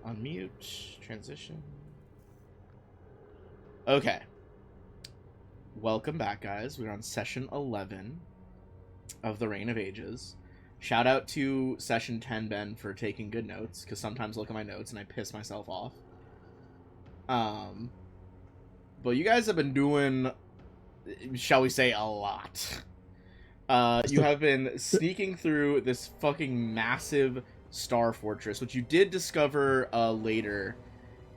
Unmute. Transition. Okay. Welcome back, guys. We're on session 11 of the Reign of Ages. Shout out to session 10, Ben, for taking good notes, because sometimes I look at my notes and I piss myself off. But you guys have been doing, shall we say, a lot. You have been sneaking through this fucking massive Star Fortress, which you did discover later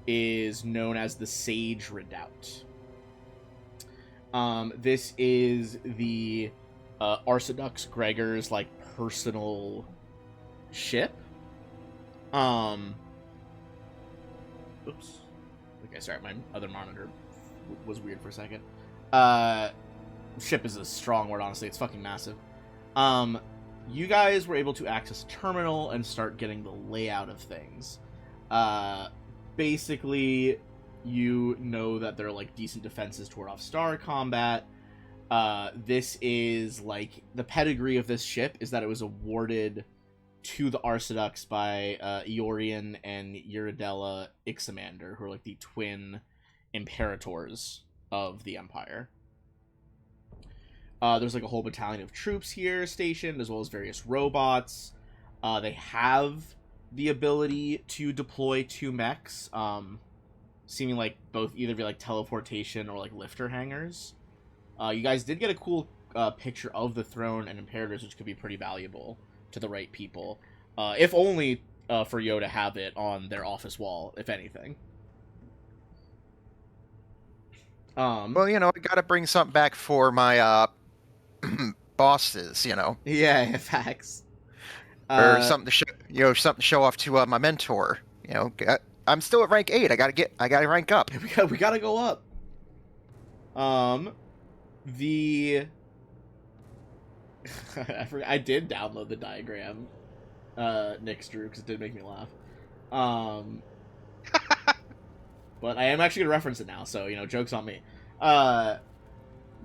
is known as the Sage Redoubt. This is the Archdux Gregor's like personal ship. Oops. Okay, sorry, my other monitor was weird for a second. Ship is a strong word, honestly. It's fucking massive. You guys were able to access a terminal and start getting the layout of things. Basically, you know that there are like decent defenses to ward off star combat. This is like the pedigree of this ship is that it was awarded to the Archdux by Eorian and Eurodella Ixamander, who are like the twin imperators of the Empire. There's like a whole battalion of troops here stationed, as well as various robots. They have the ability to deploy 2 mechs, seeming like both either be like teleportation or like lifter hangars. You guys did get a cool picture of the throne and imperators, which could be pretty valuable to the right people. If only for Yo to have it on their office wall, if anything. Well, you know, I gotta bring something back for my bosses, you know. Yeah, facts. Or something to show, something to show off to my mentor. You know, I'm still at rank 8. I gotta rank up. We gotta go up. I did download the diagram Nick's drew because it did make me laugh. But I am actually gonna reference it now, so you know, joke's on me.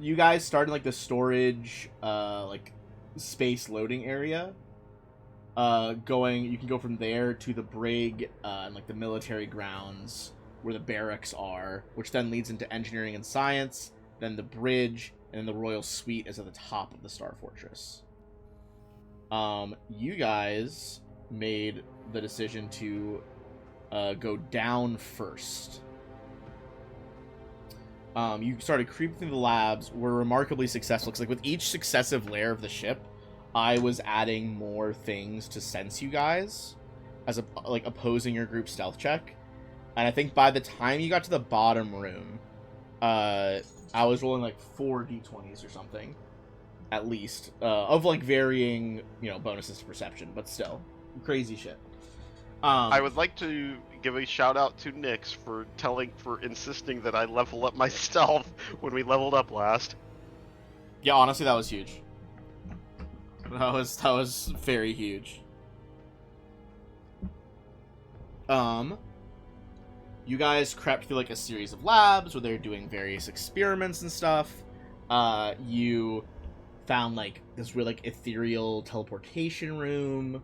You guys start in like the storage like space loading area. You can go from there to the brig and like the military grounds where the barracks are, which then leads into engineering and science, then the bridge, and then the royal suite is at the top of the Star Fortress. You guys made the decision to go down first. You started creeping through the labs, were remarkably successful, because like with each successive layer of the ship, I was adding more things to sense you guys, as like opposing your group stealth check. And I think by the time you got to the bottom room, I was rolling like 4 d20s or something, at least, of like varying, you know, bonuses to perception, but still, crazy shit. I would like to give a shout out to Nyx for insisting that I level up my stealth when we leveled up last. Yeah, honestly, that was huge. That was very huge. You guys crept through like a series of labs where they're doing various experiments and stuff. You found like this weird like ethereal teleportation room.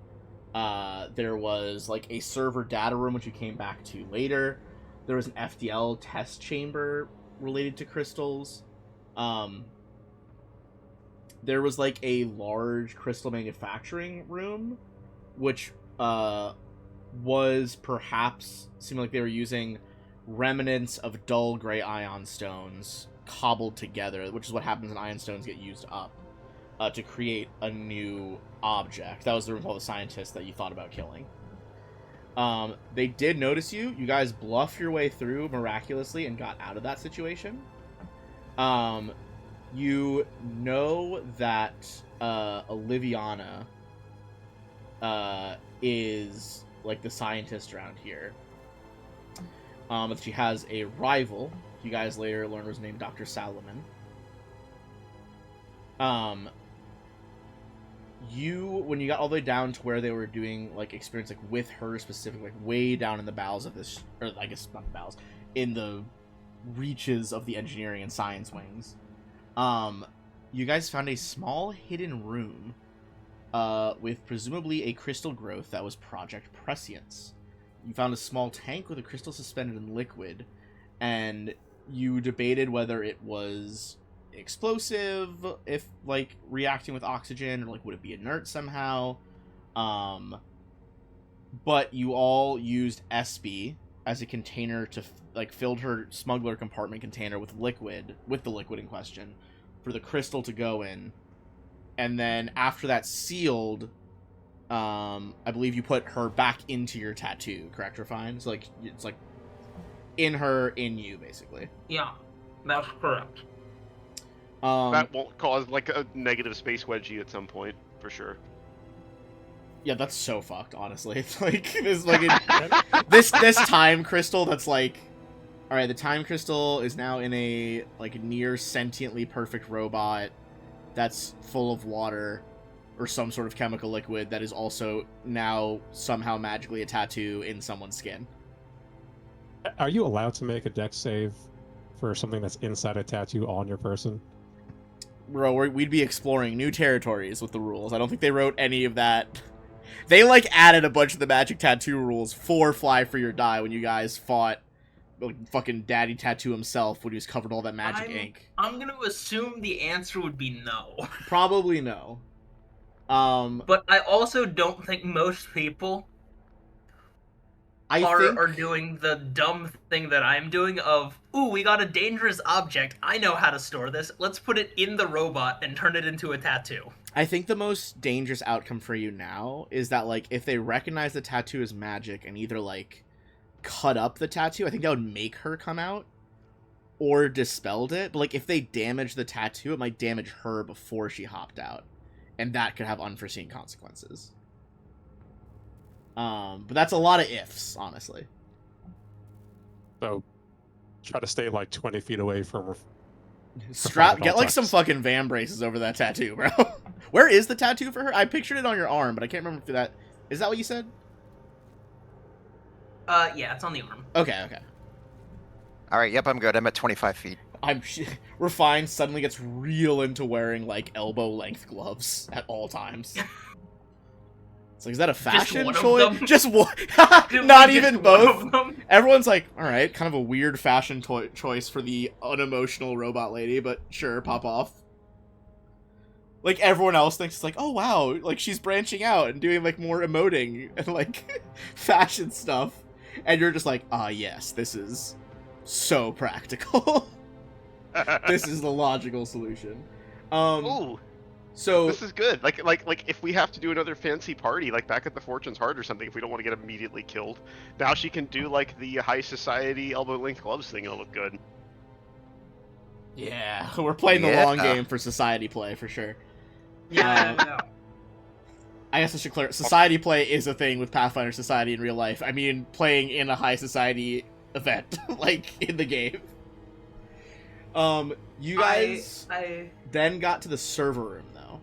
There was like a server data room, which you came back to later. There was an FDL test chamber related to crystals. There was like a large crystal manufacturing room, which was perhaps seemed like they were using remnants of dull gray ion stones cobbled together, which is what happens when ion stones get used up to create a new object. That was the room with all the scientists that you thought about killing. They did notice you. You guys bluffed your way through miraculously and got out of that situation. You know that Oliviana is like the scientist around here. But she has a rival. You guys later learned was named Dr. Salomon. When you got all the way down to where they were doing like experience like with her specifically, like way down in the bowels of this, or I guess not the bowels, in the reaches of the engineering and science wings, you guys found a small hidden room with presumably a crystal growth that was Project Prescience. you found a small tank with a crystal suspended in liquid, and you debated whether it was explosive, if like reacting with oxygen, or like would it be inert somehow. But you all used Espy as a container to like filled her smuggler compartment container with the liquid in question for the crystal to go in, and then after that's sealed, I believe you put her back into your tattoo, correct, Refine? So like it's like in her, in you, basically. Yeah, that's correct. That won't cause like a negative space wedgie at some point, for sure. Yeah, that's so fucked, honestly. It's like this this time crystal that's like, all right, the time crystal is now in a like near sentiently perfect robot that's full of water or some sort of chemical liquid that is also now somehow magically a tattoo in someone's skin. Are you allowed to make a dex save for something that's inside a tattoo on your person? Bro, we'd be exploring new territories with the rules. I don't think they wrote any of that. They, like, added a bunch of the magic tattoo rules for Fly for Your Die when you guys fought like, fucking Daddy Tattoo himself when he was covered in all that magic ink. I'm gonna assume the answer would be no. Probably no. But I also don't think most people are doing the dumb thing that I'm doing of, ooh, we got a dangerous object. I know how to store this. Let's put it in the robot and turn it into a tattoo. I think the most dangerous outcome for you now is that, like, if they recognize the tattoo as magic and either, like, cut up the tattoo, I think that would make her come out, or dispelled it. But, like, if they damage the tattoo, it might damage her before she hopped out. And that could have unforeseen consequences. But that's a lot of ifs, honestly. So, try to stay, like, 20 feet away from... Get, like, some fucking van braces over that tattoo, bro. Where is the tattoo for her? I pictured it on your arm, but I can't remember if that... Is that what you said? Yeah, it's on the arm. Okay. Alright, yep, I'm good. I'm at 25 feet. Refined suddenly gets real into wearing, like, elbow-length gloves at all times. It's like, is that a fashion choice? Just one? Not even both? Everyone's like, alright, kind of a weird fashion choice for the unemotional robot lady, but sure, pop off. Like, everyone else thinks it's like, oh wow, like, she's branching out and doing, like, more emoting and, like, fashion stuff. And you're just like, yes, this is so practical. This is the logical solution. Ooh. So this is good. Like if we have to do another fancy party, like back at the Fortune's Heart or something, if we don't want to get immediately killed, now she can do like the high society elbow-length gloves thing. It'll look good. Yeah, we're playing the long game for society play for sure. Yeah. I guess I should clear. Society play is a thing with Pathfinder Society in real life. I mean, playing in a high society event, like in the game. You guys then got to the server room, though,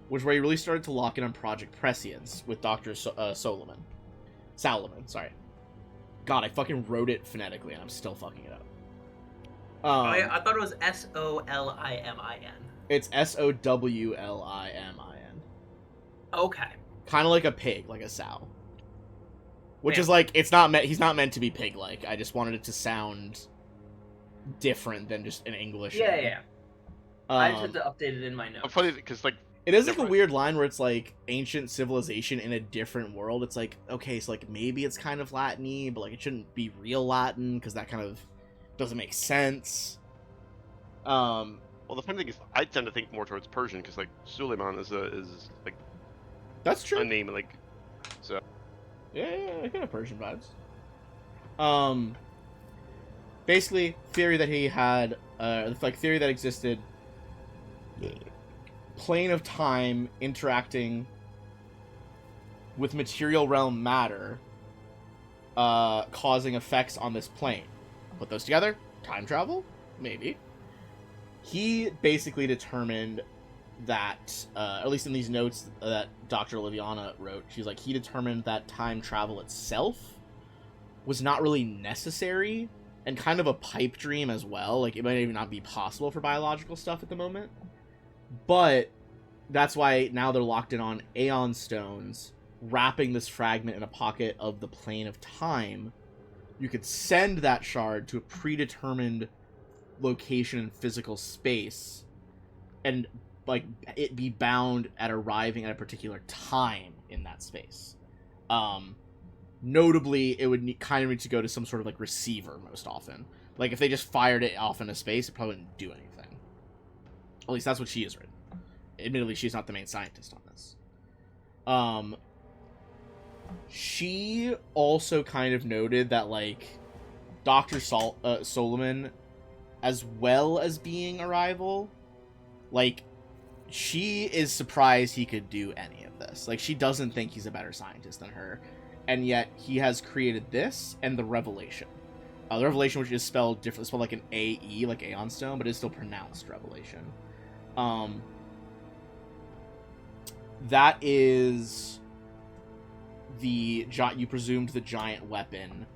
which is where you really started to lock in on Project Prescience with Dr. Solomon. Sorry. God, I fucking wrote it phonetically, and I'm still fucking it up. I thought it was Solimin. It's Sowlimin. Okay. Kind of like a pig, like a sow. Which is like, he's not meant to be pig-like. I just wanted it to sound different than just an English. Yeah. I just had to update it in my notes. I'm funny because like it is like a weird line where it's like ancient civilization in a different world. It's like, okay, so like maybe it's kind of Latin-y, but like it shouldn't be real Latin because that kind of doesn't make sense. Well, the funny thing is, I tend to think more towards Persian because like Suleiman is like that's true. A name like so. Yeah, I kind of Persian vibes. Basically, theory that he had, theory that existed, plane of time interacting with material realm matter, causing effects on this plane. Put those together, time travel? Maybe. He basically determined that, at least in these notes that Dr. Liviana wrote, she's like, he determined that time travel itself was not really necessary, and kind of a pipe dream as well. Like, it might even not be possible for biological stuff at the moment. But that's why now they're locked in on Aeon Stones wrapping this fragment in a pocket of the plane of time, you could send that shard to a predetermined location in physical space, and like it be bound at arriving at a particular time in that space. Notably, it would kind of need to go to some sort of like receiver most often. Like if they just fired it off into space, it probably wouldn't do anything. At least that's what she has written. Admittedly, she's not the main scientist on this. She also kind of noted that like Dr. Solomon, as well as being a rival, like she is surprised he could do any of this. Like she doesn't think he's a better scientist than her, and yet he has created this and the Revelation. The Revelation, which is spelled different, spelled like an A-E, like Aeon Stone, but it's still pronounced Revelation. That is you presumed the giant weapon,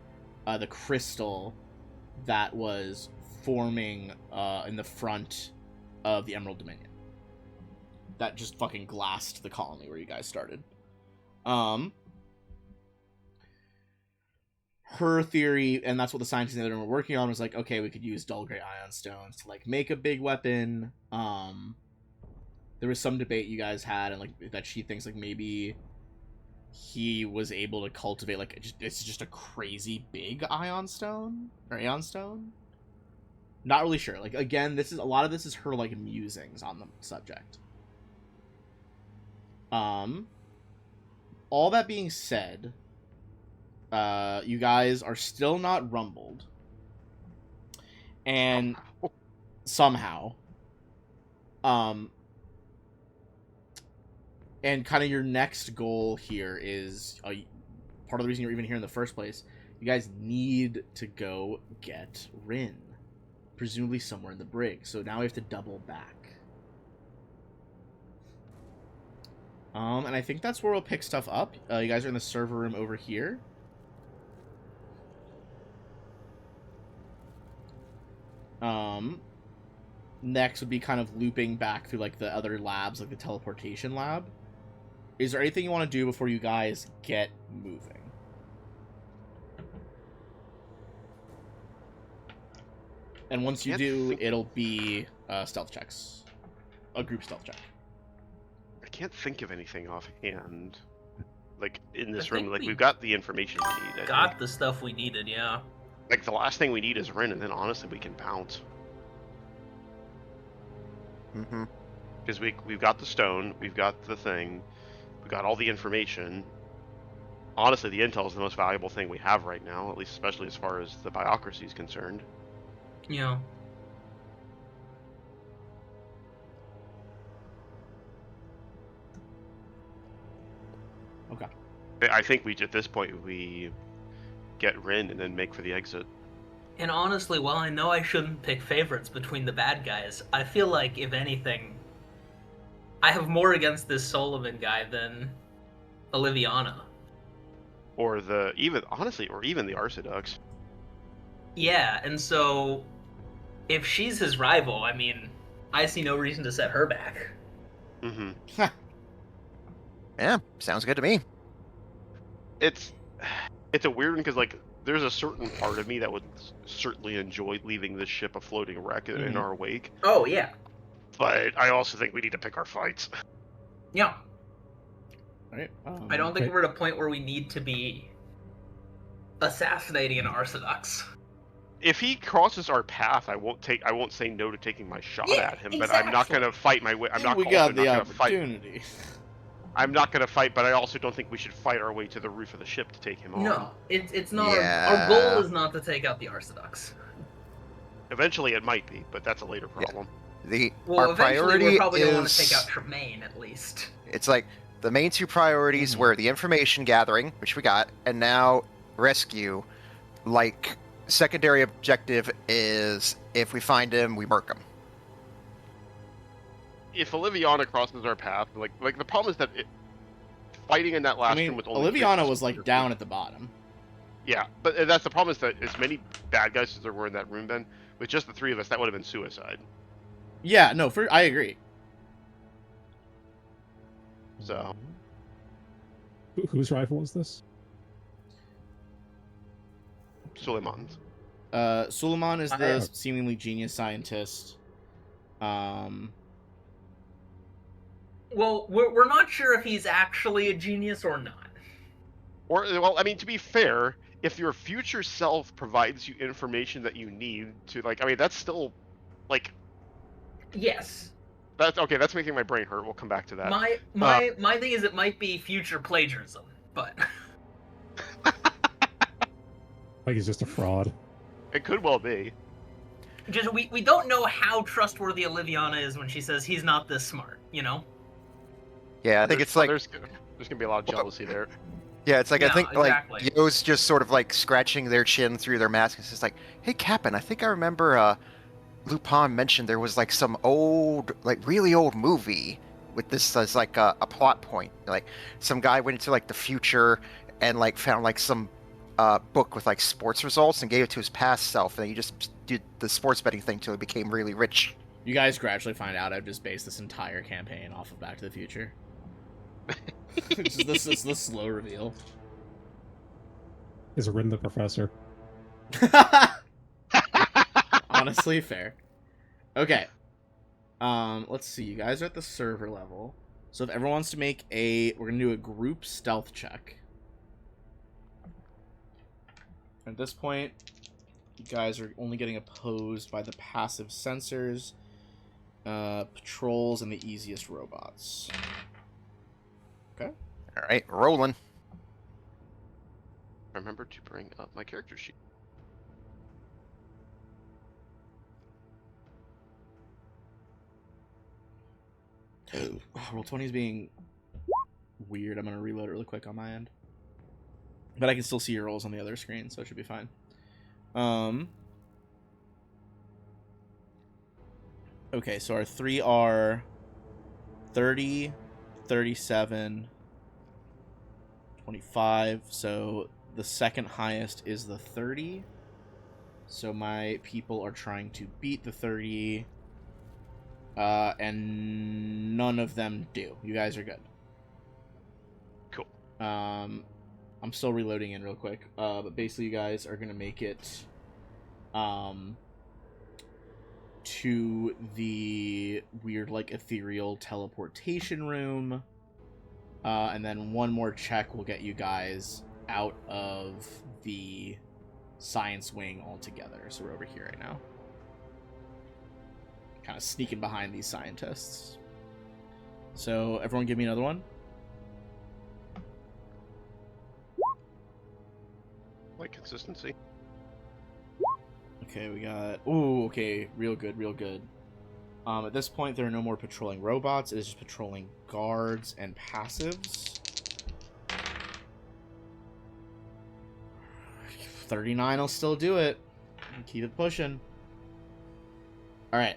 the crystal that was forming in the front of the Emerald Dominion. That just fucking glassed the colony where you guys started. Her theory, and that's what the scientists in the other room were working on, was like, okay, we could use dull gray ion stones to like make a big weapon. There was some debate you guys had, and like that she thinks like maybe he was able to cultivate like it's just a crazy big ion stone or aeon stone. Not really sure. Like again, a lot of this is her like musings on the subject. All that being said, you guys are still not rumbled, and somehow, and kind of your next goal here is part of the reason you're even here in the first place. You guys need to go get Rin, presumably somewhere in the brig. So now we have to double back. And I think that's where we'll pick stuff up. You guys are in the server room over here. Next would be kind of looping back through like the other labs, like the teleportation lab. Is there anything you want to do before you guys get moving? And once you do, it'll be stealth checks. A group stealth check. I can't think of anything offhand. Like, in this room, like, we've got the information we need. Got the stuff we needed, yeah. Like, the last thing we need is Rin, and then honestly, we can bounce. Mm-hmm. Because we've got the stone, we've got the thing, we've got all the information. Honestly, the intel is the most valuable thing we have right now, at least especially as far as the biocracy is concerned. Yeah. Okay. I think at this point, we get Rin and then make for the exit. And honestly, while I know I shouldn't pick favorites between the bad guys, I feel like, if anything, I have more against this Solomon guy than Oliviana. Or even the Arcidux. Yeah, and so if she's his rival, I mean, I see no reason to set her back. Mm-hmm. Yeah, sounds good to me. It's a weird one because like there's a certain part of me that would certainly enjoy leaving this ship a floating wreck in our wake. Oh yeah. But I also think we need to pick our fights. Yeah. Right. I don't think we're at a point where we need to be assassinating an Arcidux. If he crosses our path, I won't say no to taking my shot at him. But I'm not exactly. going to fight my way. We got the opportunity. I'm not going to fight, but I also don't think we should fight our way to the roof of the ship to take him on. No, it's not. Yeah. Our goal is not to take out the Arcidux. Eventually, it might be, but that's a later problem. Our priority we're probably is going to want to take out Tremaine at least. It's like the main two priorities were the information gathering, which we got, and now rescue. Like, secondary objective is if we find him, we murk him. If Oliviana crosses our path, like the problem is that fighting in that last room with only Oliviana was like down at the bottom. Yeah, but that's the problem is that as many bad guys as there were in that room, Ben, with just the three of us, that would have been suicide. Yeah, no, I agree. So Whose rifle is this? Suleiman's. Suleiman is the I- seemingly genius scientist. Well, we're not sure if he's actually a genius or not. Or, well, I mean, to be fair, if your future self provides you information that you need to, like, I mean, that's still, like, Yes. that's okay. That's making my brain hurt. We'll come back to that. My thing is it might be future plagiarism, but Like he's just a fraud. It could well be. just we don't know how trustworthy Oliviana is when she says he's not this smart, you know? Yeah, I think it's like there's gonna be a lot of jealousy there. yeah, it's like Yeah, I think exactly. like Yo's just sort of like scratching their chin through their mask and says like, "Hey, Captain, I think I remember Lupin mentioned there was like some old, like really old movie with this as like a plot point. Like some guy went into like the future and like found like some book with like sports results and gave it to his past self, and he just did the sports betting thing till he became really rich." You guys gradually find out I've just based this entire campaign off of Back to the Future. This is the slow reveal. Is Rin the professor? Honestly, fair. Okay. Let's see. You guys are at the server level. So if everyone wants to make we're gonna do a group stealth check. At this point, you guys are only getting opposed by the passive sensors, patrols, and the easiest robots. All right, rolling. Remember to bring up my character sheet. Roll 20 is being weird. I'm gonna reload it really quick on my end, but I can still see your rolls on the other screen, so it should be fine. Okay, so our 3 are 30, 37, 25. So the second highest is the 30. So my people are trying to beat the 30. And none of them do. You guys are good. Cool. I'm still reloading in real quick. But basically you guys are gonna make it to the weird like ethereal teleportation room. And then one more check will get you guys out of the science wing altogether. So we're over here right now. Kind of sneaking behind these scientists. So everyone give me another one. Like consistency. Okay, we got... Ooh, okay. Real good, real good. At this point, there are no more patrolling robots. It is just patrolling guards and passives. 39 will still do it. Keep it pushing. Alright.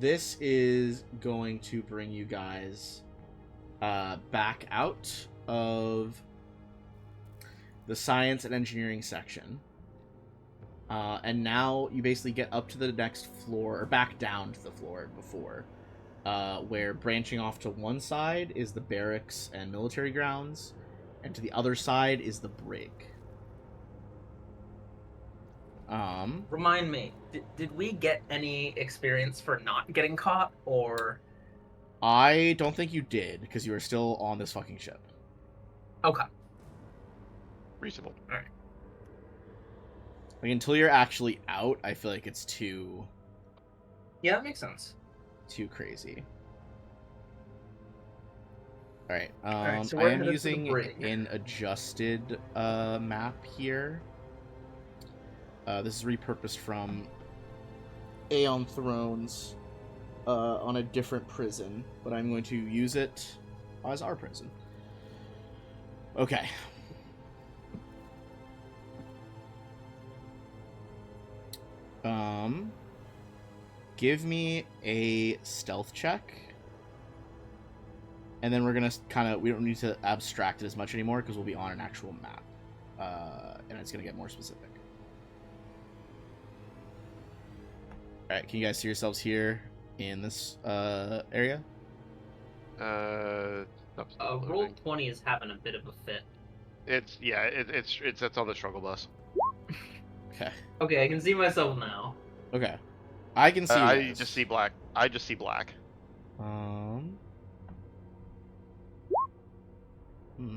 This is going to bring you guys back out of the science and engineering section. And now you basically get up to the next floor, or back down to the floor before, where branching off to one side is the barracks and military grounds, and to the other side is the brig. Remind me, did we get any experience for not getting caught, or... I don't think you did, because you were still on this fucking ship. Okay. Reasonable. Alright. Like, until you're actually out, I feel like it's too Yeah, that makes sense. crazy. Alright, Alright, so I we're am headed to the using brig. an adjusted map here. This is repurposed from Aeon Thrones on a different prison, but I'm going to use it as our prison. Okay. Give me a stealth check. And then we're gonna we don't need to abstract it as much anymore because we'll be on an actual map. And it's gonna get more specific. Alright, can you guys see yourselves here in this area? Oh, still Roll loading. 20 is having a bit of a fit. It's it's on the struggle bus. Okay. Okay, I can see myself now. Okay. I can see. I you guys. just see black. I just see black.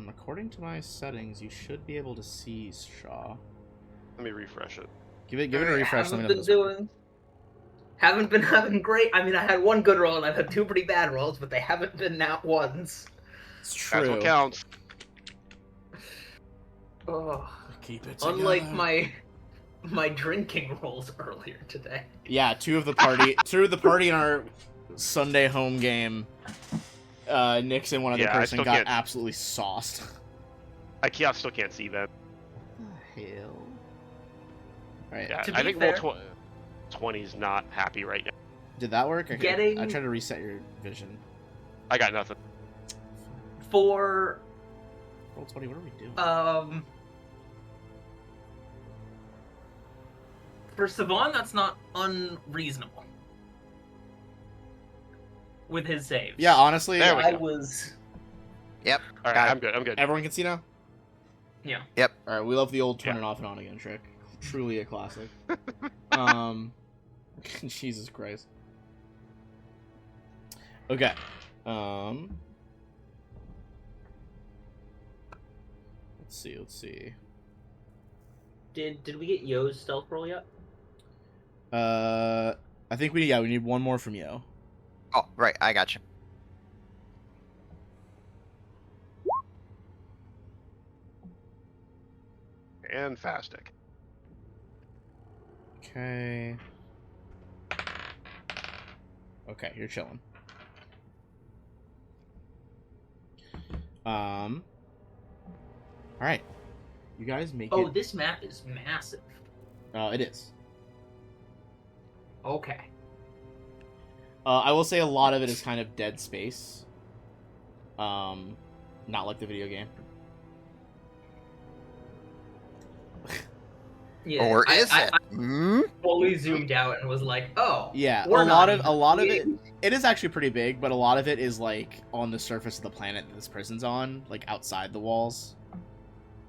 According to my settings, you should be able to see Shaw. Let me refresh it. Give it a refresh. Let me know if Haven't been this works. doing. Haven't been having great. I mean, I had one good roll and I've had two pretty bad rolls, but they haven't been nat ones. It's That's true. what counts. Oh, Keep it unlike together. my drinking rolls earlier today. Yeah, two of the party in our Sunday home game. Nix and one other Yeah, I person still got can't- absolutely sauced. I still can't see that. Hell. Alright, Yeah, To I be think fair- roll 20's not happy right now. did that work? Okay, Getting- I tried to reset your vision. I got nothing. For Roll 20, what are we doing? for Savon, that's not unreasonable. With his saves. Yeah, honestly, There we I go. was. All right, Got it. I'm good. I'm good. everyone can see now? Yeah. Alright, we love the old turn Yeah. it off and on again trick. Truly a classic. Jesus Christ. Okay. Let's see. Did we get Yo's stealth roll yet? I think we need one more from Yo. Oh, right, I got you. And Fastic. Okay. Okay, you're chilling. All right. You guys make Oh, it. this map is massive. It is. Okay. I will say a lot of it is kind of dead space. Not like the video game. Yeah. Or is I it? Hmm? fully zoomed out and was like, oh. Yeah, we're a not lot of even- it is actually pretty big, but a lot of it is like on the surface of the planet that this prison's on, like outside the walls.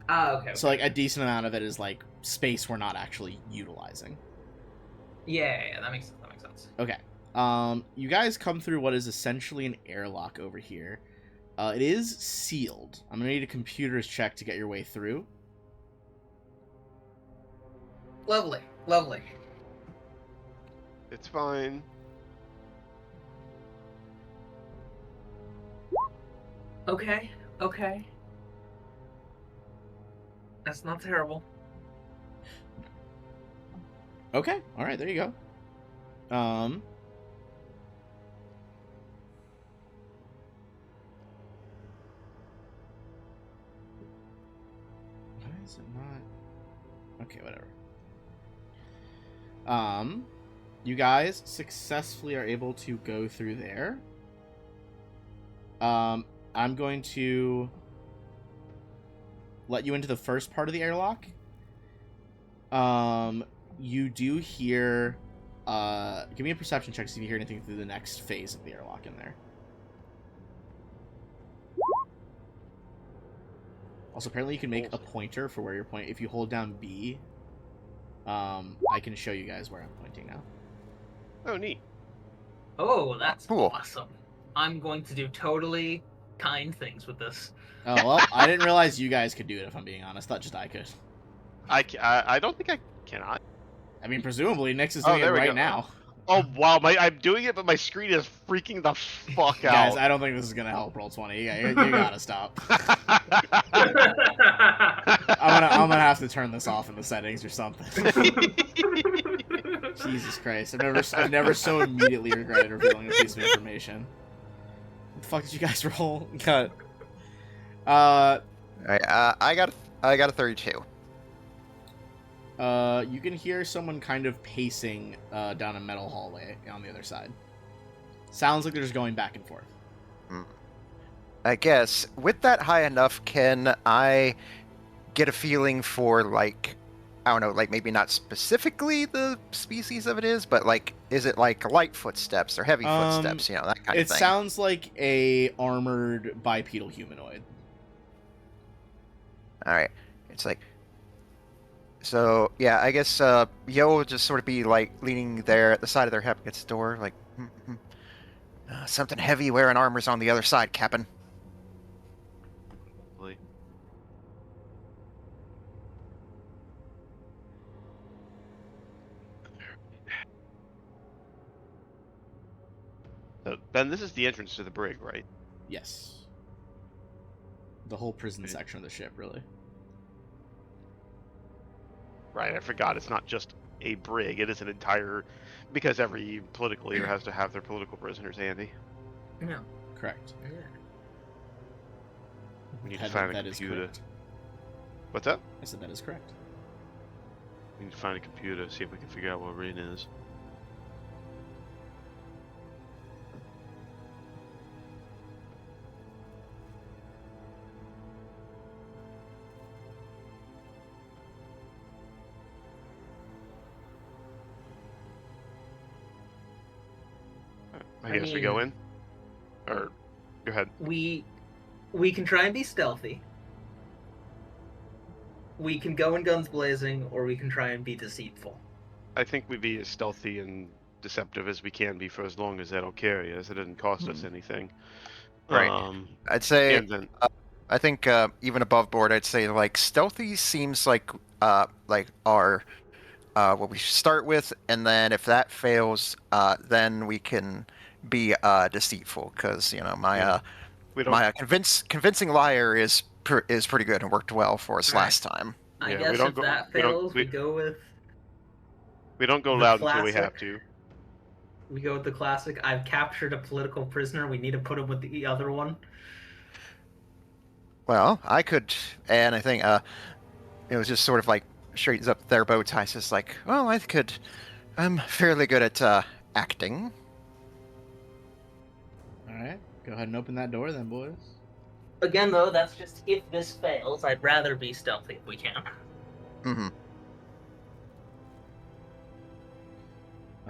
Ah, okay. So like a decent amount of it is like space we're not actually utilizing. Yeah, that makes sense. That makes sense. Okay. You guys come through what is essentially an airlock over here. It is sealed. I'm gonna need a computer's check to get your way through. Lovely, lovely. It's fine. Okay, okay. That's not terrible. Okay. All right. There you go. Why is it not? Okay. Whatever. You guys successfully are able to go through there. I'm going to let you into the first part of the airlock. You do hear. Give me a perception check to see if you hear anything through the next phase of the airlock in there. Also, apparently you can make a pointer for where you're pointing. If you hold down B, I can show you guys where I'm pointing now. Oh, neat. Oh, that's Cool. awesome. I'm going to do totally kind things with this. Oh, well, I didn't realize you guys could do it, if I'm being honest. Thought just I could. I don't think I cannot. I mean, presumably, Nix is Oh, doing it there we right go. now. Oh wow, I'm doing it, but my screen is freaking the fuck out. Guys, I don't think this is gonna help roll 20. You gotta stop. I'm gonna have to turn this off in the settings or something. Jesus Christ! I've never so immediately regretted revealing a piece of information. What the fuck did you guys roll? Cut. All right, I got a 32. You can hear someone kind of pacing down a metal hallway on the other side. Sounds like they're just going back and forth. I guess with that high enough, can I get a feeling for like I don't know, like maybe not specifically the species of it is, but like, is it like light footsteps or heavy footsteps? You know, that kind of It thing. sounds like a armored bipedal humanoid. All right, it's like. So yeah, I guess Yo will just sort of be like leaning there at the side of their head against the door, like something heavy wearing armor's on the other side, Captain. Really. So, Ben, this is the entrance to the brig, right? Yes. The whole prison Okay. section of the ship, really. Right, I forgot. It's not just a brig. It is an entire... Because every political leader has to have their political prisoners handy. Yeah. Correct. Yeah. We need That- to find a that is computer. correct. What's that? I said that is correct. We need to find a computer, see if we can figure out what Rin is. I guess we go in? Or, go ahead. We can try and be stealthy. We can go in guns blazing, or we can try and be deceitful. I think we'd be as stealthy and deceptive as we can be for as long as that'll carry us. It doesn't cost us anything. Right. I'd say, And then, I think even above board, I'd say like stealthy seems like our what we should start with, and then if that fails, then we can be deceitful, because you know my we don't. my convincing liar is pretty good and worked well for us Right. last time. I Yeah, we guess don't if go- that we don't- fails, we go with We don't go the loud until we have classic. to. the classic. I've captured a political prisoner. We need to put him with the other one. Well, I could, and I think it was just sort of like straightens up their bow ties. It's like, well, I could. I'm fairly good at acting. Alright. Go ahead and open that door then, boys. Again, though, that's just if this fails. I'd rather be stealthy if we can. Mm-hmm.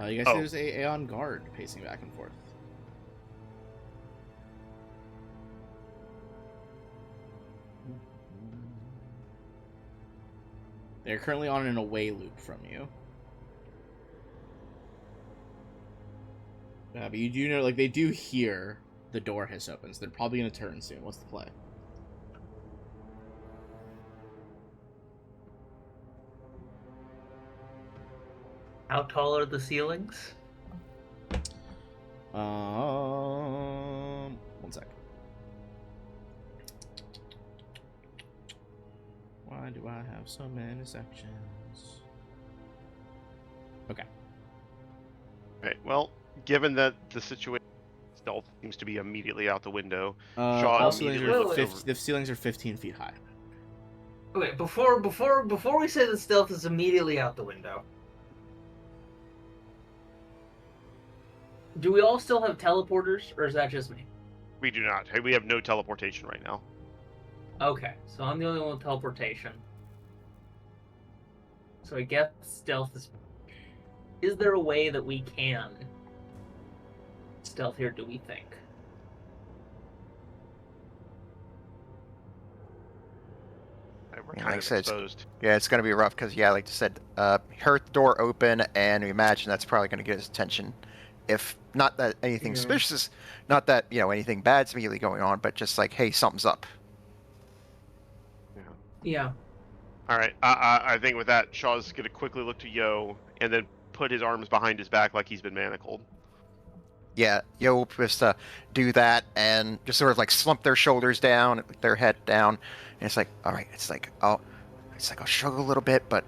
You guys Oh. see there's a Aeon guard pacing back and forth. They're currently on an away loop from you. But you do know, like, they do hear the door has opened, so they're probably going to turn soon. What's the play? How tall are the ceilings? One sec. Why do I have so many sections? Okay. Right. Well, given that the situation stealth seems to be immediately out the window, Shaw All ceilings immediately are, looks Wait, over. the ceilings are 15 feet high. Okay, before we say that stealth is immediately out the window, do we all still have teleporters, or is that just me? We do not. Hey, we have no teleportation right now. Okay, so I'm the only one with teleportation. So I guess stealth is... Is there a way that we can stealth here, do we think? We're Yeah, kind like of I said, exposed. Yeah, it's gonna be rough because yeah, like you said, heard the door open, and we imagine that's probably gonna get his attention. If not that anything Yeah. suspicious, not that anything bad's immediately going on, but just like, hey, something's up. Yeah. All right. I think with that, Shaw's gonna quickly look to Yo and then put his arms behind his back like he's been manacled. Yeah, Yo will just do that and just sort of like slump their shoulders down, their head down, and it's like, all right, it's like I'll struggle a little bit, but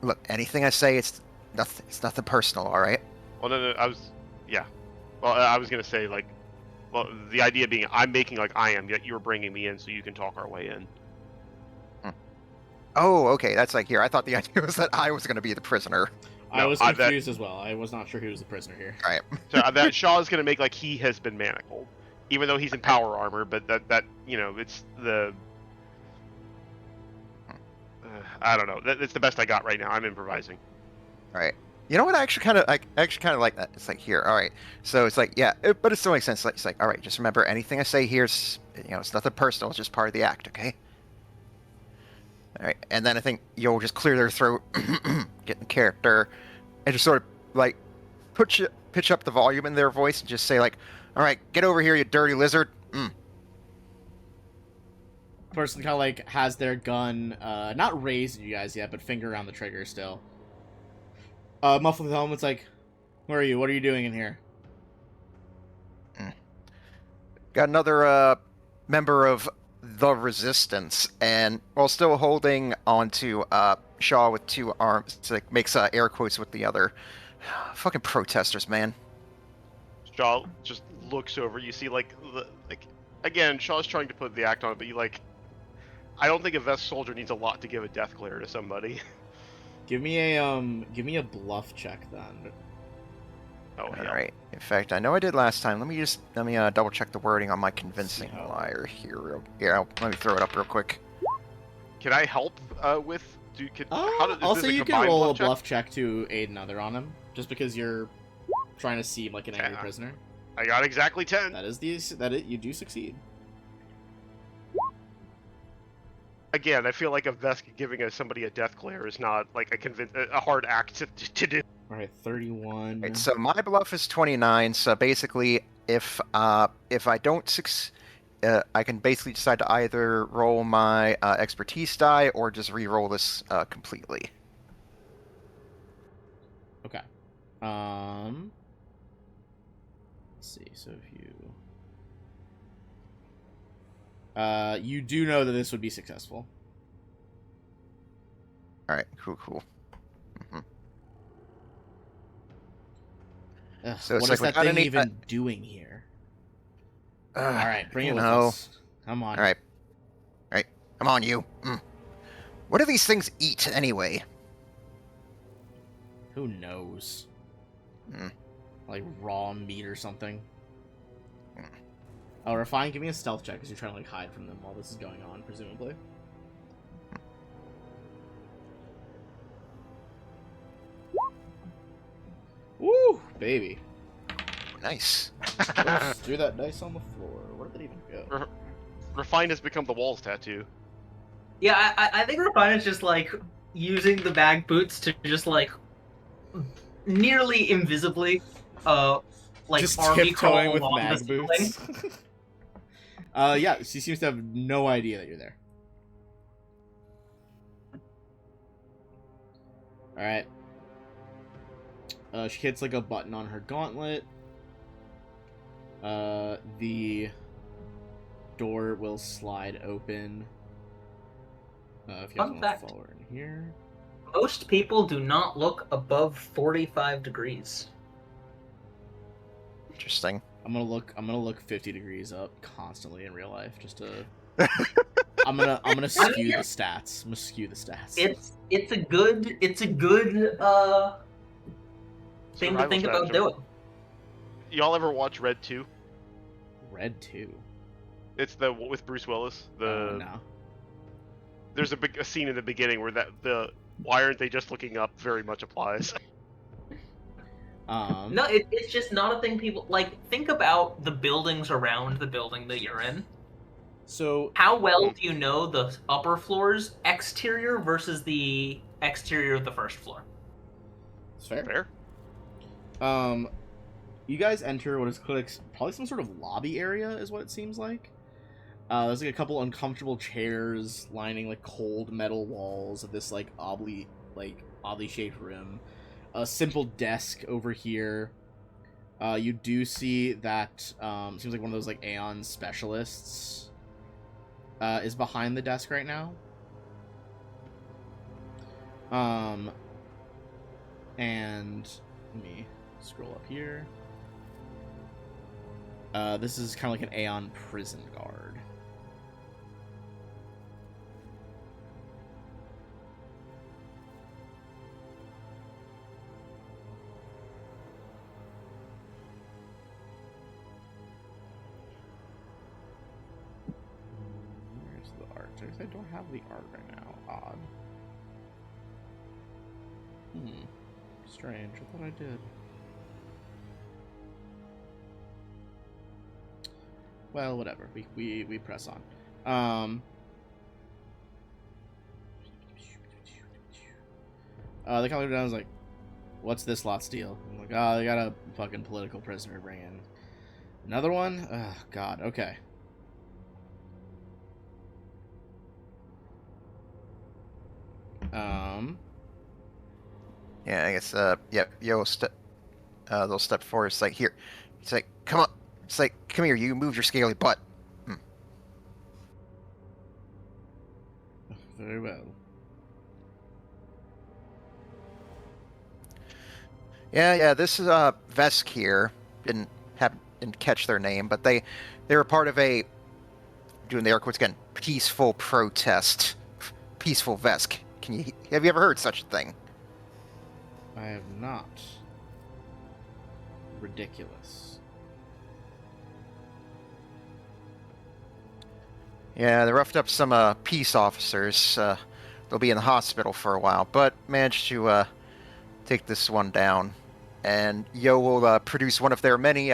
look, anything I say, it's nothing personal, all right? Well, no, yeah. Well, I was gonna say like, well, the idea being I'm making like I am, yet you're bringing me in so you can talk our way in. Oh, okay, that's like here. I thought the idea was that I was going to be the prisoner. I No, was I bet- confused as well. I was not sure who was the prisoner here. All right. So that Shaw is gonna make like he has been manacled, even though he's in power armor. But that it's the I don't know. It's the best I got right now. I'm improvising. All right. You know what? I actually kind of like that. It's like here. All right. So it's like yeah, but it still makes sense. Like it's like all right. Just remember, anything I say here is it's nothing personal. It's just part of the act. Okay. All right. And then I think you'll just clear their throat, get in character, and just sort of like pitch up the volume in their voice and just say like, all right, get over here, you dirty lizard. Person kind of like has their gun, not raised at you guys yet, but finger on the trigger still. Muffled helmet's like, where are you? What are you doing in here? Got another member of the Resistance, and while still holding onto Shaw with two arms, like makes air quotes with the other. Fucking protesters, man. Shaw just looks over. You see, again, Shaw's trying to put the act on it, but I don't think a vest soldier needs a lot to give a death glare to somebody. Give me a bluff check then. Oh, All yeah. right. In fact, I know I did last time. Let me double check the wording on my convincing See how- liar here. Yeah, let me throw it up real quick. Can I help with? Is Also, this a you can combined roll a check? bluff check to aid another on him, just because you're trying to seem like an angry Yeah. prisoner. I got exactly 10. You do succeed. Again, I feel like a vest giving somebody a death glare is not like a hard act to do. All right, 31. Right, so my bluff is 29. So basically, if I don't I can basically decide to either roll my expertise die or just re-roll this completely. Okay. Let's see. So if you do know that this would be successful. All right, cool. Mhm. Ugh, So it's what like is we that got thing any- even doing here? All right, bring it with no. us. Come on. All right, come on, you. What do these things eat anyway? Who knows? Hmm. Like raw meat or something. Hmm. Oh, Refine, give me a stealth check because you're trying to like hide from them while this is going on, presumably. Woo, baby. Nice. Oops, threw that dice on the floor. Where did it even go? Refine has become the walls tattoo. Yeah, I think Refine is just like using the bag boots to just like nearly invisibly, like Just army crawl tiptoeing with along the mag ceiling. boots. Yeah, she seems to have no idea that you're there. Alright. She hits like a button on her gauntlet. The door will slide open. If you guys Fun want fact. to follow her in here. Most people do not look above 45 degrees. Interesting. I'm gonna look 50 degrees up constantly in real life just to I'm gonna skew the stats. I'm gonna skew the stats. It's a good thing to Survival think about strategy. doing. Y'all ever watch Red 2? Red 2. It's the with Bruce Willis. No. There's a scene in the beginning where the why aren't they just looking up very much applies. No, it's just not a thing people like. Think about the buildings around the building that you're in. So How well do you know the upper floor's exterior versus the exterior of the first floor? it's fair. Fair. You guys enter what is probably some sort of lobby area, is what it seems like. There's like a couple uncomfortable chairs lining like cold metal walls of this like oddly shaped room. A simple desk over here. You do see that seems like one of those like Aeon specialists is behind the desk right now. And let me scroll up here. This is kind of like an Aeon prison guard. Where's the art? I don't have the art right now. Odd. strange. I thought I did. Well, whatever. We press on. They kind of look down and is like, what's this lot's deal? I'm like, oh, they got a fucking political prisoner to bring in. Another one? Oh, God. Okay. Yeah, I guess. They'll step forward. It's like, here. It's like, come on. It's like, come here. You move your scaly butt. Very well. Yeah. This is Vesk here. Didn't catch their name, but they were part of a, doing the air quotes again, peaceful protest. Peaceful Vesk. Have you ever heard such a thing? I have not. Ridiculous. Yeah, they roughed up some peace officers. They'll be in the hospital for a while, but managed to take this one down. And Yo will produce one of their many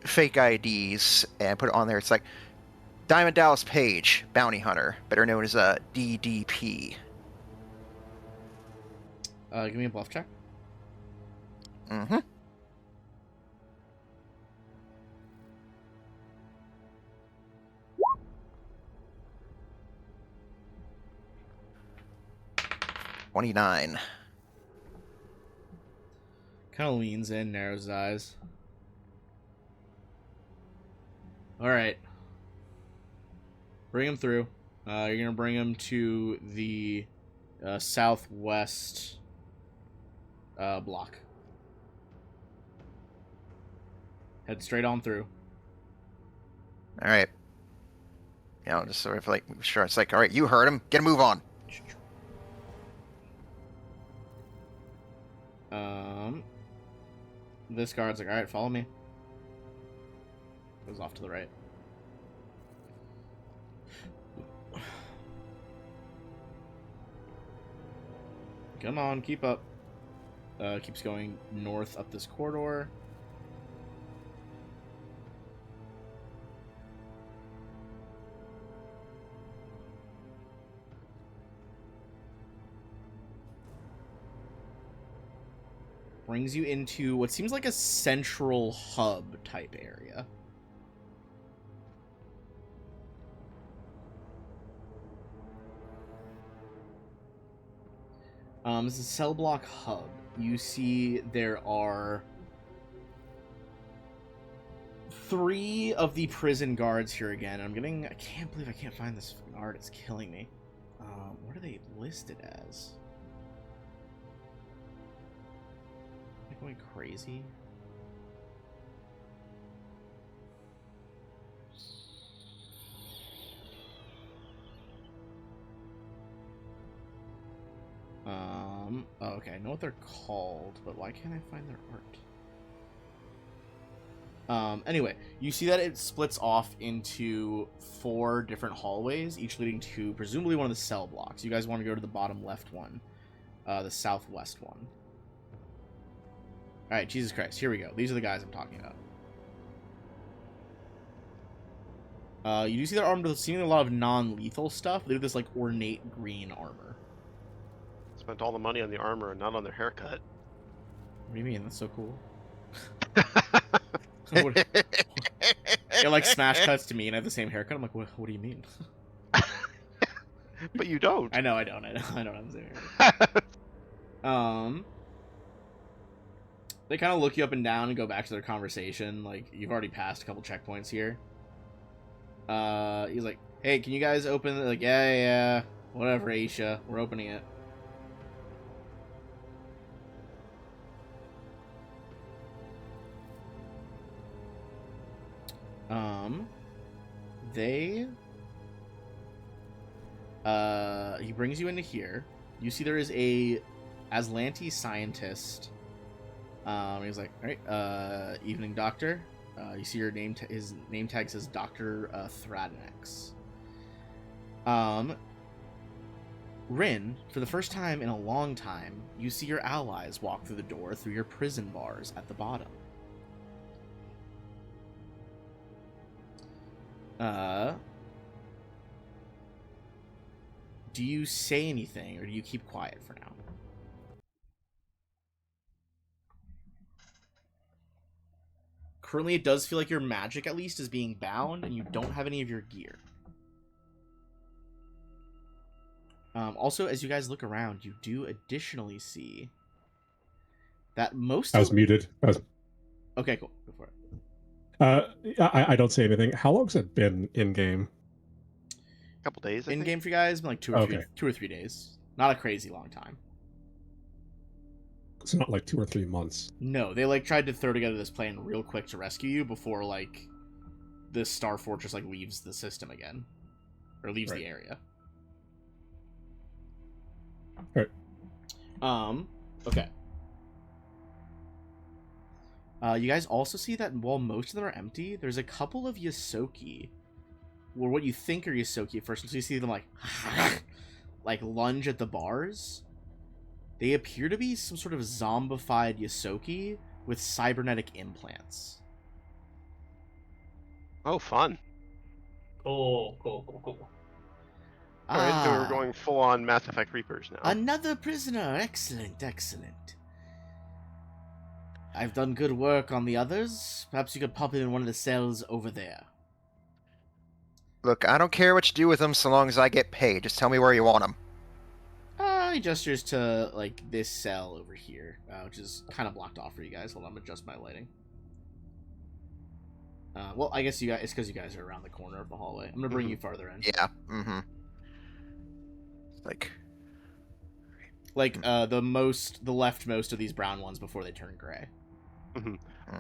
fake IDs and put it on there. It's like Diamond Dallas Page, bounty hunter, better known as DDP. Give me a bluff check. Mm-hmm. $29. Kind of leans in, narrows his eyes. Alright. Bring him through. You're going to bring him to the southwest block. Head straight on through. All right. Just sort of like, sure. It's like, all right, you heard him. Get a move on. This guard's like, all right, follow me. Goes off to the right. Come on, keep up. Keeps going north up this corridor. Brings you into what seems like a central hub type area. This is a cell block hub. You see there are 3 of the prison guards here again. I can't believe I can't find this guard. It's killing me. What are they listed as? Am I going crazy? Oh, okay, I know what they're called, but why can't I find their art? Anyway, you see that it splits off into 4 different hallways, each leading to presumably one of the cell blocks. You guys want to go to the bottom left one, the southwest one. Alright, Jesus Christ, here we go. These are the guys I'm talking about. You do see they're armed with seemingly a lot of non-lethal stuff. They have this, like, ornate green armor. Spent all the money on the armor and not on their haircut. What do you mean? That's so cool. It, like, smash cuts to me and I have the same haircut. I'm like, what do you mean? But you don't. I don't have the same haircut. They kind of look you up and down and go back to their conversation. Like, you've already passed a couple checkpoints here. He's like, hey, can you guys open it? Like, yeah. Whatever, Aisha. We're opening it. He brings you into here. You see there is a Aslanti scientist. He's like, all right, evening, doctor. You see your name. His name tag says Dr. Thradnex. Rin, for the first time in a long time, you see your allies walk through the door through your prison bars at the bottom. Do you say anything, or do you keep quiet for now? Currently, it does feel like your magic, at least, is being bound, and you don't have any of your gear. Also, as you guys look around, you do additionally see that most I was of... muted. Okay, cool. Go for it. I don't say anything. How long's it been in game? A couple days. I In think. game for you guys, like 2 or 3 days. Not a crazy long time. It's not like 2 or 3 months. No, they like tried to throw together this plan real quick to rescue you before like the Star Fortress like leaves the system again, or leaves the area. Right. Okay. You guys also see that while most of them are empty, there's a couple of Ysoki, or what you think are Ysoki at first, so you see them like, like lunge at the bars. They appear to be some sort of zombified Ysoki with cybernetic implants. Oh, fun. Cool. Alright, so we're going full-on Mass Effect Reapers now. Another prisoner. Excellent, excellent. I've done good work on the others. Perhaps you could pop in one of the cells over there. Look, I don't care what you do with them so long as I get paid. Just tell me where you want them. He gestures to, like, this cell over here, which is kind of blocked off for you guys. Hold on, I'm adjust my lighting. Well, I guess you guys, it's because you guys are around the corner of the hallway. I'm gonna bring you farther in. Yeah, Like, the leftmost of these brown ones before they turn gray.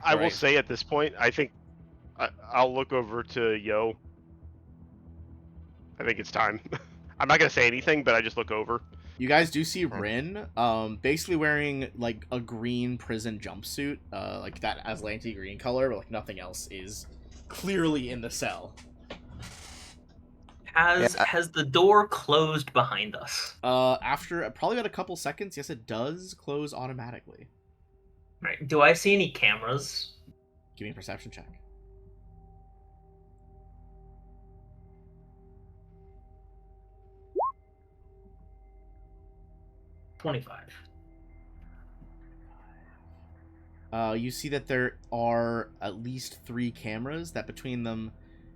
I will Right. say at this point, I think I'll look over to Yo. I think it's time. I'm not gonna say anything, but I just look over. You guys do see Rin, basically wearing like a green prison jumpsuit, like that Aslanti green color, but like nothing else is clearly in the cell. Has the door closed behind us? After probably about a couple seconds, yes, it does close automatically. Right. Do I see any cameras? Give me a perception check. $25. You see that there are at least 3 cameras that between them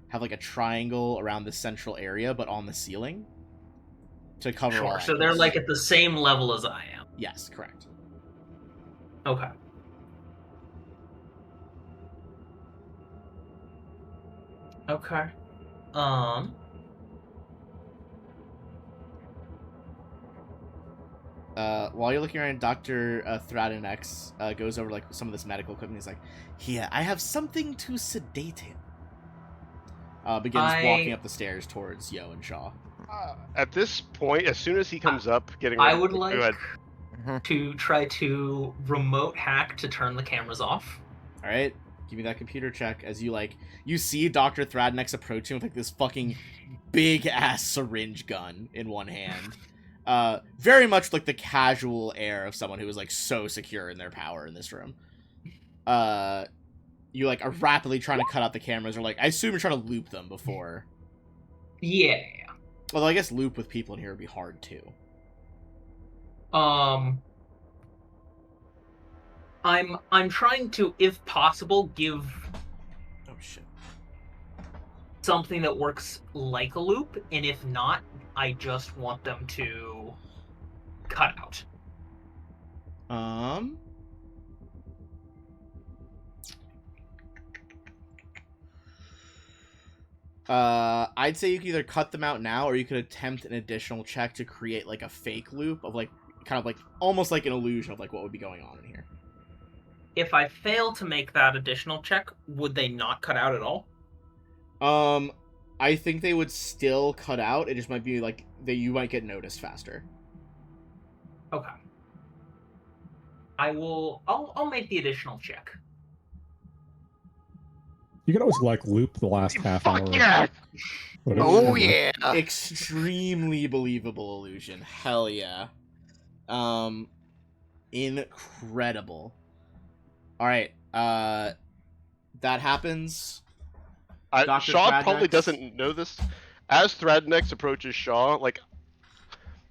have like a triangle around the central area, but on the ceiling to cover all Sure. So they're angles. like at the same level as I am. Yes, correct. Okay. Okay. While you're looking around, Dr. Thradenex goes over like some of this medical equipment. He's like, "Here, I have something to sedate him." Begins walking up the stairs towards Yo and Shaw. At this point, as soon as he comes up, getting I ready would to like go ahead. to try to remote hack to turn the cameras off. All right, give me that computer check as you see Dr. Thradenex approaching with like this fucking big ass syringe gun in one hand. Very much like the casual air of someone who is like so secure in their power in this room. You like are rapidly trying to cut out the cameras, or like I assume you're trying to loop them before. Yeah. Although I guess loop with people in here would be hard too. I'm trying to, if possible, give Oh shit. something that works like a loop, and if not, I just want them to cut out. I'd say you could either cut them out now, or you could attempt an additional check to create like a fake loop of like kind of like almost like an illusion of like what would be going on in here. If I fail to make that additional check, would they not cut out at all? I think they would still cut out. It just might be like that you might get noticed faster. Okay. I'll make the additional check. You can always like loop the last half hour. Fuck yeah! But it's- Oh yeah. Extremely believable illusion. Hell yeah. Incredible. All right. That happens. Dr. Shaw probably Thradnex? doesn't know this. As Thradnex approaches Shaw, like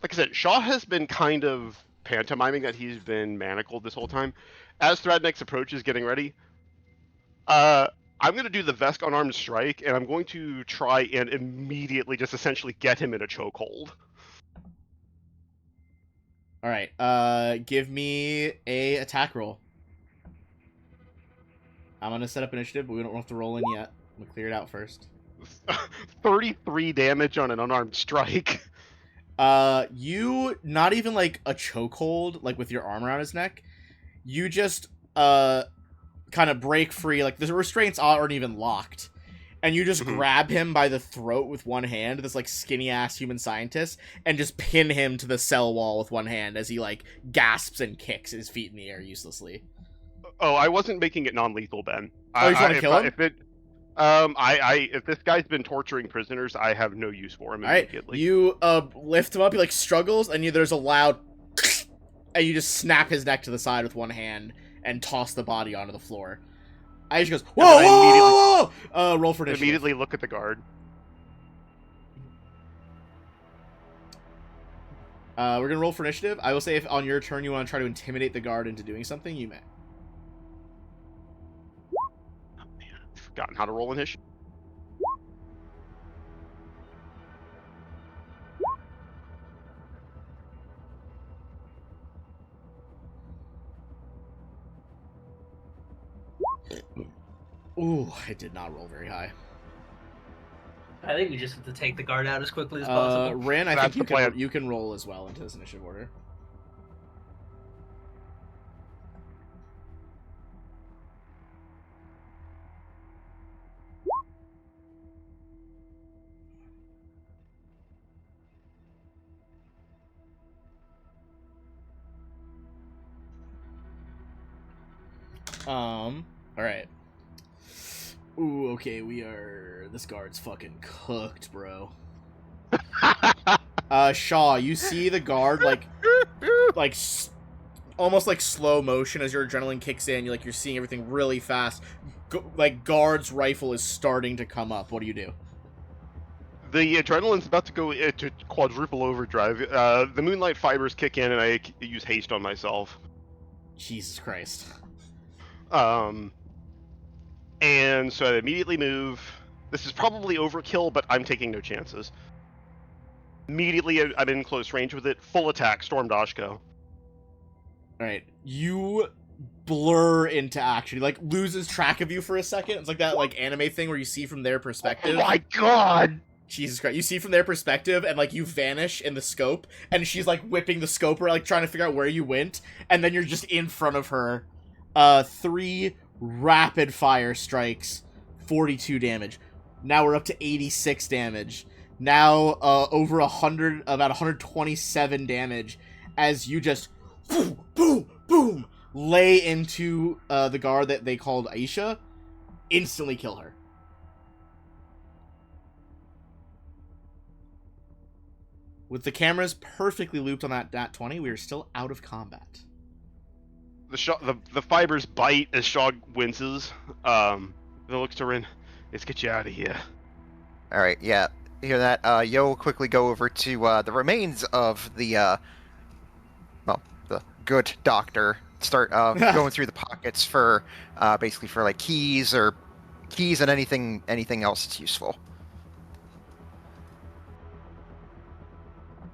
I said, Shaw has been kind of pantomiming that he's been manacled this whole time. As Thradnex approaches, getting ready, I'm going to do the Vesk unarmed strike, and I'm going to try and immediately just essentially get him in a chokehold. All right. Give me a attack roll. I'm gonna set up initiative, but we don't have to roll in yet. I'm gonna clear it out first. 33 damage on an unarmed strike. You not even like a chokehold, like with your arm around his neck. You just kind of break free, like the restraints aren't even locked, and you just grab him by the throat with one hand, this like skinny ass human scientist, and just pin him to the cell wall with one hand as he like gasps and kicks his feet in the air uselessly. Oh, I wasn't making it non-lethal, Ben. Oh, you just want to kill him? If this guy's been torturing prisoners, I have no use for him All right, immediately. you lift him up. He like struggles, and there's a loud, and you just snap his neck to the side with one hand and toss the body onto the floor. Aisha goes, whoa, Yeah, but I whoa, whoa, whoa! Roll for initiative. Immediately look at the guard. We're gonna roll for initiative. I will say if on your turn you want to try to intimidate the guard into doing something, you may. Oh man, I've forgotten how to roll initiative. Ooh, I did not roll very high. I think we just have to take the guard out as quickly as possible. Rin, I That's think the plan. you can roll as well into this initiative order. All right. Ooh, okay, this guard's fucking cooked, bro. Shaw, you see the guard almost like slow motion as your adrenaline kicks in. You're seeing everything really fast. Guard's rifle is starting to come up. What do you do? The adrenaline's about to go into quadruple overdrive. The moonlight fibers kick in, and I use haste on myself. Jesus Christ. And so I immediately move. This is probably overkill, but I'm taking no chances. Immediately, I'm in close range with it. Full attack, Storm Dashko. Alright, you blur into action. He, loses track of you for a second. It's like that, anime thing where you see from their perspective. Oh my god! Jesus Christ. You see from their perspective, and, you vanish in the scope, and she's, whipping the scope, or, trying to figure out where you went, and then you're just in front of her. 3 rapid fire strikes, 42 damage. Now we're up to 86 damage. Now, over 100, about 127 damage, as you just boom, boom, boom, lay into the guard that they called Aisha, instantly kill her. With the cameras perfectly looped on that 20, we are still out of combat. The fibers bite as Shaw winces. It looks to Rin. Let's get you out of here. Alright, yeah. Hear that? Yo will quickly go over to the remains of the good doctor. Start going through the pockets for basically for keys and anything else that's useful.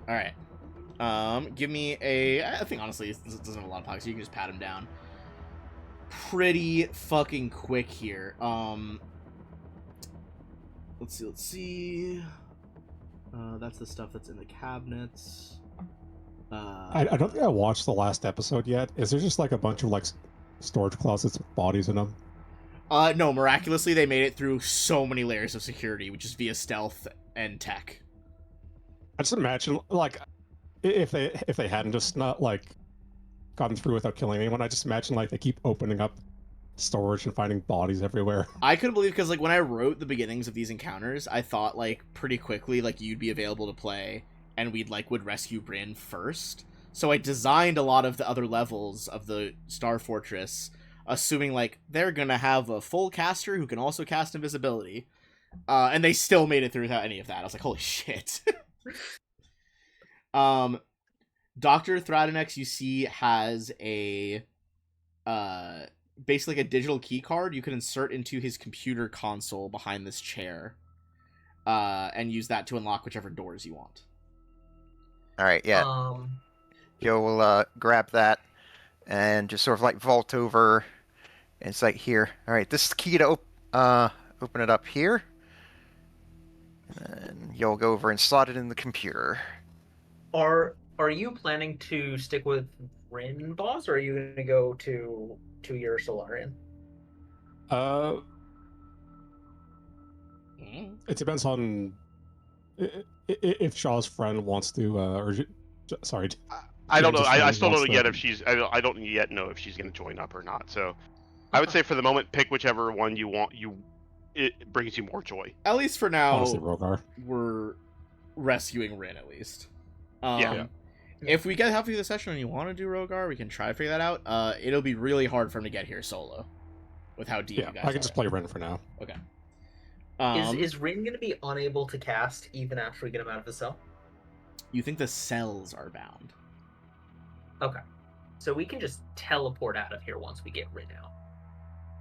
All right. Give me I think honestly this doesn't have a lot of pockets. So you can just pat him down. Pretty fucking quick here. Let's see. That's the stuff that's in the cabinets. I don't think I watched the last episode yet. Is there just a bunch of storage closets with bodies in them? No, miraculously they made it through so many layers of security, which is via stealth and tech. I just imagine if they hadn't just not gotten through without killing anyone, I just imagine they keep opening up storage and finding bodies everywhere. I couldn't believe, because like when I wrote the beginnings of these encounters, I thought like pretty quickly like you'd be available to play, and would rescue Bryn first. So I designed a lot of the other levels of the Star Fortress, assuming like they're gonna have a full caster who can also cast invisibility, and they still made it through without any of that. I was like, holy shit. Dr. Thradenex, you see, has a basically like a digital key card you can insert into his computer console behind this chair, and use that to unlock whichever doors you want. All right, yeah. Yo will grab that and just sort of like vault over. And it's like, here. All right, this is the key to open it up here. And you'll go over and slot it in the computer. Are you planning to stick with Rin, boss, or are you going to go to your Solarian? It depends on if Shaw's friend wants to, sorry. I don't know. Just I still don't wants know yet to- if she's. I don't yet know if she's going to join up or not. So, I would say for the moment, pick whichever one you want. It brings you more joy. At least for now, Honestly, Rogar. we're rescuing Rin at least. Yeah. If we get halfway through the session and you want to do Rogar, we can try to figure that out. It'll be really hard for him to get here solo, with how deep Yeah, you guys I can are. just play Ren for now. Okay. Is Rin going to be unable to cast even after we get him out of the cell? You think the cells are bound? Okay. So we can just teleport out of here once we get Rin out.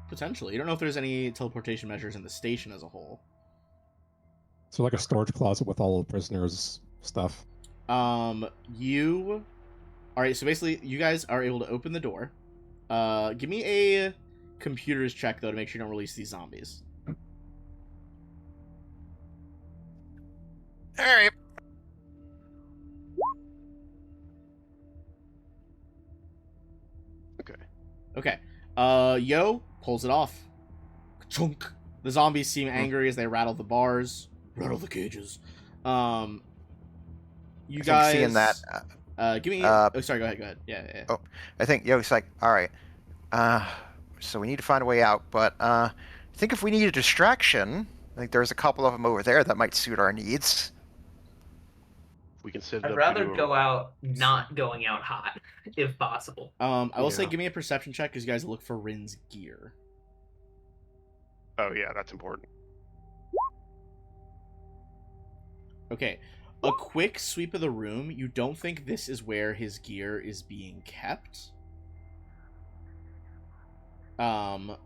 Potentially. You don't know if there's any teleportation measures in the station as a whole. So like a storage closet with all the prisoners' stuff. You... Alright, so basically, you guys are able to open the door. Give me a computers check, though, to make sure you don't release these zombies. All right. Okay. Yo pulls it off. Chunk. The zombies seem angry as they rattle the bars. Rattle the cages. You I think guys... seeing that, give me... uh, oh, sorry, go ahead. Yeah. Oh. I think Yo's like, all right. So we need to find a way out, but I think if we need a distraction, I think there's a couple of them over there that might suit our needs. We can sit. I'd rather go out not going out hot, if possible. I will say Yeah. give me a perception check because you guys look for Rin's gear. Oh yeah, that's important. Okay. A quick sweep of the room. You don't think this is where his gear is being kept? But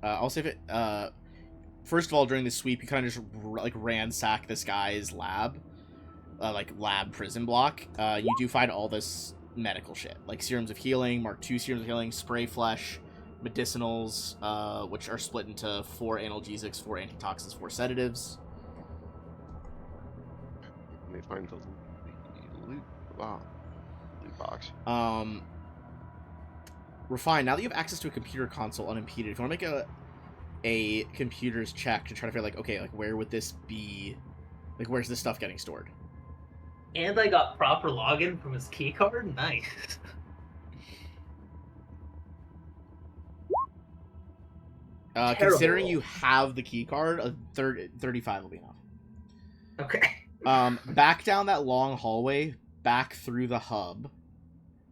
I'll say if it. First of all, during the sweep, you kind of just like ransack this guy's lab, like lab prison block. You do find all this medical shit, like serums of healing, Mark II serums of healing, spray flesh, medicinals, which are split into 4 analgesics, 4 antitoxins, 4 sedatives. Let me find the loot. Wow. Loot box. Refine. Now that you have access to a computer console unimpeded, if you want to make a computer's check to try to figure like, okay, like where would this be? Like where's this stuff getting stored? And I got proper login from his keycard? Nice. Considering Terrible. you have the key card, a 35 will be enough. Okay. Back down that long hallway, back through the hub.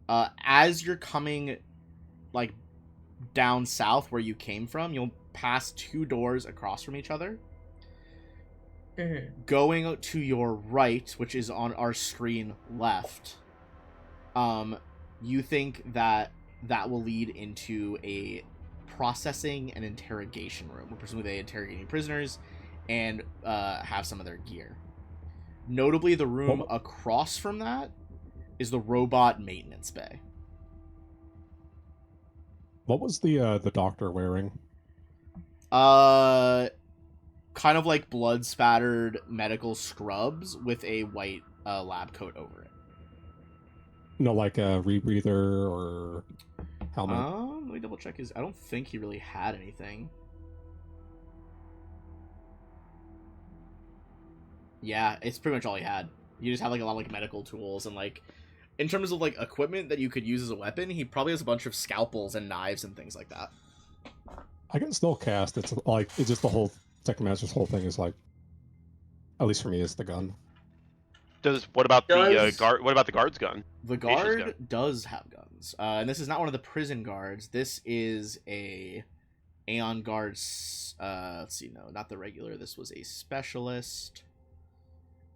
As you're coming, like, down south where you came from, you'll pass 2 doors across from each other. Going to your right, which is on our screen left, you think that will lead into a processing and interrogation room, where presumably they interrogate prisoners and have some of their gear. Notably, the room across from that is the robot maintenance bay. What was the doctor wearing? Kind of like blood spattered medical scrubs with a white lab coat over it. No, like a rebreather or helmet. Let me double check his. I don't think he really had anything. Yeah, it's pretty much all he had. You just have like a lot of like medical tools and like in terms of like equipment that you could use as a weapon, he probably has a bunch of scalpels and knives and things like that. I can still cast. It's just the whole Technomancer's whole thing is like, at least for me, is the gun. What about the Does- guard? What about the guard's gun? The Aisha's guard gun. does have guns, and this is not one of the prison guards. This is a Aeon guard's. Let's see, no, not the regular. This was a specialist.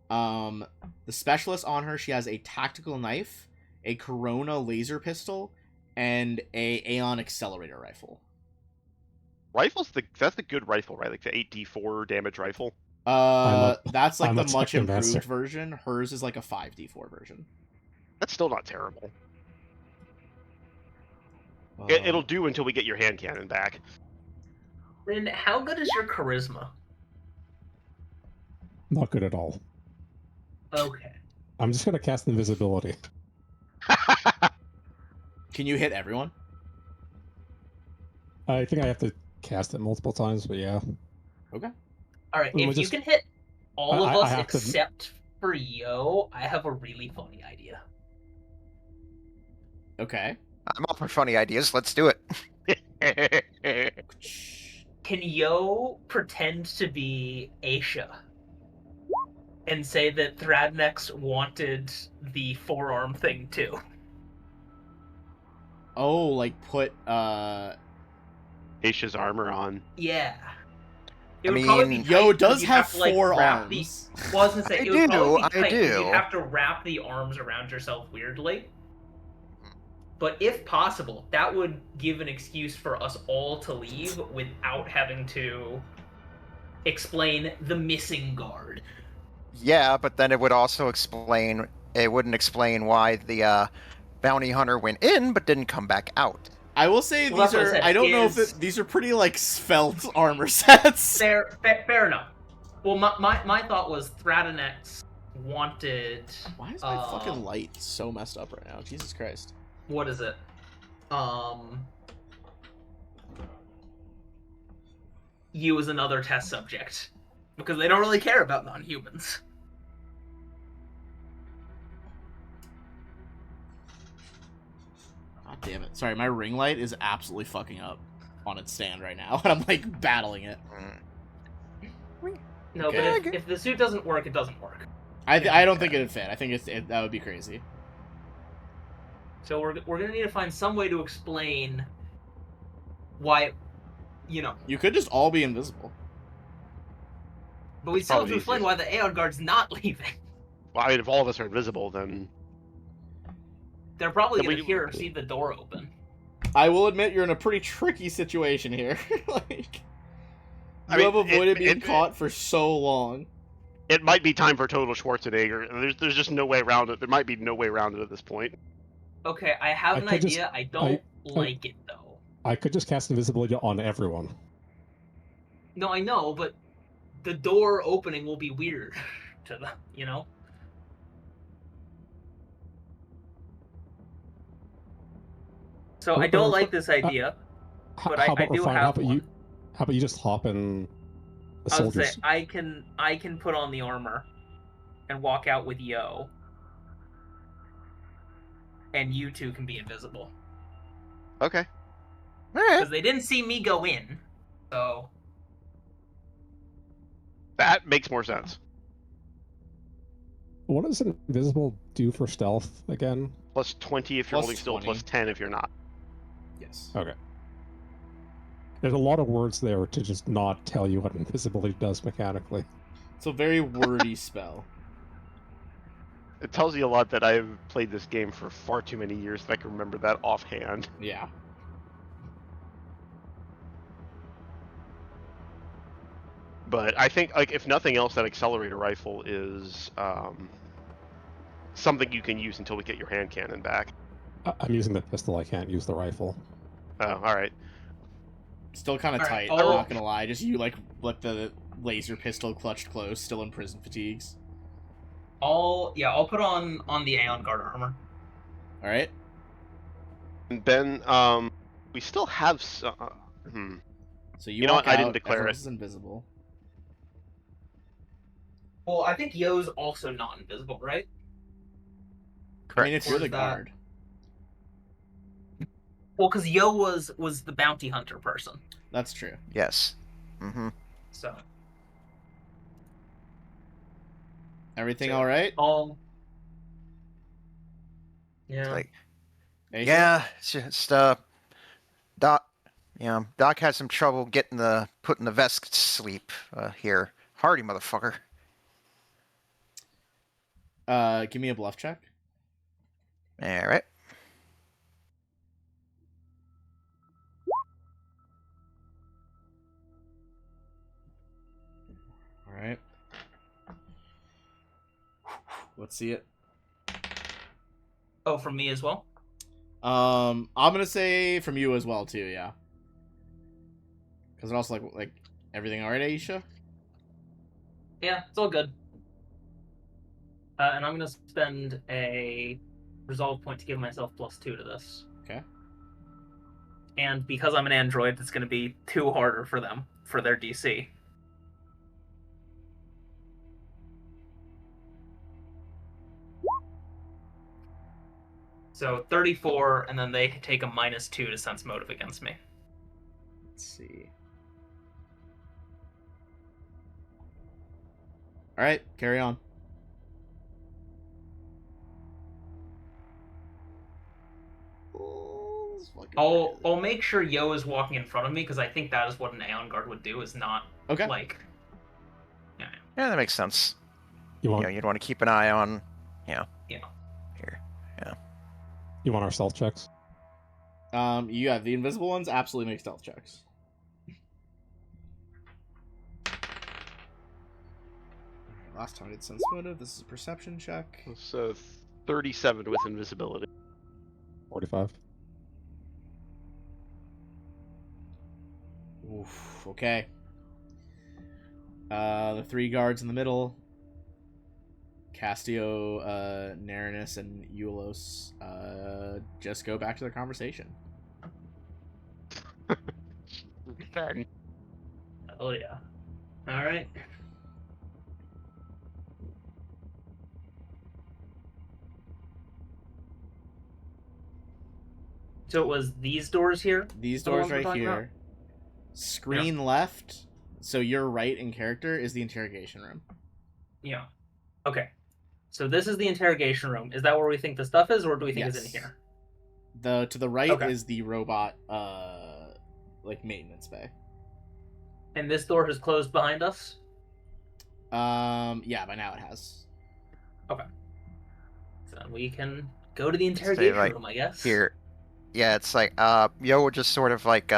The specialist on her, she has a tactical knife, a Corona laser pistol, and a Aeon accelerator rifle. Rifle's that's the good rifle, right? Like the 8d4 damage rifle. That's like I'm the a much improved Technomancer. version. Hers is like a 5d4 version. That's still not terrible. Uh, It'll do until we get your hand cannon back. Then how good is your charisma? Not good at all. Okay. I'm just gonna cast invisibility. Can you hit everyone? I think I have to cast it multiple times, but yeah. All right. We'll If you just- can hit all I- of I us have to- except for Yo, I have a really funny idea. Okay. I'm all for funny ideas. Let's do it. Can Yo pretend to be Aisha and say that Thradnex wanted the forearm thing too? Oh, like put Aisha's armor on. Yeah. It I would probably be mean, tight Yo because does you'd have to, like, 4 wrap the- arms. Well, I was gonna say, I it would probably be do, I tight 'cause do. you'd have to wrap the arms around yourself weirdly. But if possible, that would give an excuse for us all to leave without having to explain the missing guard. Yeah, but then it would also explain. It wouldn't explain why the bounty hunter went in but didn't come back out. I will say Well, these that's what I are. said, I don't know if is- these are pretty like svelte armor sets. Fair enough. Well, my thought was Thradenex wanted. Why is my fucking light so messed up right now? Jesus Christ. What is it? You as another test subject. Because they don't really care about non-humans. God damn it. Sorry, my ring light is absolutely fucking up on its stand right now, and I'm like battling it. No, Okay. but if the suit doesn't work, it doesn't work. I don't think it'd fit. I think that would be crazy. So we're gonna need to find some way to explain why, You could just all be invisible. but we That's still have probably to explain easiest. why the Aeon Guard's not leaving. Well, I mean, if all of us are invisible, then They're probably Then gonna we- hear or see the door open. I will admit you're in a pretty tricky situation here. Like, I you mean, have avoided being it- caught for so long. it might be time for total Schwarzenegger. There's just no way around it. There might be no way around it at this point. Okay, I have I an could just- idea. I don't like it though. I could just cast invisibility on everyone. No, I know, but the door opening will be weird to them. So I don't like this idea. But I do Refine, have how one. about you just hop in the I would say soldiers? I can put on the armor and walk out with Yo. And you two can be invisible. Okay. All right. Because they didn't see me go in. So That makes more sense. What does invisible do for stealth again? Plus 20 if you're Plus holding still, 20. plus 10 if you're not. Yes. Okay. There's a lot of words there to just not tell you what invisibility does mechanically. It's a very wordy spell. It tells you a lot that I've played this game for far too many years that I can remember that offhand. Yeah. But I think, like, if nothing else, that accelerator rifle is something you can use until we get your hand cannon back. I'm using the pistol, I can't use the rifle. Oh, all right. Still kind of Alright, tight, I'm I'll- not gonna lie. Just you like the laser pistol clutched close, still in prison fatigues. I'll put on the Aeon Guard armor. Alright? And Ben, we still have some. So You know walk what? I didn't out, declare everyone it. else is invisible. Well, I think Yo's also not invisible, right? I mean, if you're Or the is that- guard. Well, because Yo was the bounty hunter person, That's true. Yes. Mm-hmm. so Everything So- all right? all. Yeah. Like, Aisha? yeah, it's just Doc. Yeah, Doc had some trouble putting the vest to sleep here. Hardy motherfucker. Give me a bluff check. All right. All right. Let's see it. Oh, from me as well. I'm gonna say from you as well too. Yeah. Because it also like everything all right, Aisha? Yeah, it's all good. And I'm gonna spend a resolve point to give myself +2 to this. Okay. And because I'm an android, it's gonna be 2 harder for them for their DC. So 34, and then they take a -2 to sense motive against me. Let's see. All right, carry on. Oh, this is fucking I'll make sure Yo is walking in front of me because I think that is what an Aeon Guard would do. Is not okay. like. Yeah, that makes sense. You want You'd want to keep an eye on. Yeah. Here. you want our stealth checks? Yeah, the invisible ones absolutely make stealth checks. Last time I did sense motive. This is a perception check. So 37 with invisibility. 45. Oof, okay. The 3 guards in the middle. Castio, Narinus, and Eulos just go back to their conversation. Oh yeah. All right. So it was these doors here. These The doors ones we're right talking about? here. Screen left, so you're right in character, is the interrogation room. Yeah. Okay. So this is the interrogation room. Is that where we think the stuff is, or do we think it's in Yes. here? To the right Okay. is the robot like maintenance bay. And this door has closed behind us. Yeah, by now it has. So then we can go to the interrogation like, room, I guess. Here. Yeah, it's like Yo would just sort of like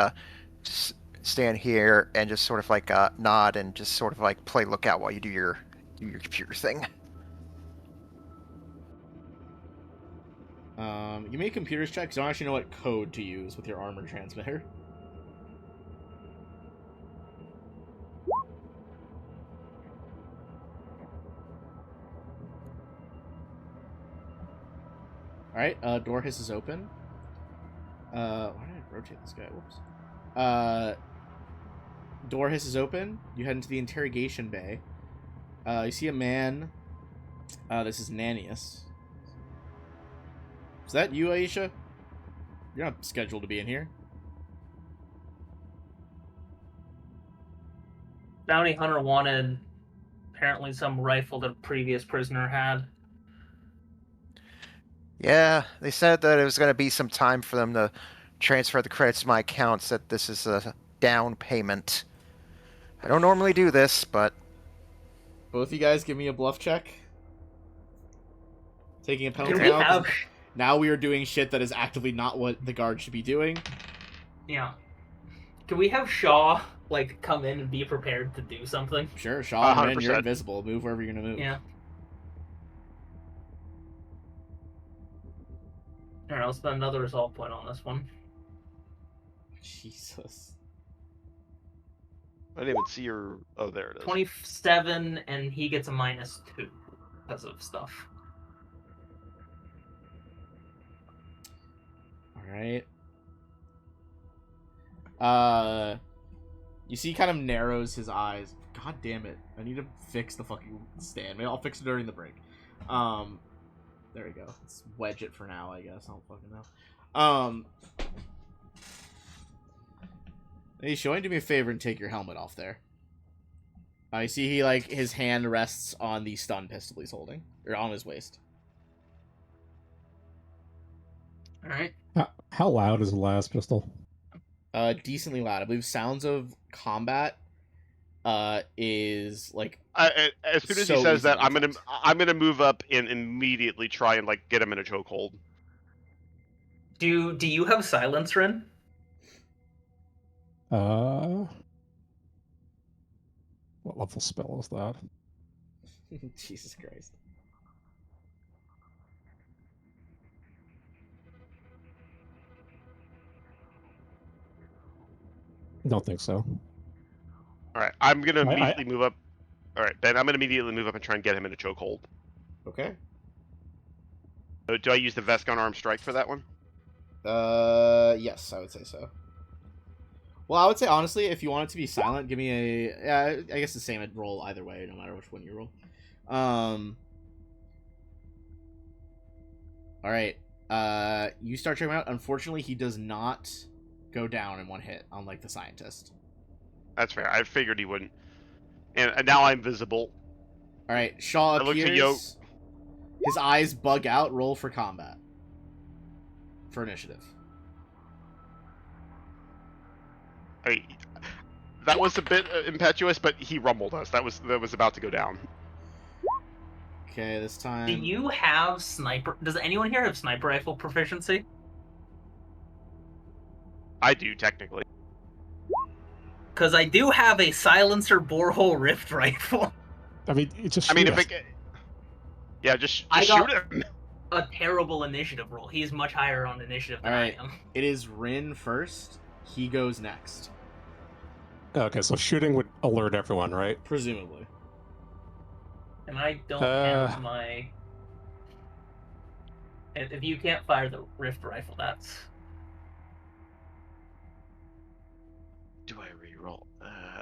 stand here and just sort of like nod and just sort of like play lookout while you do your computer thing. You make computers check, 'cause I don't actually know what code to use with your armor transmitter. Alright, door hisses open. Why did I rotate this guy? Whoops. Door hisses open. You head into the interrogation bay. You see a man. This is Nanius. Is that you, Aisha? You're not scheduled to be in here. Bounty hunter wanted apparently some rifle that a previous prisoner had. Yeah, they said that it was going to be some time for them to transfer the credits to my accounts, that this is a down payment. I don't normally do this, but Both you guys give me a bluff check. Taking a penalty Can we now, 'cause have? now we are doing shit that is actively not what the guard should be doing. Yeah. Can we have Shaw like come in and be prepared to do something? Sure, Shaw, man, you're 100%. invisible. Move wherever you're gonna move. Yeah. Alright, I'll spend another resolve point on this one. Jesus. I didn't even see your. Oh, there it is. 27, and he gets a -2 because of stuff. Alright. You see he kind of narrows his eyes. God damn it. I need to fix the fucking stand. Maybe I'll fix it during the break. There we go. Let's wedge it for now, I guess. I don't fucking know. Hey, Show, do me a favor and take your helmet off there. I see he, like, his hand rests on the stun pistol he's holding. Or on his waist. Alright. How loud is the last pistol? Decently loud. I believe Sounds of Combat is, like... As soon as So he says easy that, to I'm gonna move up and immediately try and like get him in a chokehold. Do you have silence, Ren? What level spell is that? Jesus Christ. Don't think so. All right, I'm gonna I- immediately move up. All right, Ben, I'm gonna immediately move up and try and get him in a chokehold. Okay. Do I use the Vescon Arm Strike for that one? Yes, I would say so. Well, I would say, honestly, if you want it to be silent, give me a... Yeah, I guess the same roll either way, no matter which one you roll. Alright. You start checking him out. Unfortunately, he does not go down in one hit, unlike the scientist. That's fair. I figured he wouldn't. And now I'm visible. Alright, Shaw I look to appears. His eyes bug out. Roll for combat. For initiative. That was a bit impetuous, but he rumbled us. That was about to go down. Okay, this time... Do you have sniper... Does anyone here have sniper rifle proficiency? I do, technically. Because I do have a silencer borehole rift rifle. I mean, it just. I mean, shoot if us. it... Yeah, just I shoot got- him. A terrible initiative roll. He's much higher on initiative than Alright. I am. It is Rin first. He goes next. Okay, so shooting would alert everyone, right? Presumably. And I don't have my... If you can't fire the rift rifle, that's... Do I reroll?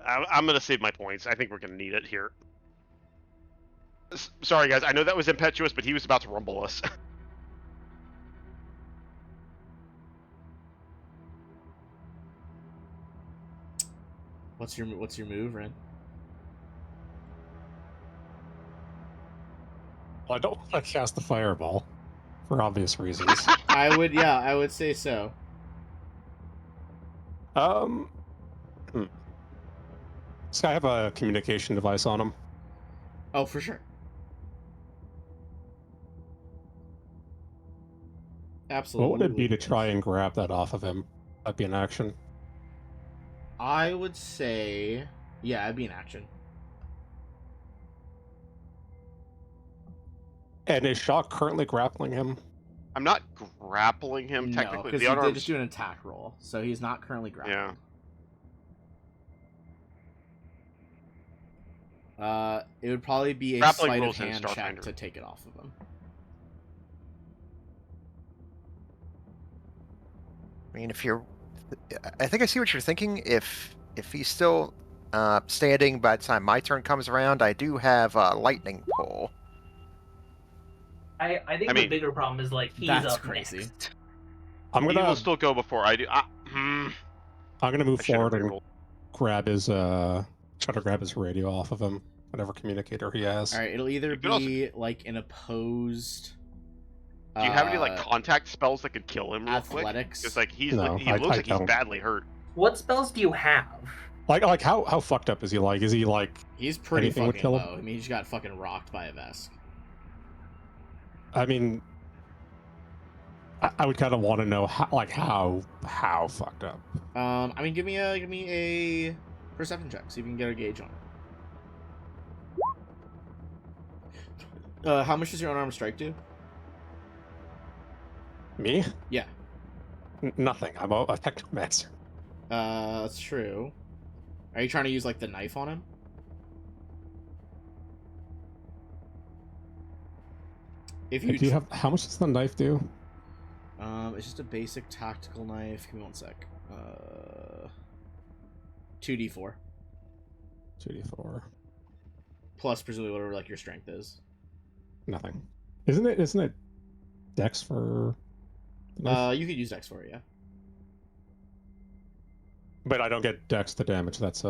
I'm gonna save my points. I think we're gonna need it here. Sorry, guys. I know that was impetuous, but he was about to rumble us. What's your move, Ren? Well, I don't want to cast the fireball for obvious reasons. I would say so. Hmm. This guy have a communication device on him. Oh, for sure. Absolutely. What would it be to try and grab that off of him? That'd be an action. I would say, yeah, it'd be an action. And is Shaw currently grappling him? I'm not grappling him No, technically. because The he did unarmed. just do an attack roll, so he's not currently grappling. Yeah. It would probably be a Grappling sleight of rules in hand check Starfinder. to take it off of him. I mean, I think I see what you're thinking. If he's still standing by the time my turn comes around, I do have lightning pull. I think I the mean, bigger problem is, like, he's that's up crazy. next. I'm He gonna will still go before I do. I'm gonna move I should have forward and rerolled. grab his try to grab his radio off of him, whatever communicator he has. All right, it'll either You could also- be like an opposed. Do you have any like contact spells that could kill him real quick? athletics? Because like he No, looks I like he's don't. badly hurt. What spells do you have? Like how fucked up is he? Like, is he like? He's pretty anything would fucking kill low. him? I mean, he just got fucking rocked by a Vesk. I mean, I would kind of want to know how fucked up. I mean, give me a perception check, see if you can get a gauge on it. How much does your unarmed strike do? Me? Yeah. Nothing. I'm a technomancer. That's true. Are you trying to use like the knife on him? If you Do you have how much does the knife do? it's just a basic tactical knife. Give me one sec. 2d4 2d4. plus presumably whatever like your strength is. Nothing. Isn't it Dex for? You could use Dex for it, yeah. But I don't get Dex to damage. That's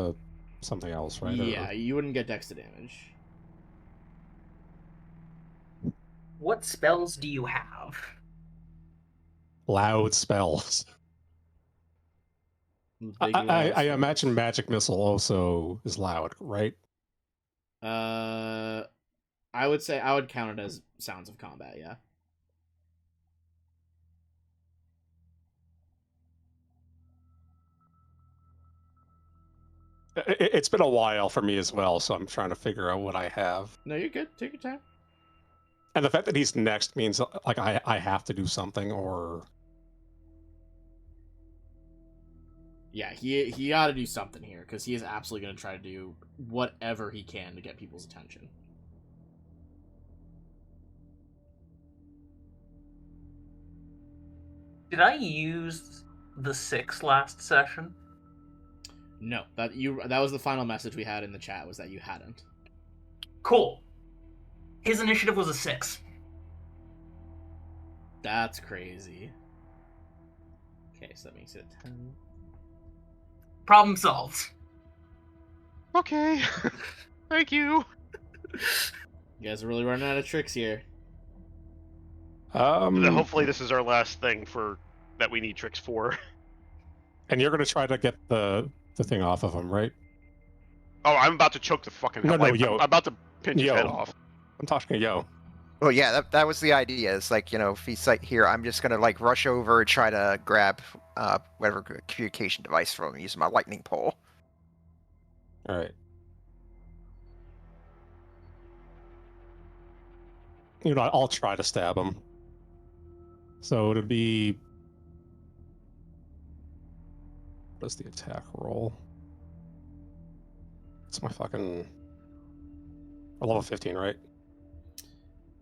something else, right? Yeah, Or... you wouldn't get Dex to damage. What spells do you have? Loud spells. Big loud I spells. imagine Magic Missile also is loud, right? I would say I would count it as Sounds of Combat, yeah. It's been a while for me as well, so I'm trying to figure out what I have. No, you're good. Take your time. And the fact that he's next means like I have to do something, or Yeah, he got to do something here because he is absolutely going to try to do whatever he can to get people's attention. Did I use the 6 last session? No, that was the final message we had in the chat, was that you hadn't. Cool. His initiative was a 6. That's crazy. Okay, so that makes it 10. Problem solved. Okay. Thank you. You guys are really running out of tricks here. Hopefully this is our last thing that we need tricks for. and you're gonna try to get the thing off of him, right? Oh, I'm about to choke the fucking No, hell. no, I'm yo. about to pinch his Yo. head off. I'm talking to Yo. Well, yeah, that was the idea. It's like, if he's like here, I'm just gonna like rush over and try to grab whatever communication device from him using my lightning pole. All right. I'll try to stab him. So it'd be... What is the attack roll? It's my fucking... level 15, right?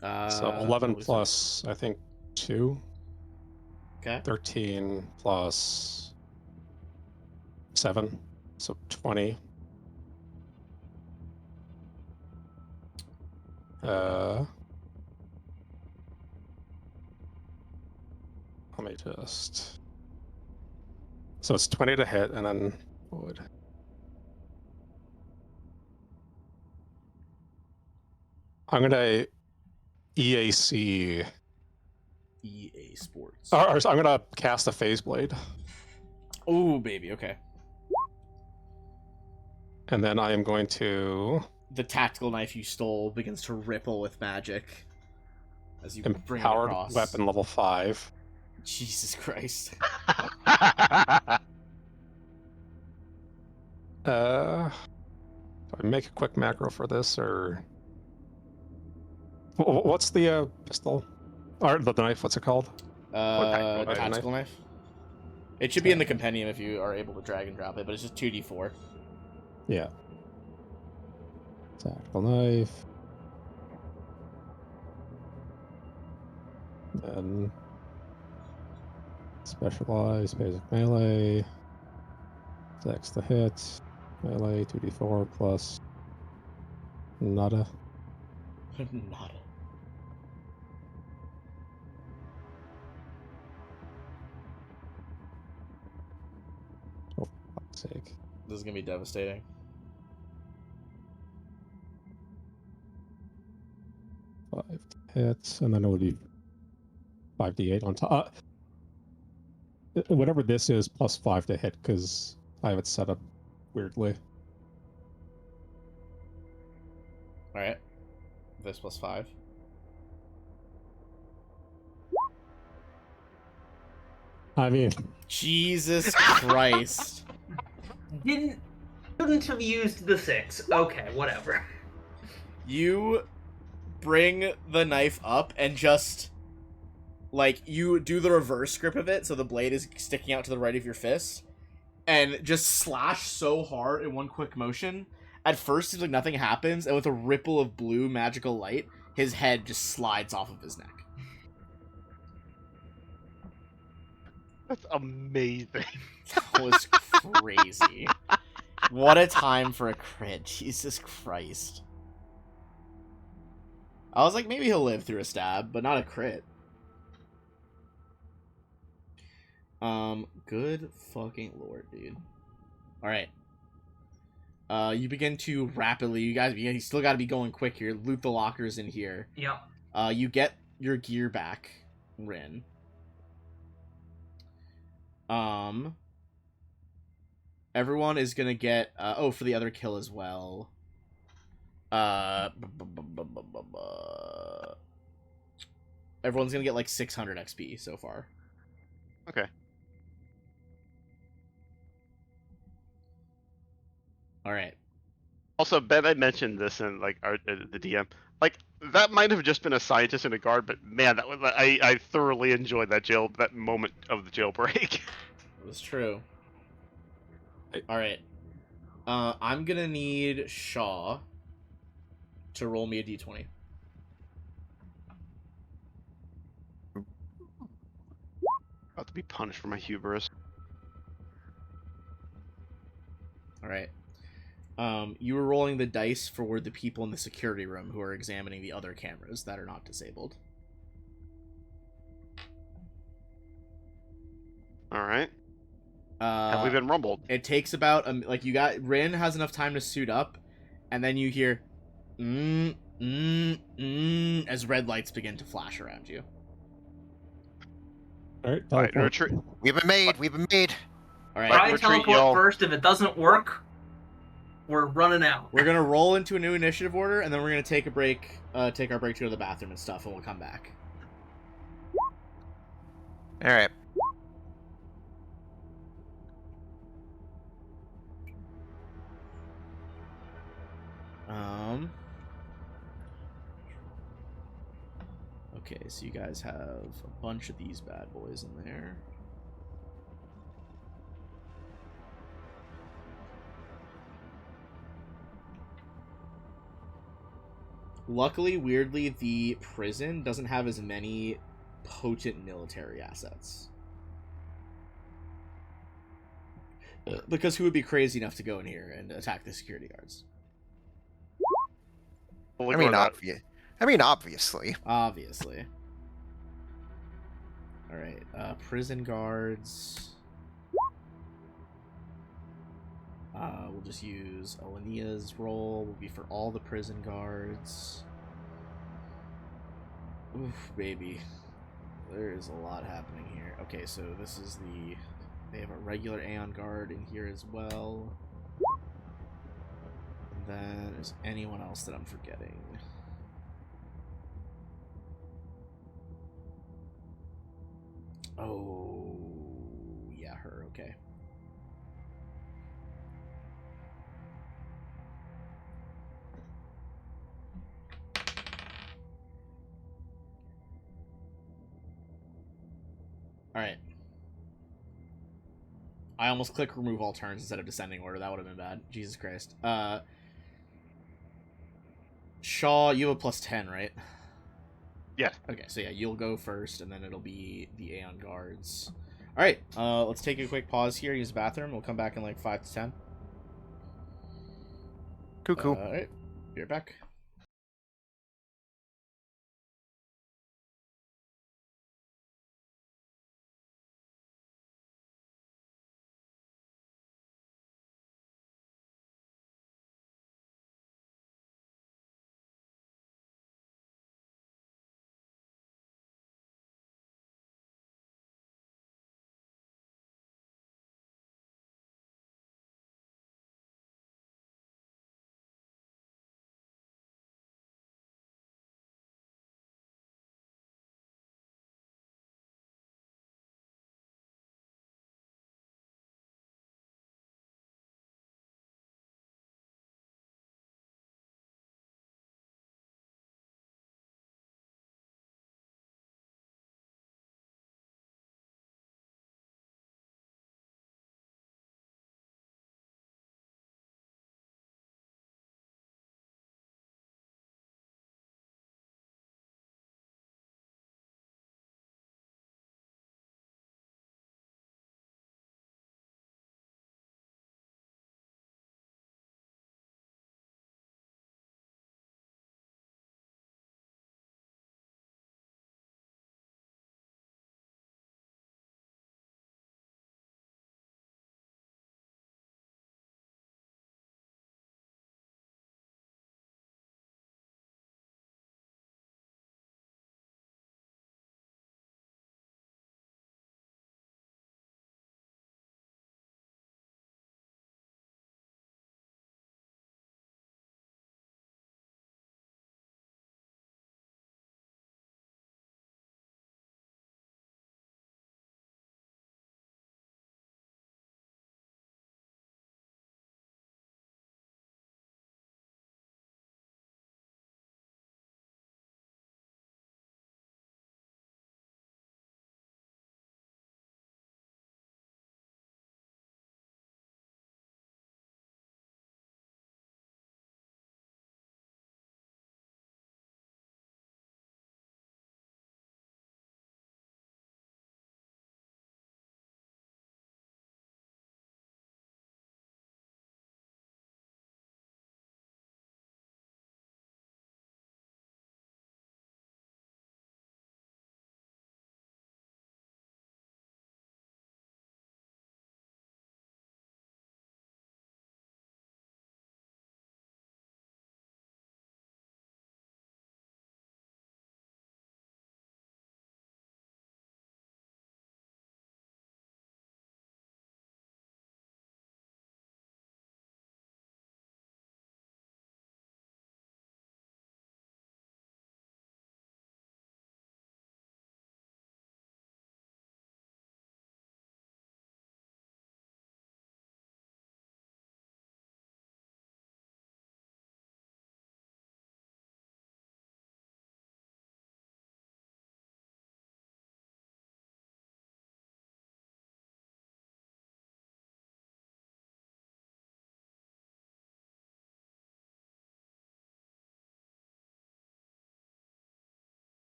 So 11 plus, I think, 2. Okay. 13 plus 7. So 20. Let me just... So it's 20 to hit, and then would... I'm gonna EAC... EA Sports. Or I'm gonna cast a Phase Blade, Oh, baby, okay. and then I am going to The tactical knife you stole begins to ripple with magic as you bring it Empowered across. Weapon level 5. Jesus Christ. Do I make a quick macro for this, or what's the pistol or the knife? What's it called? Tactical knife. It should be in the compendium if you are able to drag and drop it, but it's just 2d4. Yeah. Tactical knife. Then specialized basic melee. Dex to hit. Melee 2d4 plus nada. Not. Oh, fuck's sake. This is gonna be devastating. Five hits, and then it would be 5d8 on top. Whatever this is, plus 5 to hit, because I have it set up weirdly. Alright. This plus 5. I mean, Jesus Christ. Shouldn't have used the 6. Okay, whatever. You bring the knife up and just, like, you do the reverse grip of it so the blade is sticking out to the right of your fist, and just slash so hard in one quick motion. At first, it seems like nothing happens, and with a ripple of blue magical light, his head just slides off of his neck. That's amazing. That was crazy. What a time for a crit. Jesus Christ. I was like, maybe he'll live through a stab, but not a crit. Good fucking lord, dude. All right. You begin to rapidly. You still got to be going quick here. Loot the lockers in here. Yeah. You get your gear back, Rin. Everyone is gonna get. For the other kill as well. Everyone's gonna get like 600 XP so far. Okay. All right. Also, Ben, I mentioned this in like the DM. Like that might have just been a scientist and a guard, but man, that was I thoroughly enjoyed that moment of the jailbreak. It was true. All right. I'm gonna need Shaw to roll me a d20. About to be punished for my hubris. All right. You were rolling the dice for the people in the security room who are examining the other cameras that are not disabled. All right. Have we been rumbled? It takes about Rin has enough time to suit up, and then you hear as red lights begin to flash around you. All right, All right, teleport. retreat. We've been made. We've been made. All right. Try retreat, teleport y'all. first. If it doesn't work, we're running out. We're gonna roll into a new initiative order, and then we're gonna take a break, take our break to go to the bathroom and stuff, and we'll come back. All right. Okay, so you guys have a bunch of these bad boys in there. Luckily, weirdly, the prison doesn't have as many potent military assets. Because who would be crazy enough to go in here and attack the security guards? Believe I it or mean, not. obviously. Obviously. Alright, prison guards. We'll just use Alania's roll. Will be for all the prison guards. Oof, baby. There is a lot happening here. Okay, so this is the... They have a regular Aeon guard in here as well. And then, is anyone else that I'm forgetting? Oh... Yeah, her, okay. Alright. I almost clicked remove all turns instead of descending order. That would have been bad. Jesus Christ. Shaw, you have a plus 10, right? Yeah. Okay, so yeah, you'll go first, and then it'll be the Aeon guards. Alright, let's take a quick pause here, use the bathroom. We'll come back in like 5 to 10. Cool. Alright, be right back.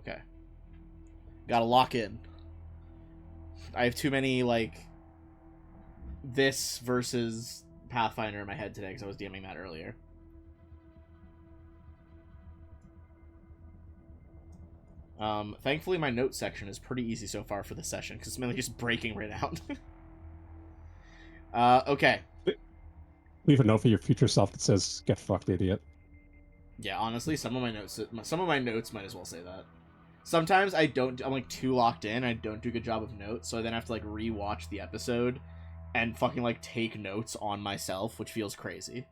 Okay. Gotta lock in. I have too many, like, this versus Pathfinder in my head today because I was DMing that earlier. Thankfully, my notes section is pretty easy so far for the session because it's mainly just breaking right out. Okay. Leave a note for your future self that says, "Get fucked, idiot." Yeah, honestly, some of my notes might as well say that. Sometimes I'm like too locked in. I don't do a good job of notes, so I then have to like rewatch the episode and fucking like take notes on myself, which feels crazy.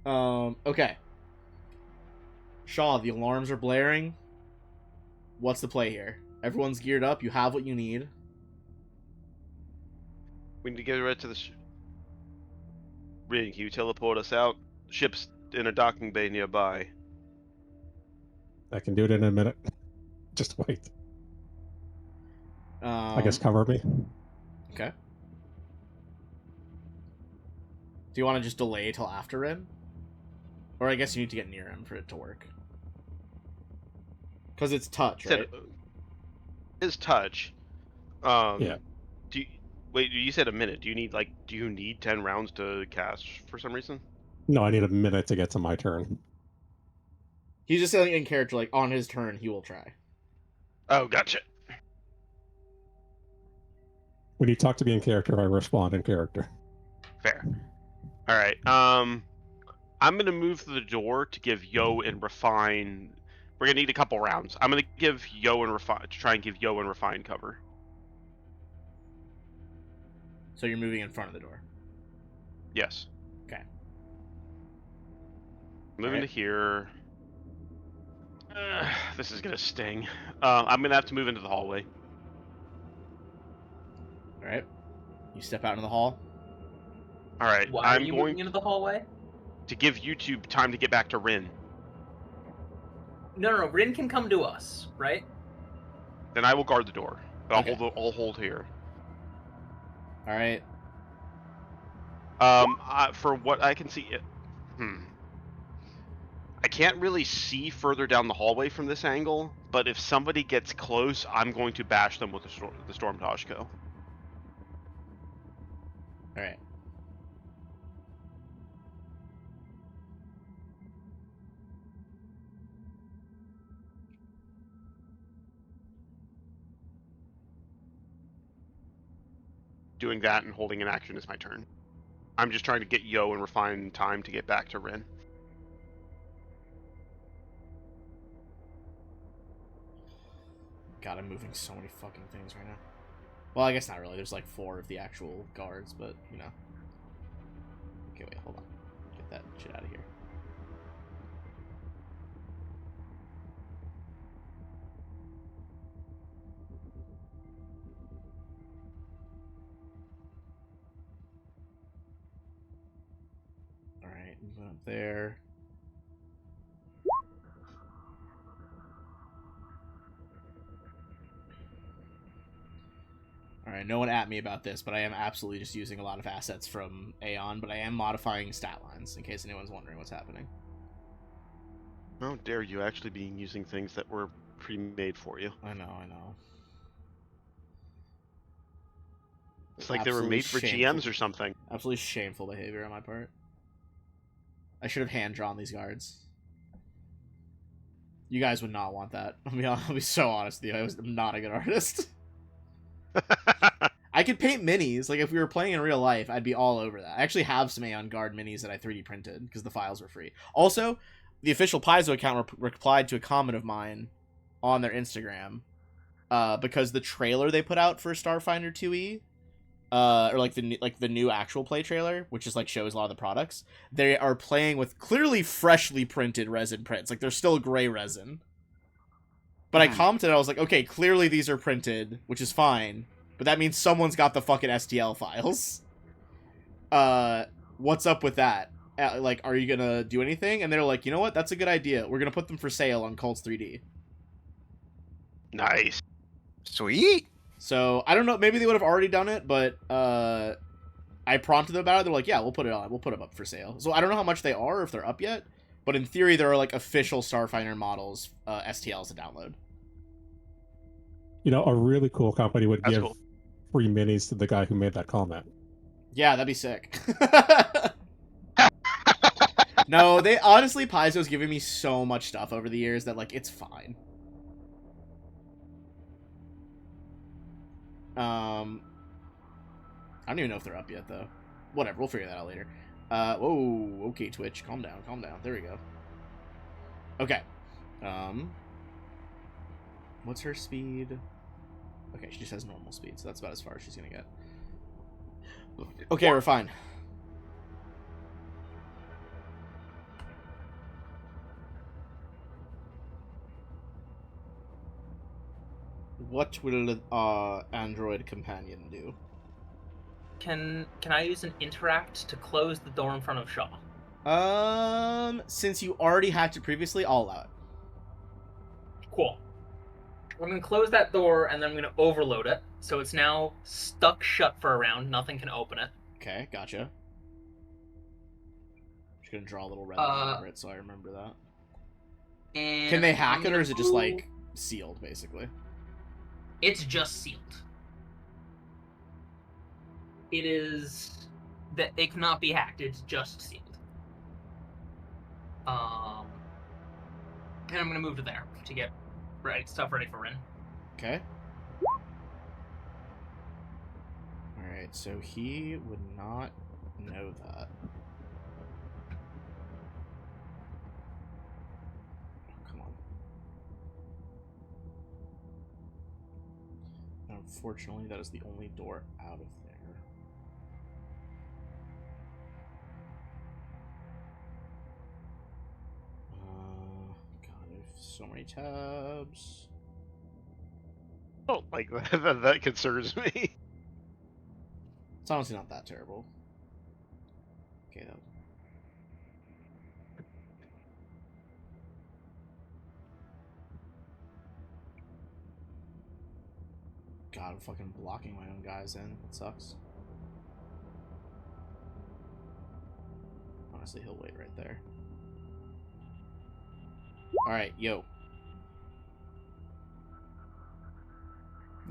Okay. Shaw, the alarms are blaring. What's the play here? Everyone's geared up. You have what you need. We need to get ready to the Rin, can you teleport us out? Ship's in a docking bay nearby. I can do it in a minute. Just wait. I guess cover me. Okay. Do you want to just delay till after him? Or I guess you need to get near him for it to work. Because it's touch, right? It's touch. Yeah. Wait, you said a minute. Do you need 10 rounds to cast for some reason? No, I need a minute to get to my turn. He's just saying in character, like, on his turn, he will try. Oh, gotcha. When you talk to me in character, I respond in character. Fair. Alright, I'm gonna move the door to give Yo and Refine... We're gonna need a couple rounds. I'm gonna give Yo and Refine... to try and give Yo and Refine cover. So you're moving in front of the door. Yes. Okay. Moving Alright. to here... this is gonna sting. I'm gonna have to move into the hallway. Alright. You step out into the hall. Alright, Why I'm are you going moving into the hallway? to give YouTube time to get back to Rin. No. Rin can come to us, right? Then I will guard the door. But Okay. I'll hold here. Alright. For what I can see, I can't really see further down the hallway from this angle, but if somebody gets close, I'm going to bash them with the Storm Toshko. Alright. Doing that and holding an action is my turn. I'm just trying to get Yo and Refine time to get back to Rin. God, I'm moving so many fucking things right now. Well, I guess not really. There's like 4 of the actual guards, but, you know. Okay, wait, hold on. Get that shit out of here. Alright, moving up there. Alright, no one at me about this, but I am absolutely just using a lot of assets from Aeon, but I am modifying stat lines, in case anyone's wondering what's happening. How dare you actually be using things that were pre-made for you? I know. It's like they were made for GMs or something. Absolutely shameful behavior on my part. I should have hand-drawn these guards. You guys would not want that. I'll be so honest with you. I'm not a good artist. I could paint minis. Like, if we were playing in real life, I'd be all over that. I actually have some Aeon Guard minis that I 3D printed, because the files were free. Also, the official Paizo account replied to a comment of mine on their Instagram, because the trailer they put out for Starfinder 2e, or like the new actual play trailer, which is like shows a lot of the products, they are playing with clearly freshly printed resin prints. Like, they're still gray resin. But I commented, I was like, okay, clearly these are printed, which is fine, but that means someone's got the fucking STL files. What's up with that? Like, are you gonna do anything? And they're like, you know what? That's a good idea. We're gonna put them for sale on Cults 3D. Nice. Sweet. So, I don't know, maybe they would have already done it, but, I prompted them about it. They're like, yeah, we'll put it on. We'll put them up for sale. So, I don't know how much they are, or if they're up yet, But in theory, there are like official Starfinder models, STLs to download. You know, a really cool company would That's give cool. free minis to the guy who made that comment. Yeah, that'd be sick. No, they honestly, Paizo's given me so much stuff over the years that like it's fine. I don't even know if they're up yet though. Whatever, we'll figure that out later. Whoa, okay, Twitch, calm down, calm down. There we go. Okay. What's her speed? Okay, she just has normal speed, so that's about as far as she's gonna get. Okay, we're fine. What will Android Companion do? Can I use an interact to close the door in front of Shaw? Since you already hacked it previously, I'll allow it. Cool. I'm gonna close that door and then I'm gonna overload it, so it's now stuck shut for a round. Nothing can open it. Okay, gotcha. Just gonna draw a little red line over it so I remember that. And Can they hack I'm it, or gonna is it just go- like sealed, basically? It's just sealed. It is that it cannot be hacked. It's just sealed. And I'm gonna move to there to get stuff ready for Rin. Okay. Alright, so he would not know that. Oh, come on. Unfortunately, that is the only door out of there. God, I have so many tabs. Oh, like that concerns me. It's honestly not that terrible. Okay, that. God, I'm fucking blocking my own guys in. That sucks. Honestly, he'll wait right there. Alright, yo.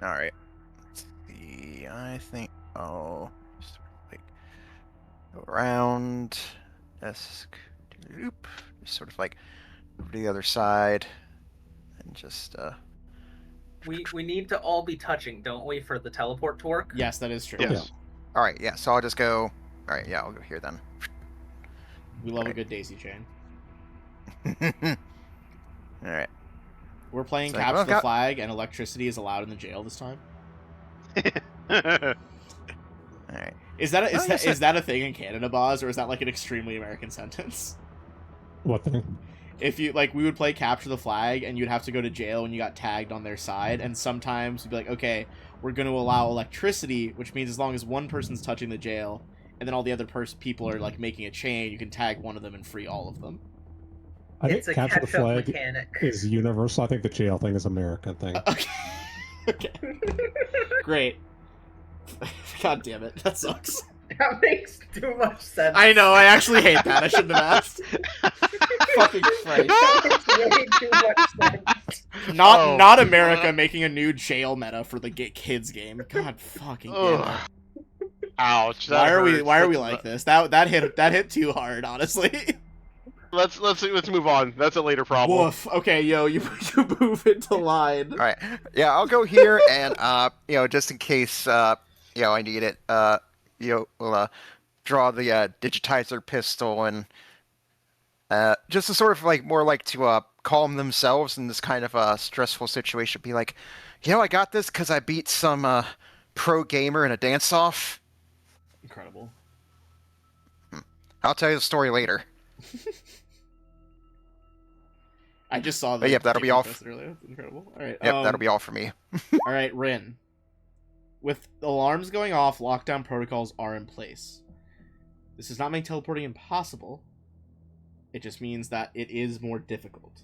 Alright. Let's see. I think I'll sort of like go around. Desk. Doop. Just sort of like over to the other side. And just, We need to all be touching, don't we, for the teleport to work? Yes, that is true. Yes. Alright, yeah, so I'll just go. Alright, yeah, I'll go here then. We love a Right. good daisy chain. Alright. We're playing It's like, Capture well, the Flag, and electricity is allowed in the jail this time. Alright. Is that Oh, yes, is that a thing in Canada, Boz, or is that like an extremely American sentence? What thing? If you like, we would play Capture the Flag, and you'd have to go to jail when you got tagged on their side, and sometimes we'd be like, okay, we're going to allow electricity, which means as long as one person's touching the jail, and then all the other people are like making a chain, you can tag one of them and free all of them. I It's a think capture the catch-up flag mechanic. is universal. I think the jail thing is American thing. Okay. Okay. Great. God damn it, that sucks. That makes too much sense. I know, I actually hate that. I shouldn't have asked. Fucking Christ. That makes way too much sense. Not America making a new jail meta for the kids game. God fucking damn it. Ugh. Ouch. that Why are we hurts. like this? That hit too hard, honestly. Let's move on. That's a later problem. Woof. Okay, yo, you move into line. Alright. Yeah, I'll go here and just in case I need it, we'll draw the digitizer pistol and just to sort of like more like to calm themselves in this kind of stressful situation. Be like, I got this because I beat some pro gamer in a dance-off. Incredible. I'll tell you the story later. I just saw that. But yep, that'll be all. Earlier. That's incredible. All right. Yep, that'll be all for me. All right, Rin. With alarms going off, lockdown protocols are in place. This does not make teleporting impossible. It just means that it is more difficult.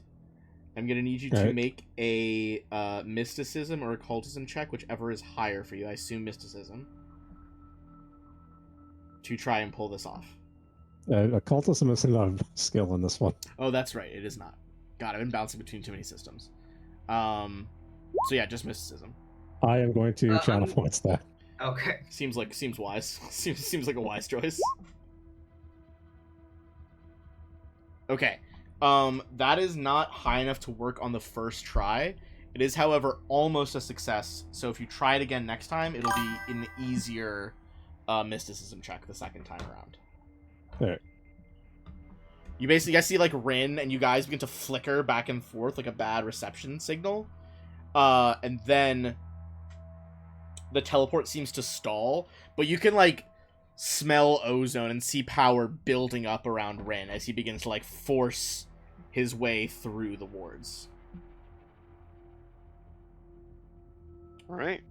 I'm going to need you to Alright. make a mysticism or occultism check, whichever is higher for you. I assume mysticism. To try and pull this off. Occultism isn't a skill in this one. Oh, that's right. It is not. God, I've been bouncing between too many systems. So yeah, just mysticism. I am going to channel I'm- points that. Okay. Seems wise. seems like a wise choice. Okay. That is not high enough to work on the first try. It is, however, almost a success. So if you try it again next time, it'll be an easier mysticism check the second time around. Alright. You basically guys see like Rin and you guys begin to flicker back and forth like a bad reception signal. And then the teleport seems to stall, but you can like smell ozone and see power building up around Rin as he begins to like force his way through the wards. All right.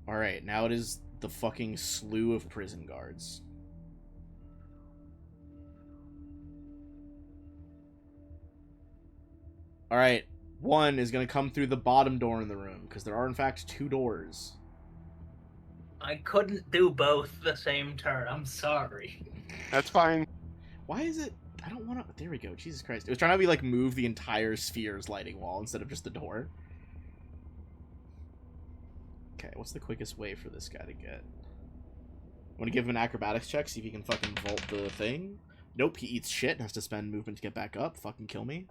Alright, now it is the fucking slew of prison guards. Alright, one is gonna come through the bottom door in the room, because there are in fact 2 doors. I couldn't do both the same turn. I'm sorry. That's fine. Why is it... I don't want to... There we go, Jesus Christ. It was trying to be like move the entire sphere's lighting wall instead of just the door. Okay, what's the quickest way for this guy to get? Want to give him an acrobatics check, see if he can fucking vault the thing? Nope, he eats shit and has to spend movement to get back up. Fucking kill me.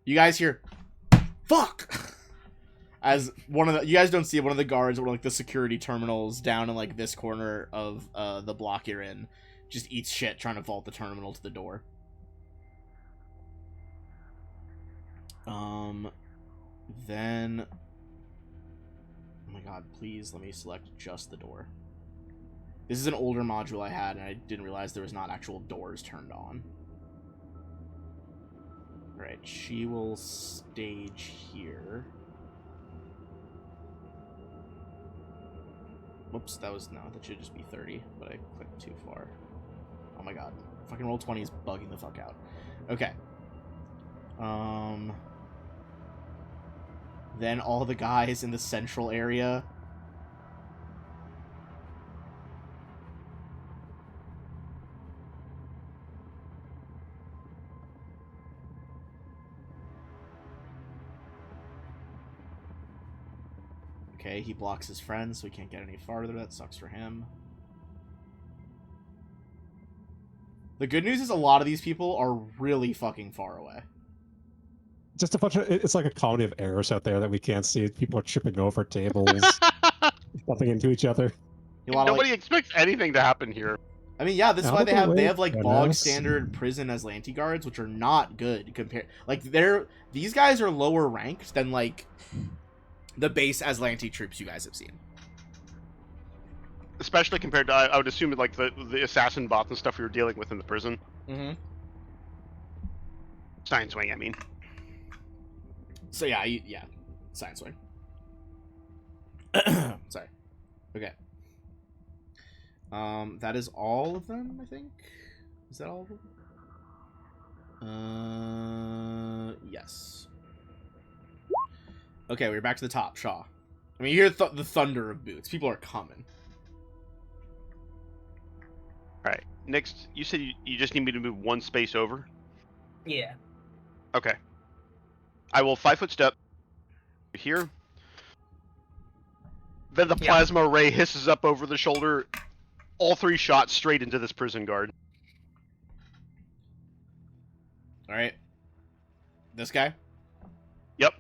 You guys hear... Fuck! As one of the... You guys don't see it, one of the guards, or like the security terminals down in like this corner of the block you're in, just eats shit trying to vault the terminal to the door. Then... Oh my god, please let me select just the door. This is an older module I had, and I didn't realize there was not actual doors turned on. Alright, she will stage here. Whoops, that was... No, that should just be 30, but I clicked too far. Oh my god. Fucking Roll20 is bugging the fuck out. Okay. Then all the guys in the central area. Okay, he blocks his friends, so he can't get any farther. That sucks for him. The good news is a lot of these people are really fucking far away. Just a bunch of... It's like a comedy of errors out there that we can't see. People are tripping over tables, bumping into each other. A lot of, Nobody like, expects anything to happen here. I mean, yeah, this is Out why of they the have way, like Dennis. bog standard prison Aslanti guards, which are not good compared. Like these guys are lower ranked than like the base Aslanti troops you guys have seen. Especially compared to, I would assume, like the assassin bots and stuff we were dealing with in the prison. Mm-hmm. Science Wing, I mean. So yeah, yeah, science wing. Sorry. Okay. That is all of them, I think. Is that all of them? Yes. Okay, we're back to the top, Shaw. I mean, you hear the thunder of boots. People are coming. Alright, next, you said you just need me to move one space over? Yeah. Okay. I will 5-foot step here. Then the Yeah. plasma ray hisses up over the shoulder. All 3 shots straight into this prison guard. Alright. This guy? Yep.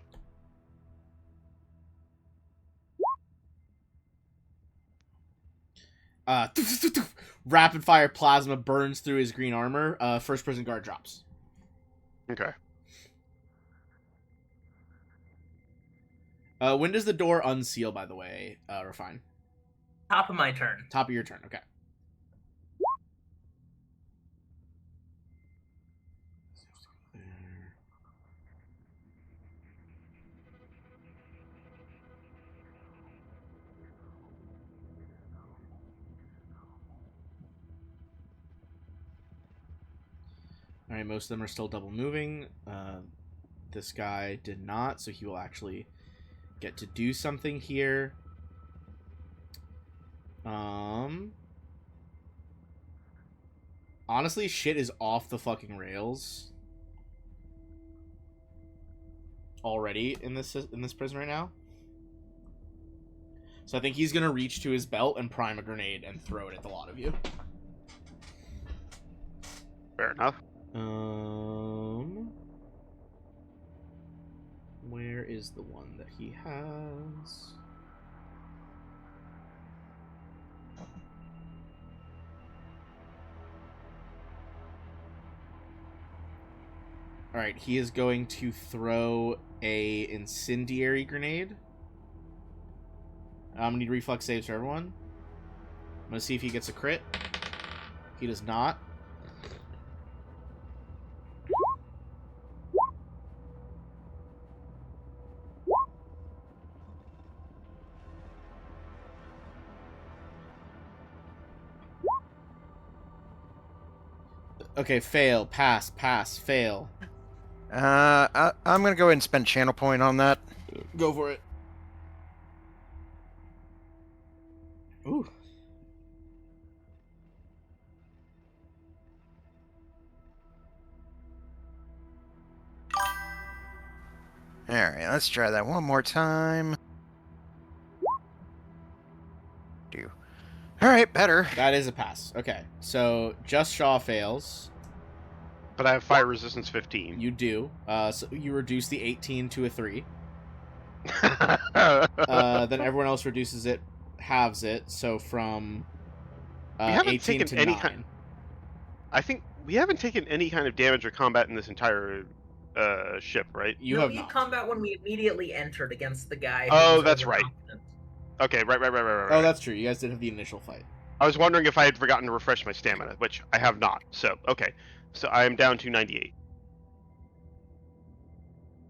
Rapid fire plasma burns through his green armor. First prison guard drops. Okay. When does the door unseal, by the way, Refine? Top of my turn. Top of your turn, okay. Alright, most of them are still double moving. This guy did not, so he will actually get to do something here. Honestly, shit is off the fucking rails already in this prison right now. So I think he's gonna reach to his belt and prime a grenade and throw it at the lot of you. Fair enough. Where is the one that he has? Alright, he is going to throw a incendiary grenade. Need reflex saves for everyone. I'm gonna see if he gets a crit. He does not. Okay, fail, pass, fail. I'm gonna go ahead and spend channel point on that. Go for it. Ooh. Alright, let's try that one more time. Alright, better. That is a pass. Okay, so just Shaw fails. But I have fire resistance 15. You do. So you reduce the 18 to a 3. Then everyone else reduces it, halves it. So from We haven't 18 taken to any 9. I think we haven't taken any kind of damage or combat in this entire ship, right? You no, have we not. combat when we immediately entered against the guy. Oh, who was that's right. overconfident. Okay, right. Oh, that's true. You guys did have the initial fight. I was wondering if I had forgotten to refresh my stamina, which I have not. So, okay. So I am down to 98.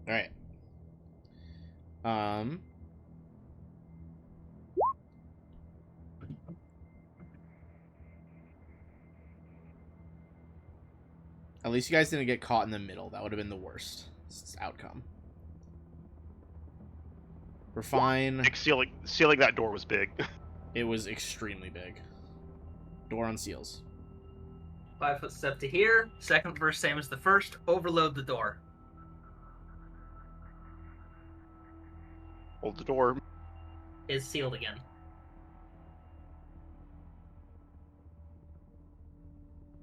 All right. At least you guys didn't get caught in the middle. That would have been the worst outcome. We're fine. Like sealing that door was big. It was extremely big. Door unseals. 5 foot step to here. Second verse, same as the first. Overload the door. Hold the door. Is sealed again.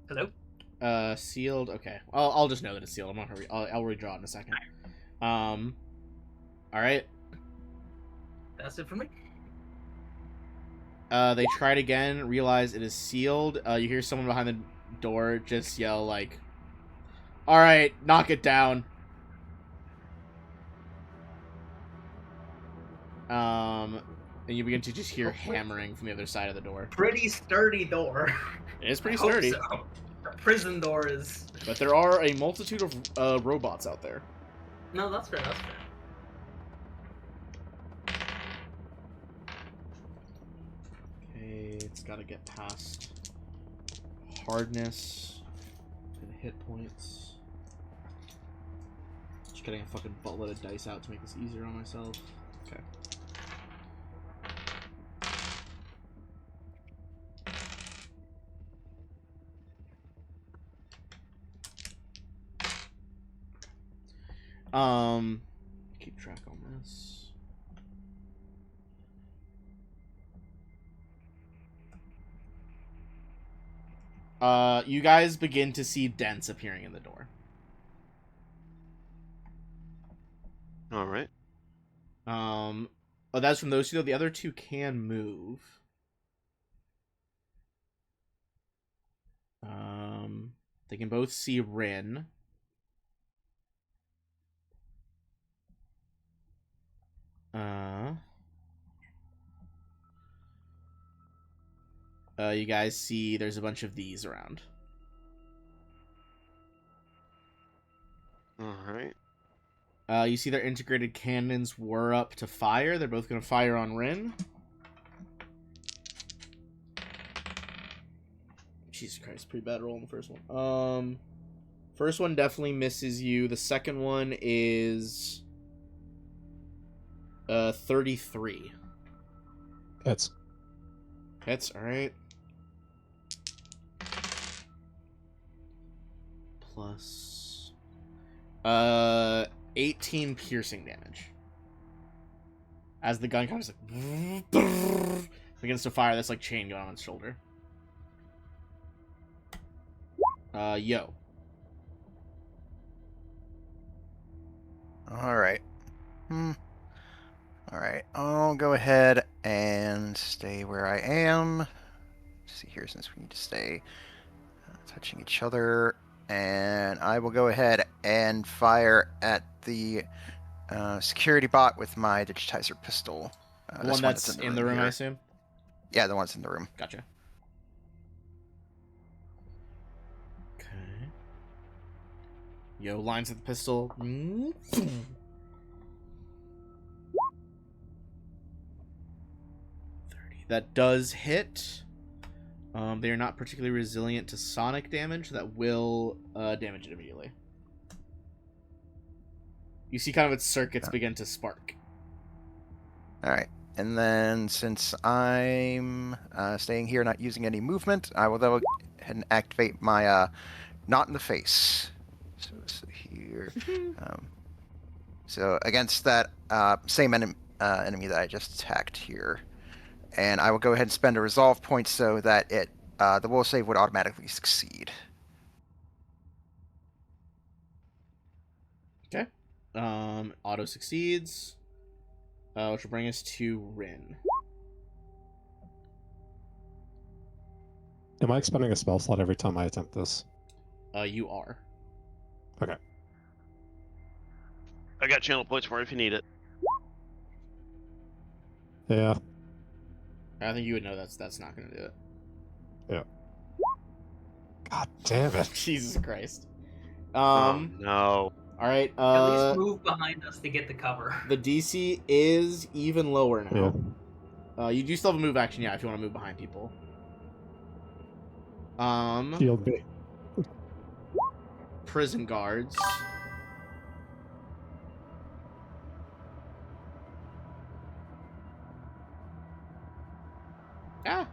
Hello? Sealed. Okay. I'll just know that it's sealed. I'm not hurry. I'll redraw it in a second. All right. That's it for me. They try it again. Realize it is sealed. You hear someone behind the door just yell like, "All right, knock it down." And you begin to just hear hammering from the other side of the door. Pretty sturdy door. It is pretty I hope sturdy, so. A prison door is. but there are a multitude of robots out there. No, that's fair. That's fair. Okay, it's got to get past hardness and hit points. Just getting a fucking buttload of dice out to make this easier on myself. Okay. Keep track on this. You guys begin to see dents appearing in the door. All right. Oh, that's from those two, though. The other two can move. They can both see Rin. You guys see there's a bunch of these around. All right. You see their integrated cannons were up to fire. They're both going to fire on Rin. Jesus Christ, pretty bad roll in the first one. First one definitely misses you. The second one is 33. That's Hits, alright. Plus 18 piercing damage. As the gun kind of like begins to fire, this like chain going on its shoulder. Yo. Alright. Alright, I'll go ahead and stay where I am. Let's see here, since we need to stay touching each other. And I will go ahead and fire at the security bot with my digitizer pistol. The one that's in the room, here. I assume? Yeah, the one's in the room. Gotcha. Okay. Yo lines with the pistol. 30. That does hit. They are not particularly resilient to sonic damage. That will damage it immediately. You see kind of its circuits begin to spark. Alright. And then, since I'm staying here, not using any movement, I will go ahead and activate my Not in the Face. So here. So against that same enemy that I just attacked here. And I will go ahead and spend a resolve point so that the will save would automatically succeed. Okay. Auto succeeds. Which will bring us to Rin. Am I expending a spell slot every time I attempt this? You are. Okay. I got channel points for it if you need it. Yeah. I think you would know that's not going to do it. Yeah. God damn it. Jesus Christ. Oh, no. All right. At least move behind us to get the cover. The DC is even lower now. Yeah. You do still have a move action, yeah, if you want to move behind people. Shield me. Prison guards. Ah.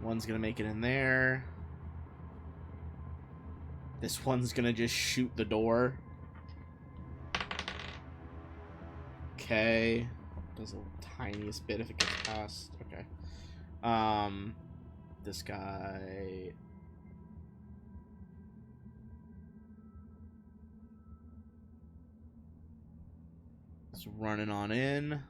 One's gonna make it in there. This one's gonna just shoot the door. Okay. Does the tiniest bit if it gets past. Okay. This guy. Is running on in.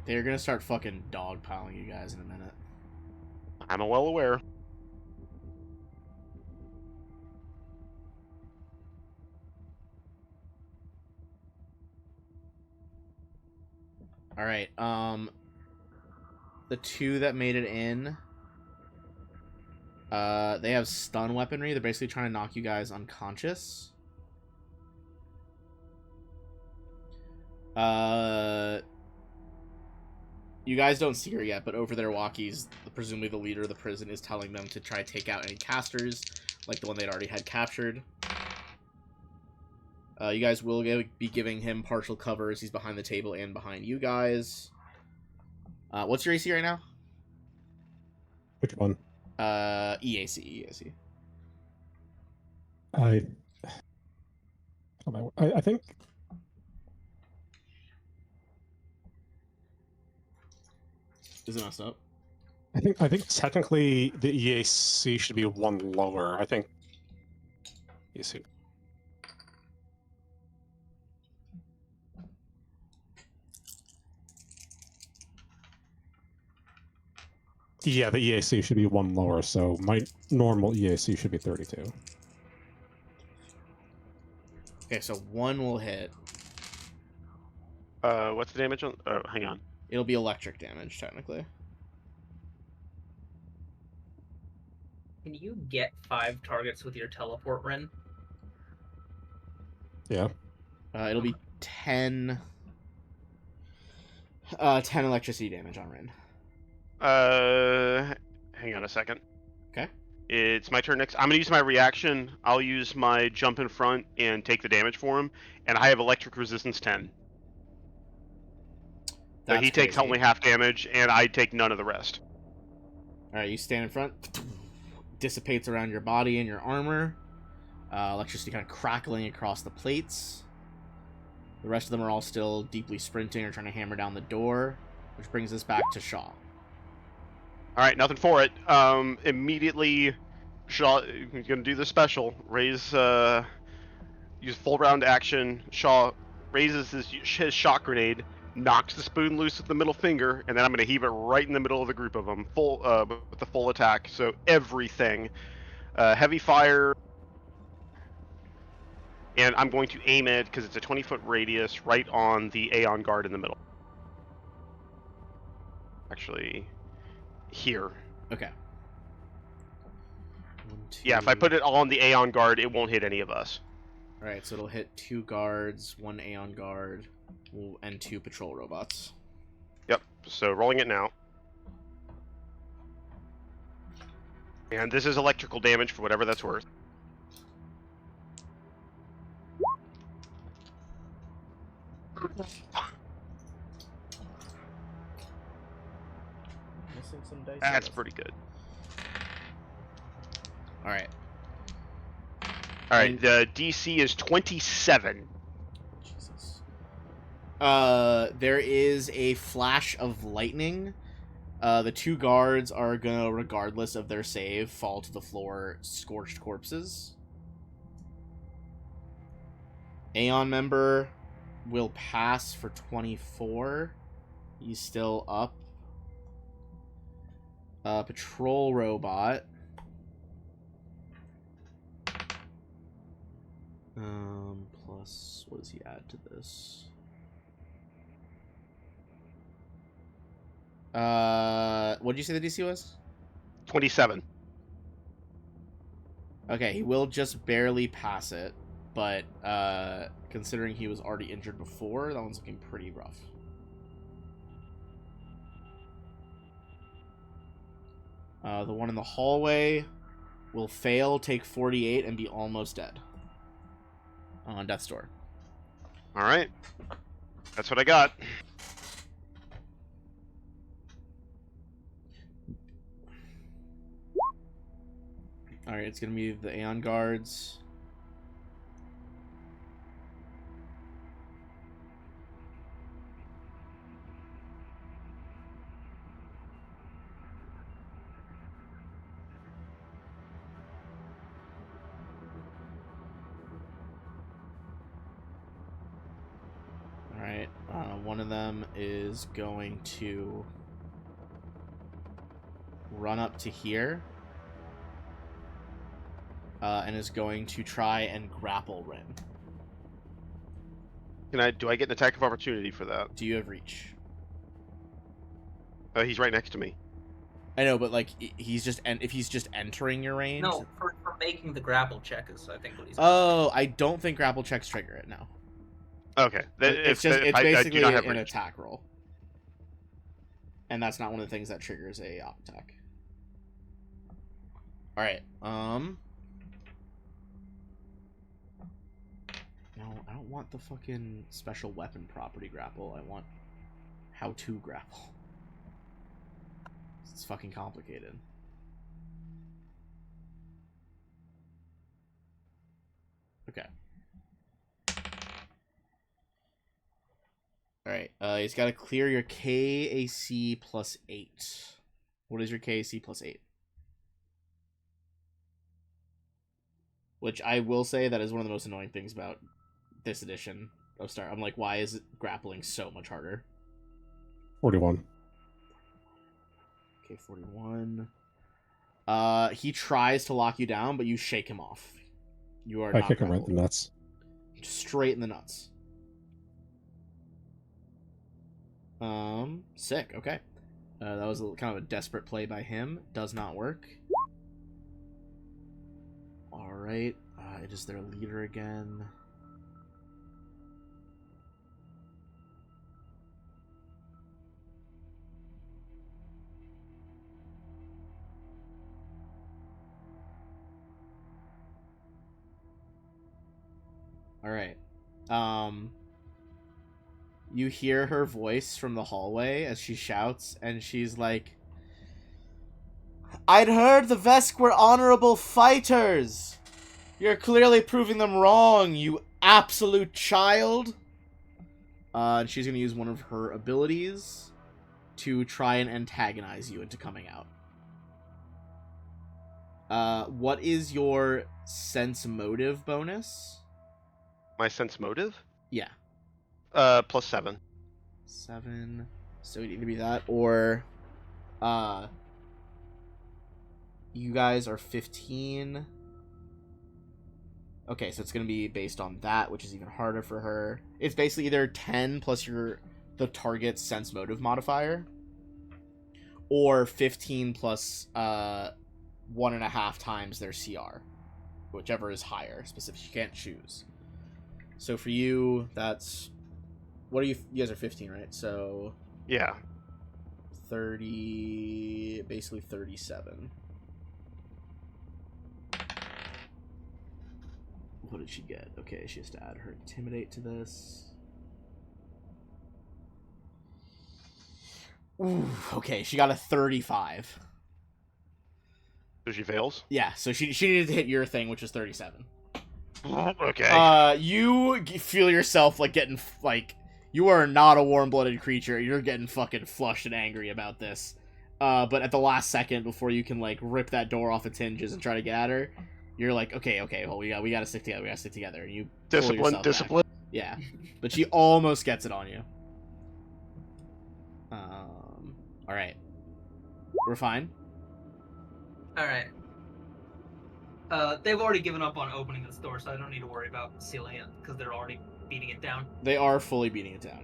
They're gonna start fucking dogpiling you guys in a minute. I'm well aware. All right. The two that made it in, they have stun weaponry. They're basically trying to knock you guys unconscious. You guys don't see her yet, but over their walkies, presumably the leader of the prison is telling them to try to take out any casters, like the one they'd already had captured. You guys will be giving him partial cover as he's behind the table and behind you guys. What's your AC right now? Which one? EAC. I think Is it messed up? I think technically the EAC should be one lower. I think EAC. Yeah, the EAC should be one lower, so my normal EAC should be 32. Okay, so one will hit. What's the damage on? Oh, hang on. It'll be electric damage, technically. Can you get 5 targets with your teleport, Ren? Yeah. It'll be 10 electricity damage on Rin. Hang on a second. Okay. It's my turn next. I'm gonna use my reaction. I'll use my jump in front and take the damage for him. And I have electric resistance 10. So That's he takes crazy. only half damage, and I take none of the rest. Alright, you stand in front. Dissipates around your body and your armor. Electricity kind of crackling across the plates. The rest of them are all still deeply sprinting or trying to hammer down the door. Which brings us back to Shaw. Alright, nothing for it. Immediately, Shaw is gonna do the special. Use full round action. Shaw raises his shock grenade, knocks the spoon loose with the middle finger, and then I'm gonna heave it right in the middle of the group of them, with the full attack. So everything, heavy fire, and I'm going to aim it because it's a 20-foot radius right on the Aeon Guard in the middle. Actually, here. Okay. Yeah, if I put it on the Aeon Guard, it won't hit any of us. Alright, so it'll hit 2 guards, 1 Aeon Guard, and 2 patrol robots. Yep, so rolling it now. And this is electrical damage for whatever that's worth. Missing some dice. That's pretty good. Alright. Alright, the DC is 27. Jesus. There is a flash of lightning. The 2 guards are gonna, regardless of their save, fall to the floor, scorched corpses. Aeon member will pass for 24. He's still up. Patrol robot. Plus, what does he add to this? What did you say the DC was? 27. Okay, he will just barely pass it, but considering he was already injured before, that one's looking pretty rough. The one in the hallway will fail, take 48, and be almost dead. On death's door. Alright. That's what I got. Alright, it's gonna be the Aeon Guards. Alright, one of them is going to run up to here. And is going to try and grapple Rin. Do I get an attack of opportunity for that? Do you have reach? He's right next to me. I know, but like he's just if he's just entering your range. No, for making the grapple check is I think what he's. Oh, I don't think grapple checks trigger it now. Okay, It's basically I do not have an reach. attack roll, and that's not one of the things that triggers a op attack. All right. No, I don't want the fucking special weapon property grapple. I want how to grapple. It's fucking complicated. Okay. Alright, he's got to clear your KAC plus 8. What is your KAC plus 8? Which I will say that is one of the most annoying things about this edition of Star. I'm like, why is it grappling so much harder? 41. Okay, 41. He tries to lock you down, but you shake him off. You are I not kick him right in grappled. the nuts. Straight in the nuts. Sick. Okay. That was kind of a desperate play by him. Does not work. All right. It is their leader again. All right. You hear her voice from the hallway as she shouts, and she's like, "I'd heard the Vesk were honorable fighters. You're clearly proving them wrong, you absolute child." And she's going to use one of her abilities to try and antagonize you into coming out. What is your sense motive bonus? My sense motive? Yeah. +7. 7. So you need to be that, or you guys are 15. Okay, so it's gonna be based on that, which is even harder for her. It's basically either 10 plus the target's sense motive modifier, or 15 plus 1.5 times their CR, whichever is higher. Specific, you can't choose. So for you, that's what are you? You guys are 15, right? So Yeah. 30, basically 37. What did she get? Okay, she has to add her intimidate to this. Ooh, okay, she got a 35. So she fails? Yeah, so she needed to hit your thing, which is 37. Okay. You feel yourself, like, getting, like, you are not a warm-blooded creature. You're getting fucking flushed and angry about this. But at the last second, before you can, like, rip that door off its hinges and try to get at her, you're like, okay, well, we gotta stick together. We gotta stick together. And you pull yourself Discipline. back. Yeah, but she almost gets it on you. All right, we're fine. All right. They've already given up on opening this door, so I don't need to worry about sealing it because they're already beating it down. They are fully beating it down.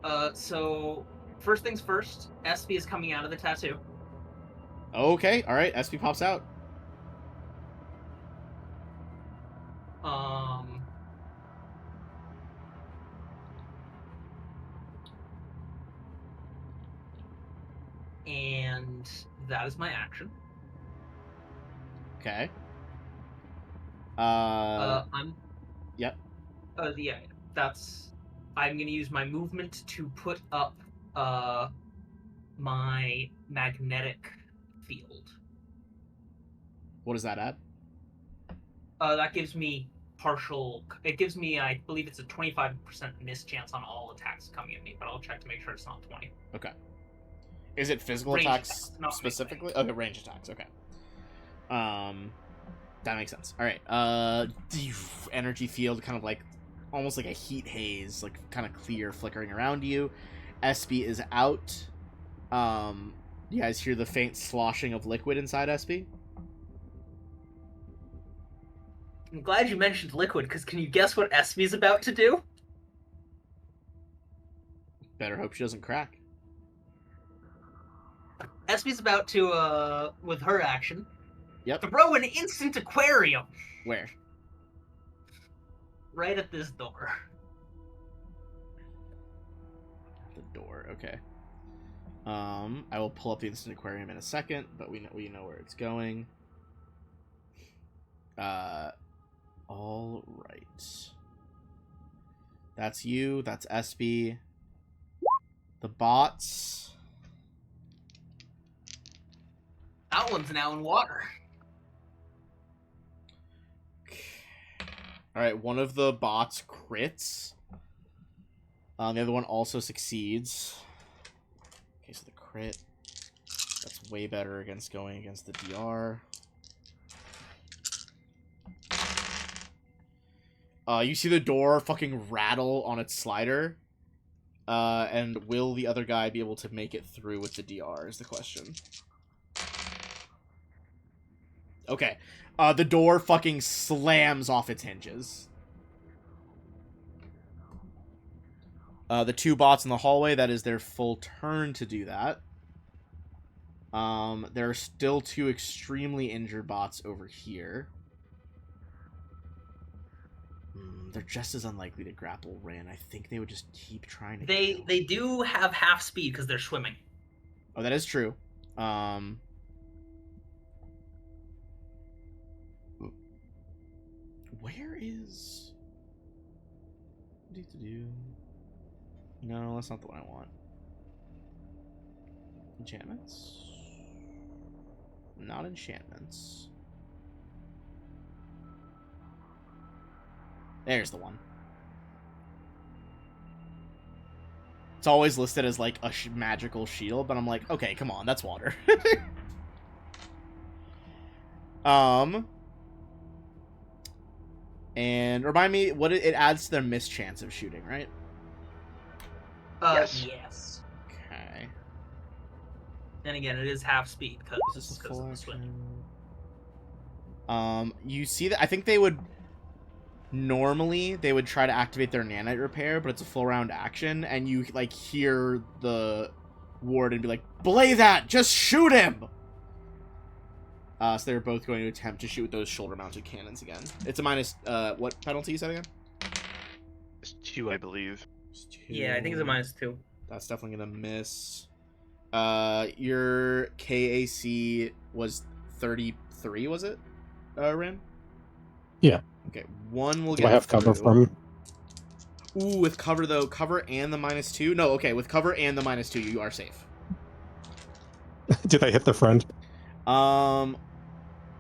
Yeah. So first things first, Espy is coming out of the tattoo. Okay. All right. SP pops out. And that is my action. Okay. I'm. Yep. Yeah. That's. I'm gonna use my movement to put up my magnetic field. What is that at? That gives me partial. It gives me, I believe it's a 25% miss chance on all attacks coming at me, but I'll check to make sure it's not 20. Okay. Is it physical Range attacks attacks, not specifically? Okay, range attacks. Okay. That makes sense. All right. Energy field, kind of like, almost like a heat haze, like kind of clear, flickering around you. Espy is out. You guys hear the faint sloshing of liquid inside Espy? I'm glad you mentioned liquid, because can you guess what Espy's about to do? Better hope she doesn't crack. Espy's about to, with her action, Yep. throw an instant aquarium Where? right at this door. The door. Okay. I will pull up the instant aquarium in a second, but we know where it's going. All right. That's you. That's Espy. The bots. That one's now in water. All right. One of the bots crits. The other one also succeeds. Okay, so the crit. That's way better against going against the DR. You see the door fucking rattle on its slider. And will the other guy be able to make it through with the DR is the question. Okay. The door fucking slams off its hinges. The two bots in the hallway, that is their full turn to do that. There are still two extremely injured bots over here. They're just as unlikely to grapple Ran. I think they would just keep trying to kill. They do have half speed because they're swimming. Oh, that is true. Where is... No, that's not the one I want. Enchantments? Not enchantments. There's the one. It's always listed as like a magical shield, but I'm like, okay, come on, that's water. And remind me what it adds to their mischance of shooting, right? Yes. Okay. And again, it is half speed because Is this a of full the swim. action? You see that? I think they would normally try to activate their nanite repair, but it's a full round action, and you like hear the warden be like, "Belay that! Just shoot him!" So they're both going to attempt to shoot those shoulder-mounted cannons again. It's a minus. What penalty you said again? It's 2, I believe. It's 2. Yeah, I think it's a -2. That's definitely gonna miss. Your KAC was 33, was it, Rin? Yeah. Okay, one will Do get I have cover through. from? Ooh, with cover though, cover and the -2. No, okay, with cover and the -2, you are safe. Did I hit the friend?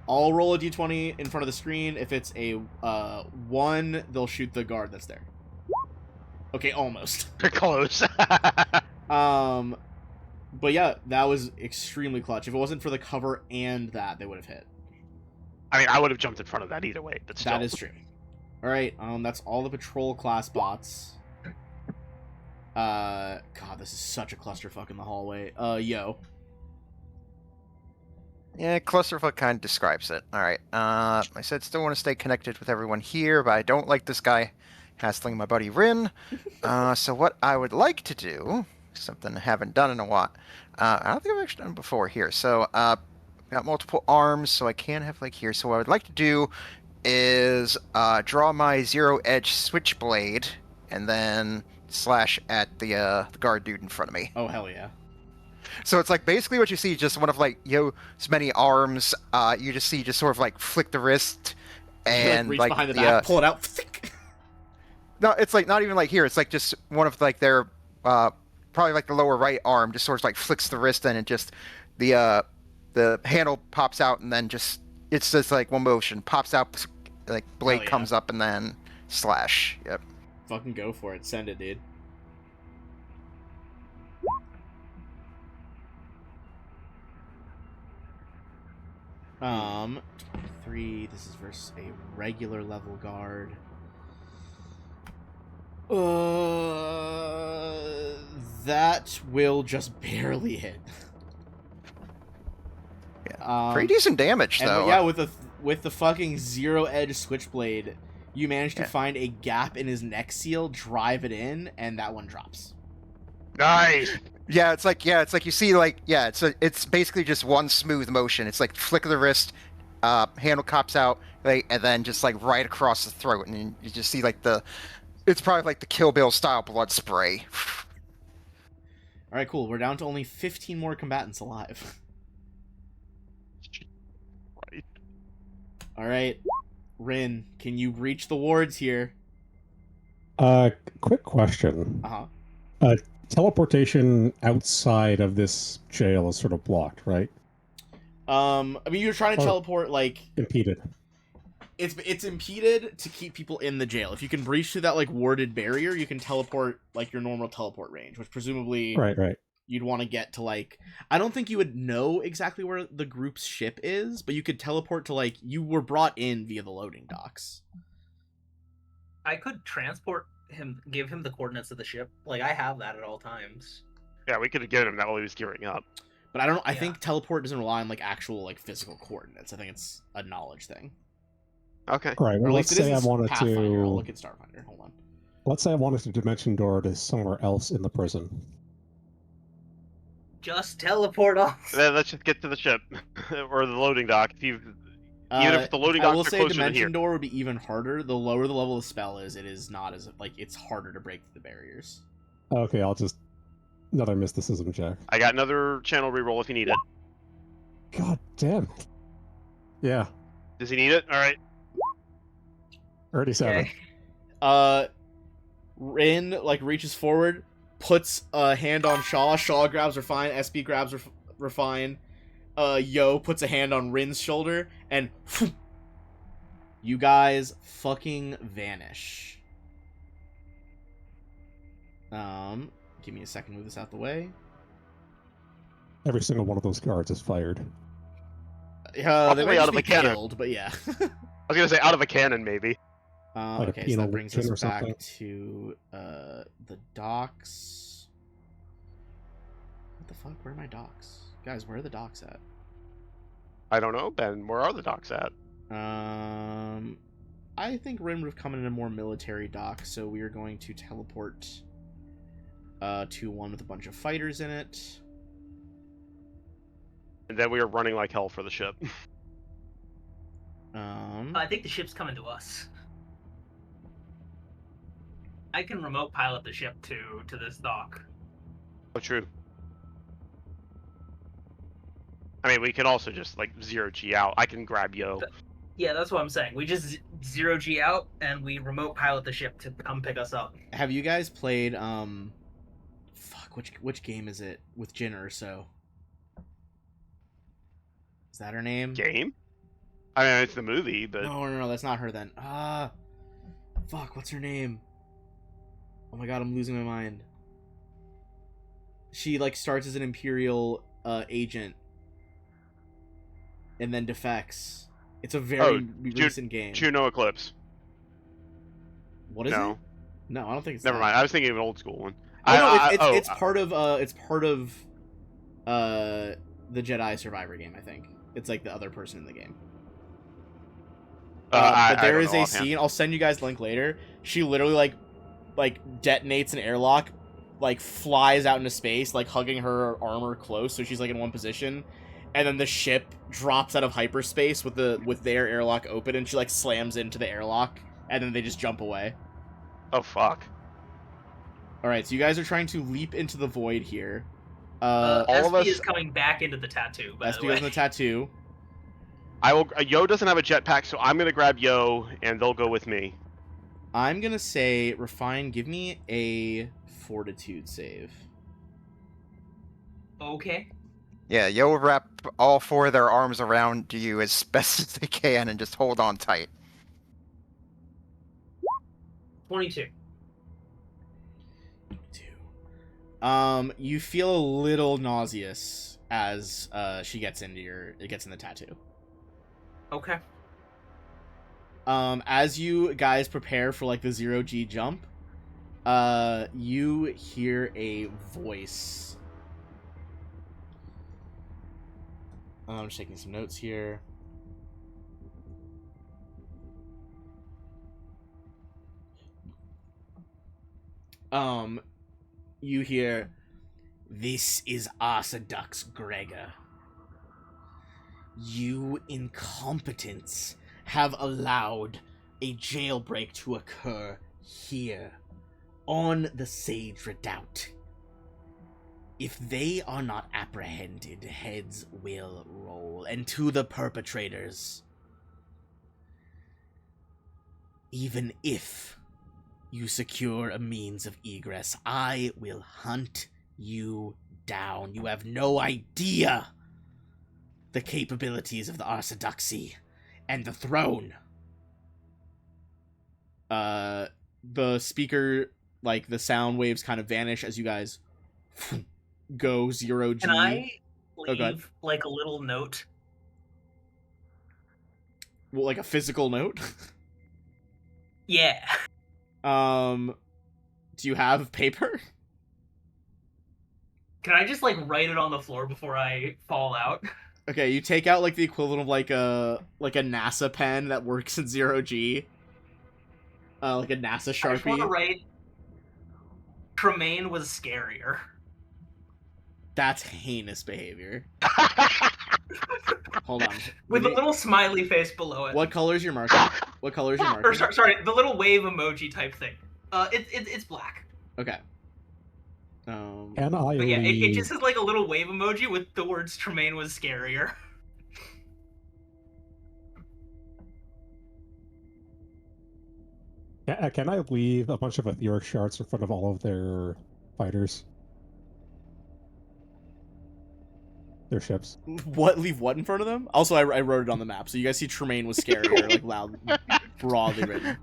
I'll roll a d20 in front of the screen. If it's a 1, they'll shoot the guard that's there. Okay, almost. Close. But yeah, that was extremely clutch. If it wasn't for the cover and that, they would have hit. I mean, I would have jumped in front of that either way, but still. That is true. All right, that's all the patrol class bots. God, this is such a clusterfuck in the hallway. Yo. Yeah, clusterfuck kind of describes it. All right. I said still want to stay connected with everyone here, but I don't like this guy hassling my buddy Rin. So what I would like to do, something I haven't done in a while. I don't think I've actually done it before here. So got multiple arms, so I can have like here. So what I would like to do is draw my zero edge switchblade and then slash at the guard dude in front of me. Oh hell yeah. So it's like basically what you see, just one of like so many arms. You just see just sort of like flick the wrist and reach like behind the back, pull it out. No, it's like not even like here. It's like just one of like their probably like the lower right arm just sort of like flicks the wrist and it just the handle pops out and then just it's just like one motion pops out, like blade yeah. comes up and then slash. Yep. Fucking go for it. Send it, dude. Um, 23. This is versus a regular level guard. That will just barely hit. Yeah. Pretty decent damage and, though. Yeah, with the fucking zero edge switchblade, you manage to find a gap in his neck seal, drive it in, and that one drops. Nice. Yeah, it's like you see like it's basically just one smooth motion. It's like flick of the wrist, handle cops out, like, and then just like right across the throat, and you just see like it's probably like the Kill Bill style blood spray. All right, cool. We're down to only 15 more combatants alive. Right. All right, Rin, can you reach the wards here? Quick question. Uh-huh. Teleportation outside of this jail is sort of blocked, right? I mean, you're trying to teleport, like... Impeded. It's impeded to keep people in the jail. If you can breach through that, like, warded barrier, you can teleport, like, your normal teleport range, which presumably... Right. You'd want to get to, like... I don't think you would know exactly where the group's ship is, but you could teleport to, like... You were brought in via the loading docks. I could transport him, give him the coordinates of the ship. Like, I have that at all times. Yeah, we could have given him that while he was gearing up. But I don't. I think teleport doesn't rely on like actual like physical coordinates. I think it's a knowledge thing. Okay. All right. Well, let's say I wanted Pathfinder. to. I'll look at Starfinder. Hold on. Let's say I wanted to dimension door to somewhere else in the prison. Just teleport off. Let's just get to the ship or the loading dock. Even if the loading I docks will are say closer than dimension here. door would be even harder. The lower the level of the spell is, it is not as like it's harder to break the barriers. Okay, I'll just another mysticism check. I got another channel reroll if you need it. God damn it. Yeah, Does he need it? All right. 37. Okay. Rin like reaches forward, puts a hand on Shaw. Shaw grabs Refine. SB grabs Refine. Yo puts a hand on Rin's shoulder, and you guys fucking vanish. Give me a second to move this out the way. Every single one of those guards is fired. They Probably might out just of be a cannon. killed, but yeah. I was gonna say out of a cannon, maybe. Like a Okay, so penal that brings pin or us back something. to the docks. What the fuck? Where are my docks? Guys, where are the docks at? I don't know, Ben. Where are the docks at? I think Rin would have come in a more military dock, so we are going to teleport to one with a bunch of fighters in it. And then we were running like hell for the ship. I think the ship's coming to us. I can remote pilot the ship to this dock. Oh, true. I mean, we could also just like 0G out. I can grab Yo. Yeah, that's what I'm saying. We just 0G out and we remote pilot the ship to come pick us up. Have you guys played fuck, which game is it with Jin Urso? Is that her name? Game? I mean, it's the movie, but No, that's not her then. Fuck, what's her name? Oh my god, I'm losing my mind. She like starts as an Imperial agent and then defects. It's a very recent game. Juno Eclipse. What is No. it? No, I don't think it's Never that. mind. I was thinking of an old school one. It's part of the Jedi Survivor game, I think. It's like the other person in the game. But there is a scene, I'll send you guys the link later. She literally like detonates an airlock, like flies out into space, like hugging her armor close, so she's like in one position, and then the ship drops out of hyperspace with their airlock open, and she like slams into the airlock, and then they just jump away. Oh fuck! All right, so you guys are trying to leap into the void here. all of SB us- is coming back into the tattoo. By the SB way. goes in the tattoo. I will. Yo doesn't have a jetpack, so I'm gonna grab Yo, and they'll go with me. I'm gonna say, Refine, give me a fortitude save. Okay. Yeah, you'll wrap all four of their arms around you as best as they can and just hold on tight. 22. You feel a little nauseous as she gets in the tattoo. Okay. As you guys prepare for like the 0G jump, you hear a voice. I'm just taking some notes here. You hear, "This is Arsadux Gregor. You incompetents have allowed a jailbreak to occur here, on the Sage Redoubt. If they are not apprehended, heads will roll, and to the perpetrators. Even if you secure a means of egress, I will hunt you down. You have no idea the capabilities of the Arsaduxi and the throne." The speaker, like, the sound waves kind of vanish as you guys go 0G. Can I go ahead. leave like a little note? Well, like a physical note? Yeah. Do you have paper? Can I just like write it on the floor before I fall out? Okay, you take out like the equivalent of like a NASA pen that works in 0G. Like a NASA I just want to Sharpie. write. Tremaine was scarier. That's heinous behavior. Hold on. With Give a me- little smiley face below it. What color is your marker? What color is your marker? Or sorry, the little wave emoji type thing. It's black. Okay. And I But yeah, it leave. just is like a little wave emoji with the words Tremaine was scarier. Can I leave a bunch of etheric shards in front of all of their fighters? Their ships. What? Leave what in front of them? Also, I wrote it on the map, so you guys see Tremaine was scarier, like loud, broadly written.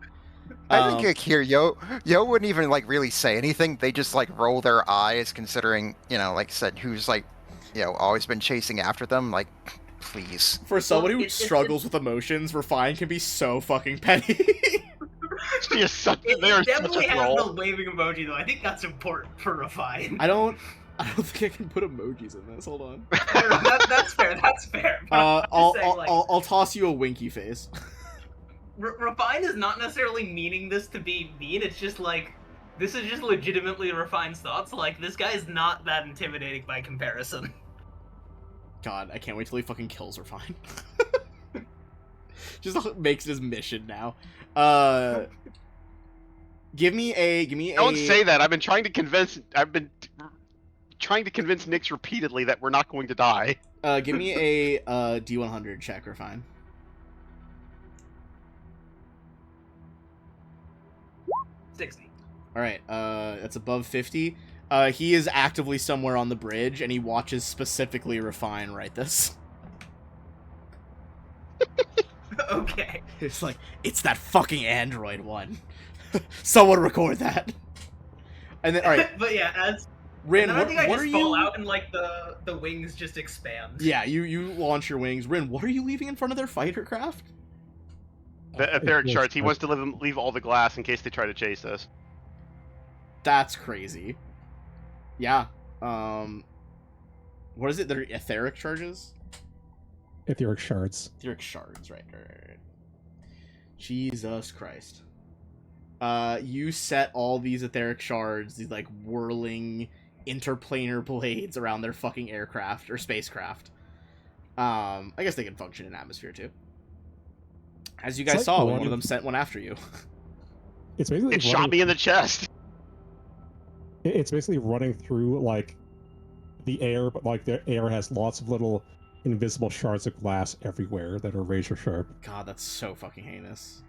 I think like here, Yo wouldn't even like really say anything. They just like roll their eyes, considering like I said, who's like always been chasing after them. Like, please. For someone who It- struggles with emotions, Refine can be so fucking petty. She is such. It They are such definitely a has troll. the waving emoji though. I think that's important for Refine. I don't think I can put emojis in this. Hold on. That's fair. That's fair. But I'm just I'll saying, like, I'll toss you a winky face. Refine is not necessarily meaning this to be mean. It's just like this is just legitimately Refine's thoughts. Like this guy is not that intimidating by comparison. God, I can't wait till he fucking kills Refine. Just makes it his mission now. Give me a. Don't say that. I've been trying to convince Nyx repeatedly that we're not going to die. Give me a D100 check, Refine. All right, that's above 50. He is actively somewhere on the bridge, and he watches specifically Refine write this. Okay. It's like, it's that fucking android one. Someone record that. And then, all right, But yeah, as Rin, and then I think I what just are fall you? out and like the wings just expand. Yeah, you launch your wings. Rin, what are you leaving in front of their fighter craft? The It etheric was- shards. He wants to leave all the glass in case they try to chase us. That's crazy. Yeah. What is it? They're etheric charges? Etheric shards. Etheric shards, right. Jesus Christ. You set all these etheric shards, these like whirling interplanar blades around their fucking aircraft or spacecraft. I guess they can function in atmosphere too. As you It's guys like saw when one one of of- them sent one after you. It's basically It shot me in the chest. It's basically running through like the air, but like the air has lots of little invisible shards of glass everywhere that are razor sharp. God, that's so fucking heinous.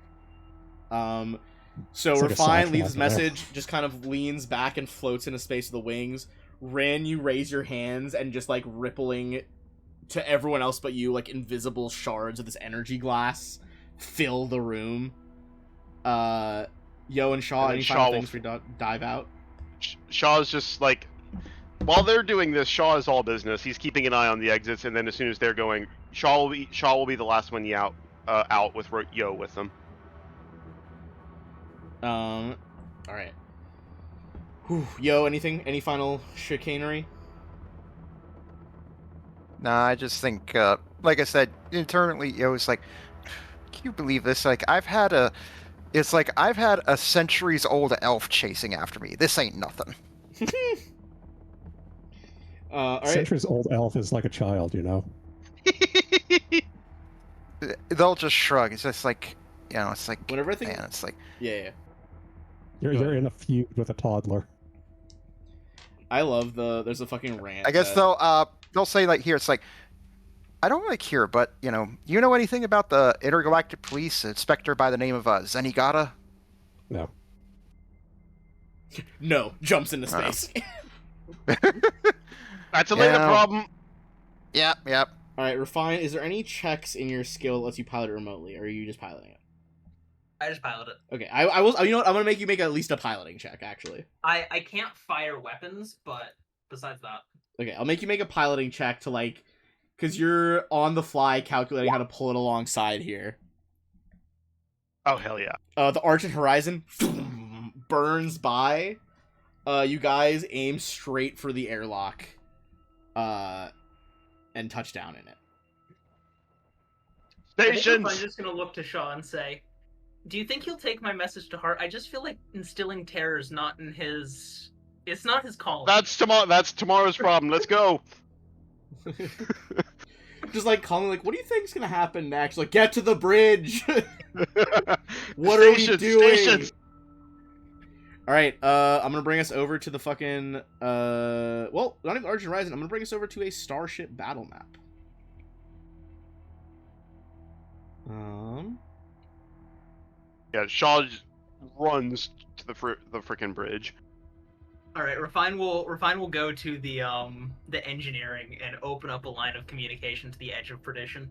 So It's like a Refine soundtrack leaves his in there. message, just kind of leans back and floats into space with the wings. Ran, you raise your hands and just like rippling to everyone else but you, like invisible shards of this energy glass fill the room. Yo and Shaw, And then any Shaw final will- things for dive out? Shaw's just like, while they're doing this, Shaw is all business. He's keeping an eye on the exits, and then as soon as they're going, Shaw will be the last one out with Yo with them. All right. Whew. Yo, anything? Any final chicanery? Nah, I just think, like I said, internally, Yo's like, can you believe this? Like, it's like I've had a centuries-old elf chasing after me. This ain't nothing. All right. Centuries old elf is like a child, you know. They'll just shrug. It's just like, it's like, Whenever I think, man, it's like, yeah. You're in a feud with a toddler. I love there's a fucking rant. I guess that- they'll say like here, it's like, I don't like here, but you know anything about the intergalactic police inspector by the name of Zenigata? No. No, jumps into Oh. space. That's a later Yeah. problem. Yep. All right, Refine. Is there any checks in your skill that lets you pilot it remotely, or are you just piloting it? I just pilot it. Okay, I will. You know what? I'm gonna make you make at least a piloting check. Actually, I can't fire weapons, but besides that, okay, I'll make you make a piloting check to like, because you're on the fly calculating how to pull it alongside here. Oh hell yeah! The Argent Horizon burns by. You guys aim straight for the airlock. And touch down in it. I think Stations. I'm just gonna look to Shaw and say, "Do you think he'll take my message to heart? I just feel like instilling terror is not in his. It's not his calling." That's tomorrow's problem. Let's go. Just like calling, like, what do you think's gonna happen next? Like, get to the bridge. What Stations, are we doing? Stations. All right, I'm gonna bring us over to the fucking well, not even Argent Horizon. I'm gonna bring us over to a starship battle map. Yeah, Shaw runs to the frickin' bridge. All right, Refine will go to the engineering and open up a line of communication to the Edge of Perdition.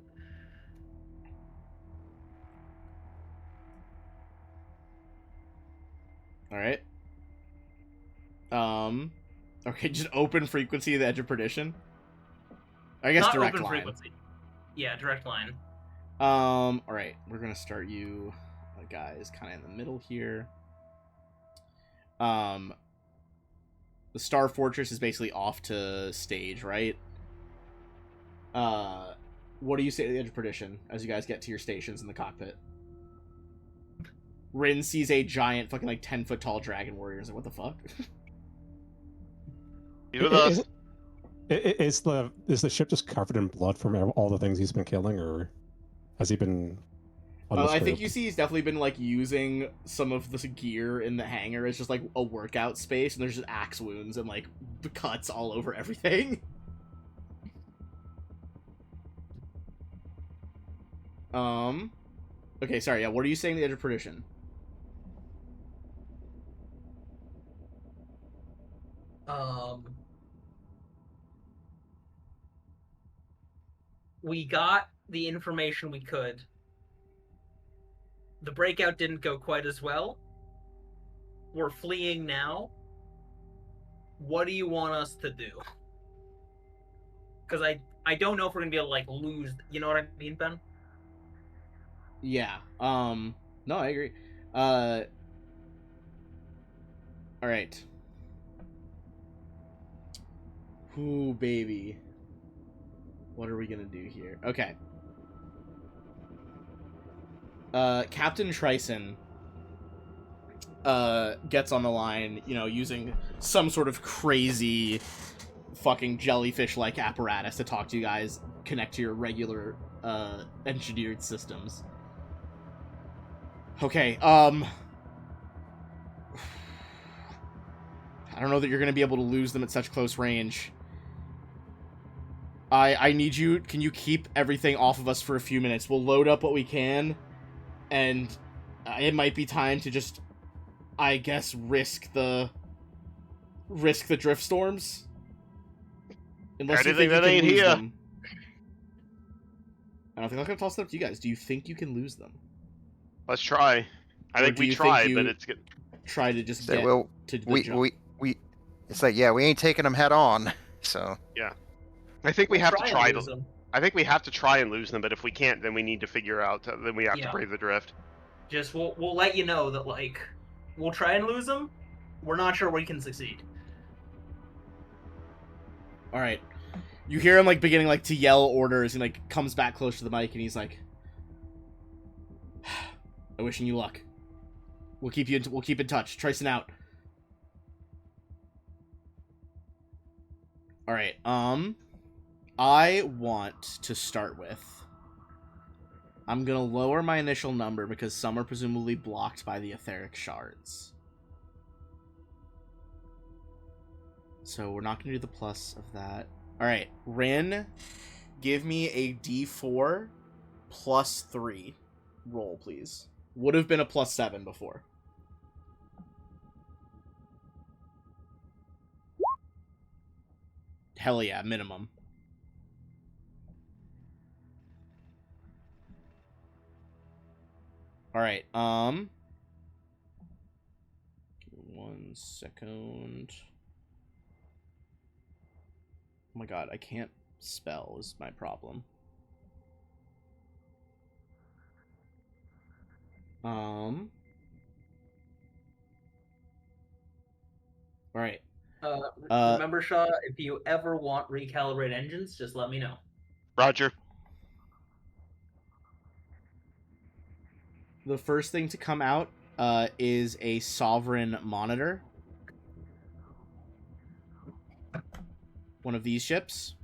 All right. Okay, just open frequency of the Edge of Perdition. I guess Not direct open line. frequency. Yeah, direct line. All right, we're gonna start you guys kind of in the middle here. The Star Fortress is basically off to stage, right? What do you say to the Edge of Perdition as you guys get to your stations in the cockpit? Rin sees a giant fucking like 10-foot tall dragon warrior. He's like, what the fuck? He's with us. Is the ship just covered in blood from all the things he's been killing, or has he been? I think you see he's definitely been like using some of the gear in the hangar as just like a workout space, and there's just axe wounds and like cuts all over everything. Okay, sorry. Yeah, what are you saying? The Edge of Perdition. We got the information we could. The breakout didn't go quite as well. We're fleeing now. What do you want us to do? Because I don't know if we're gonna be able to like lose. You know what I mean, Ben? Yeah. No, I agree. All right. Ooh, baby. What are we gonna do here? Okay. Captain Trison gets on the line, you know, using some sort of crazy fucking jellyfish-like apparatus to talk to you guys, connect to your regular engineered systems. Okay, I don't know that you're gonna be able to lose them at such close range. I need you, can you keep everything off of us for a few minutes? We'll load up what we can, and it might be time to just, I guess, risk the drift storms. Unless you think that you can ain't lose here. them. I don't think I'm gonna toss it up to you guys. Do you think you can lose them? Let's try. I Or think do we you think tried, you- but it's good. Try to just So, get well, to the we jump. it's like, yeah, we ain't taking them head on. So I think we have to and try lose to. them. I think we have to try and lose them, but if we can't, then we need to figure out. Then we have Yeah. to brave the drift. Just we'll let you know that like we'll try and lose them. We're not sure we can succeed. All right. You hear him like beginning like to yell orders, and like comes back close to the mic, and he's like, "I'm wishing you luck. We'll keep in touch. Tracing out." All right. I want to start with. I'm gonna lower my initial number because some are presumably blocked by the etheric shards. So we're not gonna do the plus of that. All right, Rin, give me a D4 plus 3 roll, please. Would have been a plus 7 before. Hell yeah, minimum. All right, 1 second. Oh my god, I can't spell is my problem. All right. Remember, Shaw, if you ever want recalibrate engines, just let me know. Roger. The first thing to come out is a Sovereign monitor. One of these ships.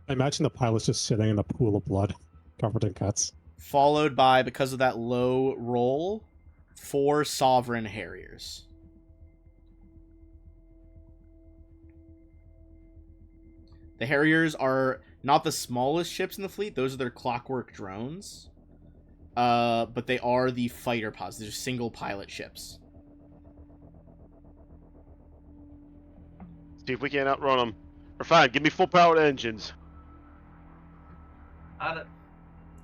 I imagine the pilot's just sitting in a pool of blood, covered in cuts. Followed by, because of that low roll, 4 Sovereign Harriers. The Harriers are not the smallest ships in the fleet. Those are their clockwork drones. But they are the fighter pods. They're single pilot ships. See if we can't outrun them. Or fine, give me full powered engines. All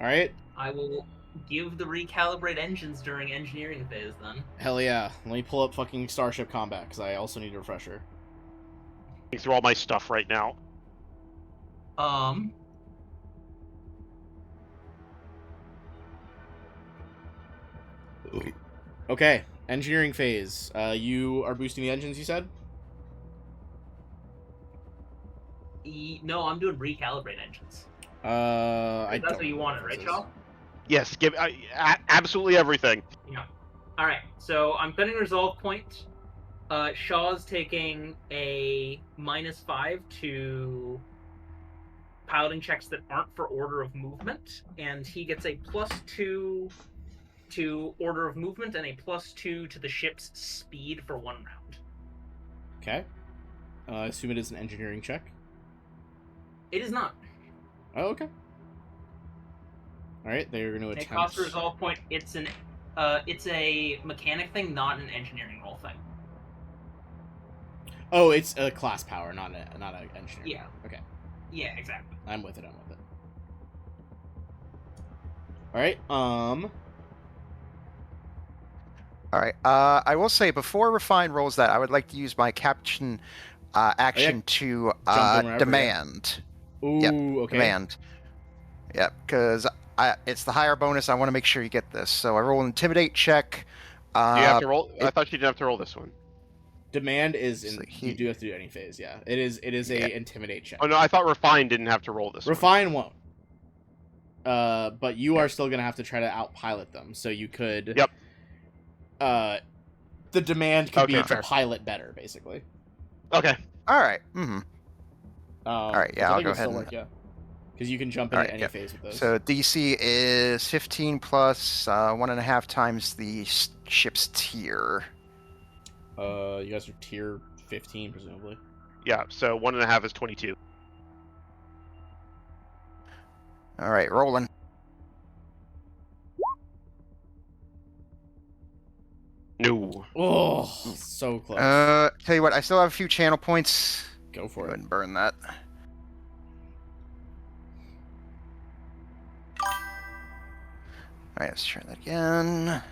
right. I will give the recalibrate engines during engineering phase then. Hell yeah. Let me pull up fucking Starship Combat, because I also need a refresher. Going through all my stuff right now. Okay. Engineering phase. You are boosting the engines, you said? No, I'm doing recalibrate engines. I That's don't what you know wanted, what right, this Shaw? Yes, give absolutely everything. Yeah. All right. So I'm spending resolve point. Shaw's taking a -5 to piloting checks that aren't for order of movement, and he gets a +2 to order of movement and a +2 to the ship's speed for 1 round. Okay. I assume it is an engineering check. It is not. Oh, okay. All right, they're going to It attempt. costs a resolve point. It's a mechanic thing, not an engineering roll thing. Oh, it's a class power, not an engineering. Yeah. Power. Okay, Yeah, exactly. I'm with it. All right. All right. I will say before Refine rolls that, I would like to use my caption action to Jump in whenever, demand. Ooh, Yep, okay. Demand. Yep, because it's the higher bonus. I want to make sure you get this. So I roll an intimidate check. Do you have to roll? I thought you didn't have to roll this one. Demand is So you do have to do any phase. Yeah, it is. It is Yeah. a intimidate check. Oh no, I thought Refine didn't have to roll this one. Refine won't. But you are still gonna have to try to outpilot them. So you could. Yep. The demand could be Okay, to fair. pilot better, basically. Okay. All right. Mm-hmm. Right. Yeah, I I'll think go it'll still ahead work, and- yeah. Because you can jump in All at right, any yep. phase with those. So DC is 15 plus 1.5 times the ship's tier. You guys are tier 15, presumably. Yeah. So 1.5 is 22. All right, rolling. No. Oh, so close. Tell you what, I still have a few channel points. Go Go for ahead it. and burn that. All right, let's try that again.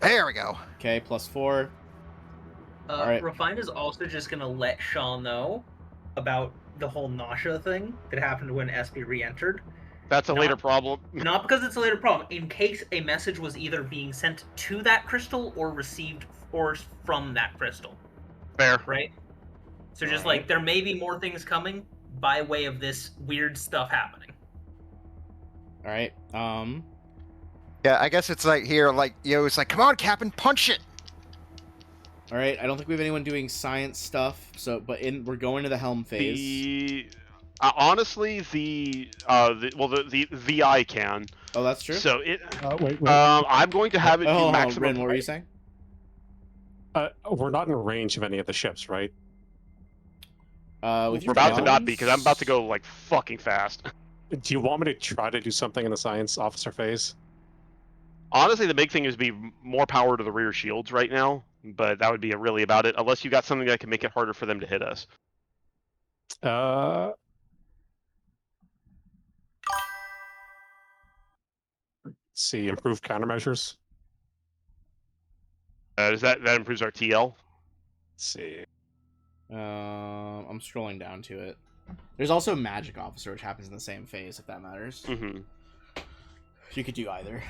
There we go. Okay, +4. Alright. Refine is also just gonna let Shaw know about the whole nausea thing that happened when SP re-entered. That's a Not- later problem. Not because it's a later problem, in case a message was either being sent to that crystal or received or from that crystal, Fair. right? So just Alright. like there may be more things coming by way of this weird stuff happening. All right. Yeah, I guess it's like here, like it's like, come on, Captain, punch it. All right. I don't think we have anyone doing science stuff. So, but we're going to the helm phase. The honestly, the VI can. Oh, that's true. So it. Wait. I'm going to have it Oh, do hold on, maximum. Rin, what were you saying? We're not in range of any of the ships, right? With We're your about to not guns? be because I'm about to go like fucking fast. Do you want me to try to do something in the science officer phase? Honestly, the big thing is be more power to the rear shields right now, but that would be really about it. Unless you got something that can make it harder for them to hit us. Let's see, improve countermeasures. Does that improves our TL? Let's see. I'm scrolling down to it. There's also magic officer, which happens in the same phase, if that matters. Mm-hmm. You could do either.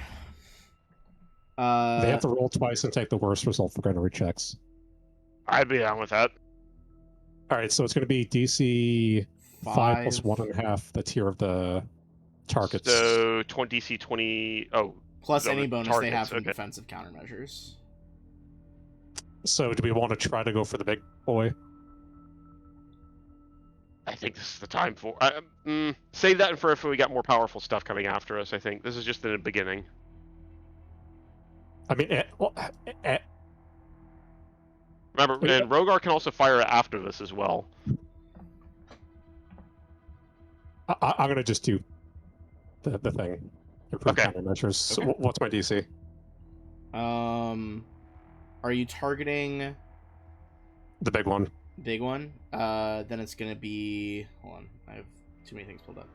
They have to roll twice and take the worst result for granary checks. I'd be down with that. All right, so it's going to be DC 5 plus 5 1.5, the tier of the targets. So 20C20. Oh, plus so any the bonus they targets, have from okay. defensive countermeasures. So do we want to try to go for the big boy? I think this is the time for. Save that for if we got more powerful stuff coming after us. I think this is just the beginning. I mean, Remember, Oh, yeah. and Rogar can also fire after this as well. I'm gonna just do the thing. Improve Okay. countermeasures. So Okay. what's my DC? Are you targeting The big one. big one? Then it's gonna be. Hold on, I have too many things pulled up.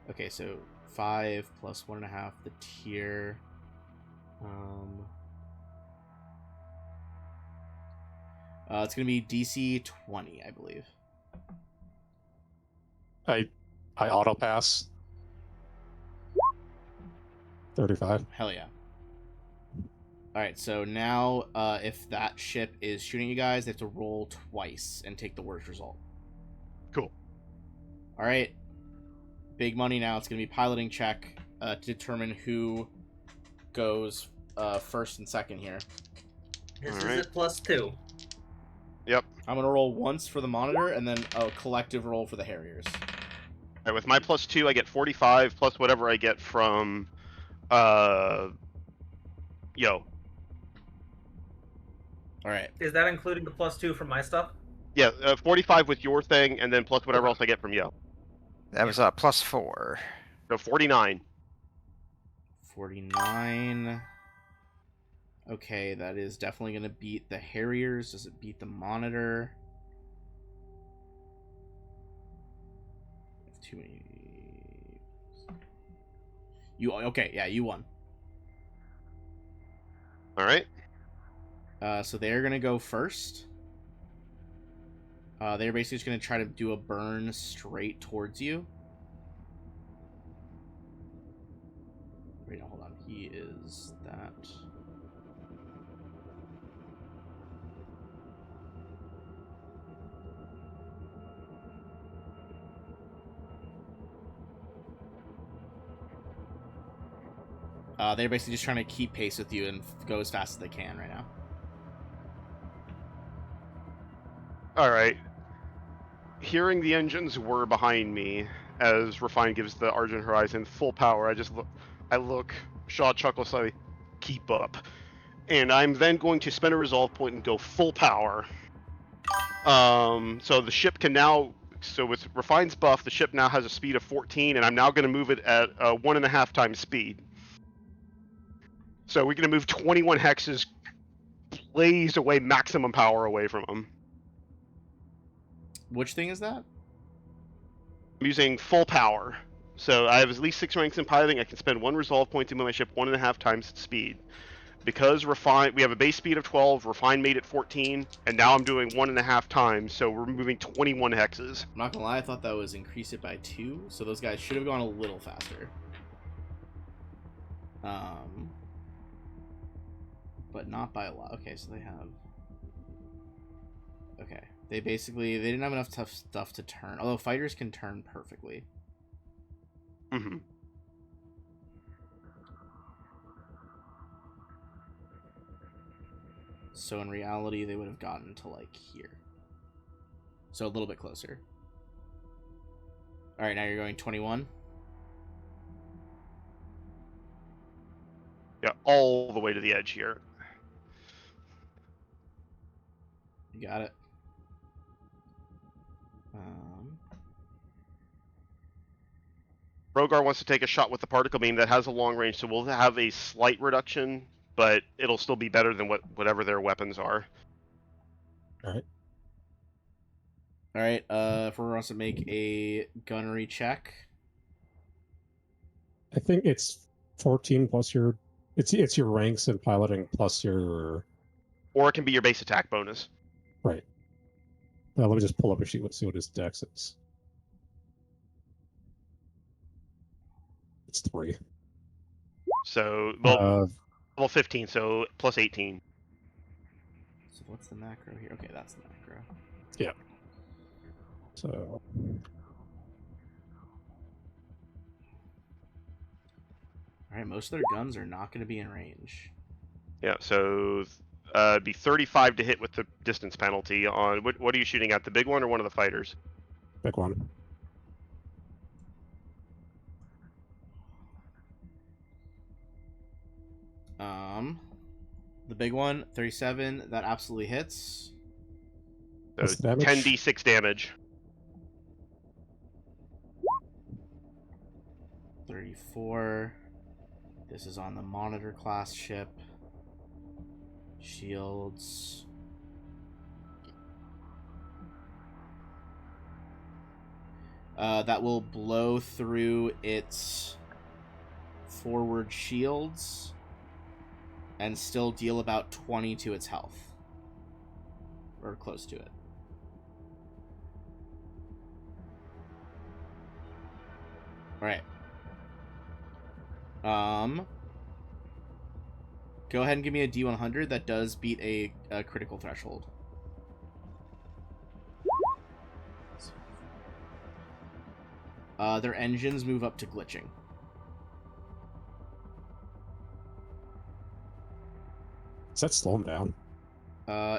Okay, so 5 plus 1.5 the tier. It's gonna be DC 20, I believe. I auto pass. 35. Hell yeah. Alright, so now if that ship is shooting you guys, they have to roll twice and take the worst result. Cool. Alright. Big money now. It's going to be piloting check to determine who goes first and second here. This Alright. is at +2. I'm going to roll once for the monitor and then a collective roll for the Harriers. Alright, with my +2, I get 45 plus whatever I get from Yo. Alright. Is that including the +2 from my stuff? Yeah, 45 with your thing, and then plus whatever Okay. else I get from Yo. That was +4. So 49. 49. Okay, that is definitely going to beat the Harriers. Does it beat the monitor? I have too many. Okay, yeah, you won. Alright. So they're going to go first. They're basically just going to try to do a burn straight towards you. Wait, no, hold on. He is that. They're basically just trying to keep pace with you and go as fast as they can right now. Alright. Hearing the engines whir behind me as Refine gives the Argent Horizon full power, I look, Shaw chuckles slightly, keep up. And I'm then going to spend a resolve point and go full power. So the ship can now, so with Refine's buff, the ship now has a speed of 14, and I'm now going to move it at 1.5 times speed. So we're going to move 21 hexes, blaze away maximum power away from them. Which thing is that? I'm using full power. So I have at least 6 ranks in piloting. I can spend 1 resolve point to move my ship 1.5 times its speed. Because Refine, we have a base speed of 12, Refine made it 14, and now I'm doing 1.5 times, so we're moving 21 hexes. I'm not gonna lie, I thought that was increase it by 2, so those guys should have gone a little faster. But not by a lot. Okay, so they have. Okay, they didn't have enough tough stuff to turn. Although fighters can turn perfectly. Mm-hmm. So in reality, they would have gotten to like here. So a little bit closer. All right, now you're going 21. Yeah, all the way to the edge here. You got it. Rogar wants to take a shot with the particle beam that has a long range, so we'll have a slight reduction, but it'll still be better than whatever their weapons are. All right. All right. If we're wants to make a gunnery check. I think it's 14 plus your. It's your ranks in piloting plus your. Or it can be your base attack bonus. Right. Let me just pull up a sheet. Let's see what his dex is. It's 3. So, Uh, level 15, so plus 18. So what's the macro here? Okay, that's the macro. so All right, most of their guns are not going to be in range. Yeah, so it'd be 35 to hit with the distance penalty on... What are you shooting at, the big one or one of the fighters? big one. The big one, 37, that absolutely hits. What's So the damage? 10d6 damage. 34. This is on the Monitor class ship. Shields. That will blow through its forward shields and still deal about 20 to its health. Or close to it. Alright. Go ahead and give me a D100. That does beat a critical threshold. Their engines move up to glitching. Does that slow them down?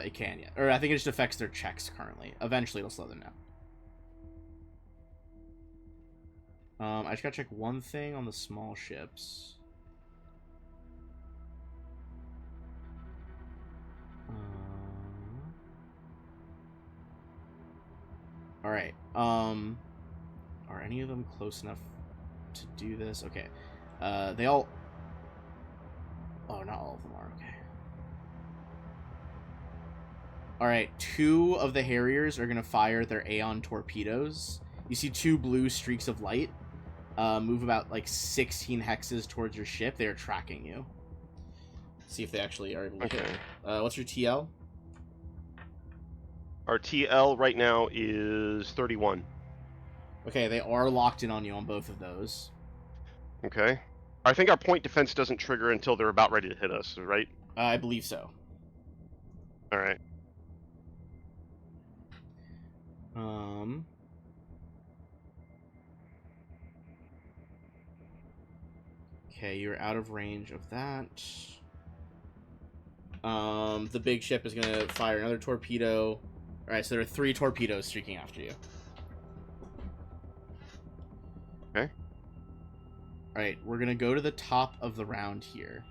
It can, yeah. Or I think it just affects their checks currently. Eventually it'll slow them down. I just gotta check one thing on the small ships. Alright, are any of them close enough to do this? Okay. They all... Oh, not all of them are, okay. Alright, 2 of the Harriers are gonna fire their Aeon torpedoes. You see 2 blue streaks of light move about, like, 16 hexes towards your ship. They are tracking you. See if they actually are able to hit. What's your TL? Our TL right now is 31. Okay, they are locked in on you on both of those. Okay. I think our point defense doesn't trigger until they're about ready to hit us, right? I believe so. Alright. Okay, you're out of range of that. The big ship is gonna fire another torpedo. Alright, so there are 3 torpedoes streaking after you. Okay. Alright, we're gonna go to the top of the round here.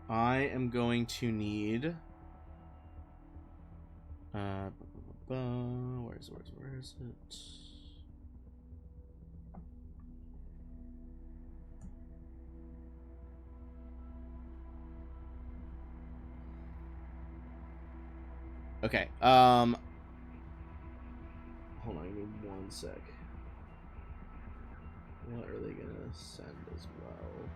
I am going to need... where is it? Okay, hold on, give me one sec. What are they gonna send as well?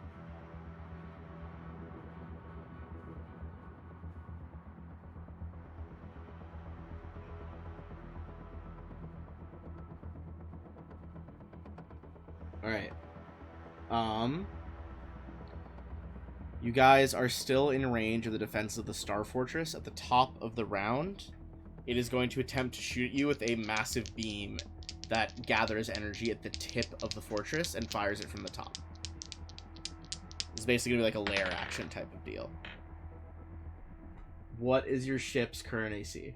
Alright. You guys are still in range of the defense of the Star Fortress. At the top of the round, it is going to attempt to shoot you with a massive beam that gathers energy at the tip of the fortress and fires it from the top. It's basically gonna be like a lair action type of deal. What is your ship's current AC?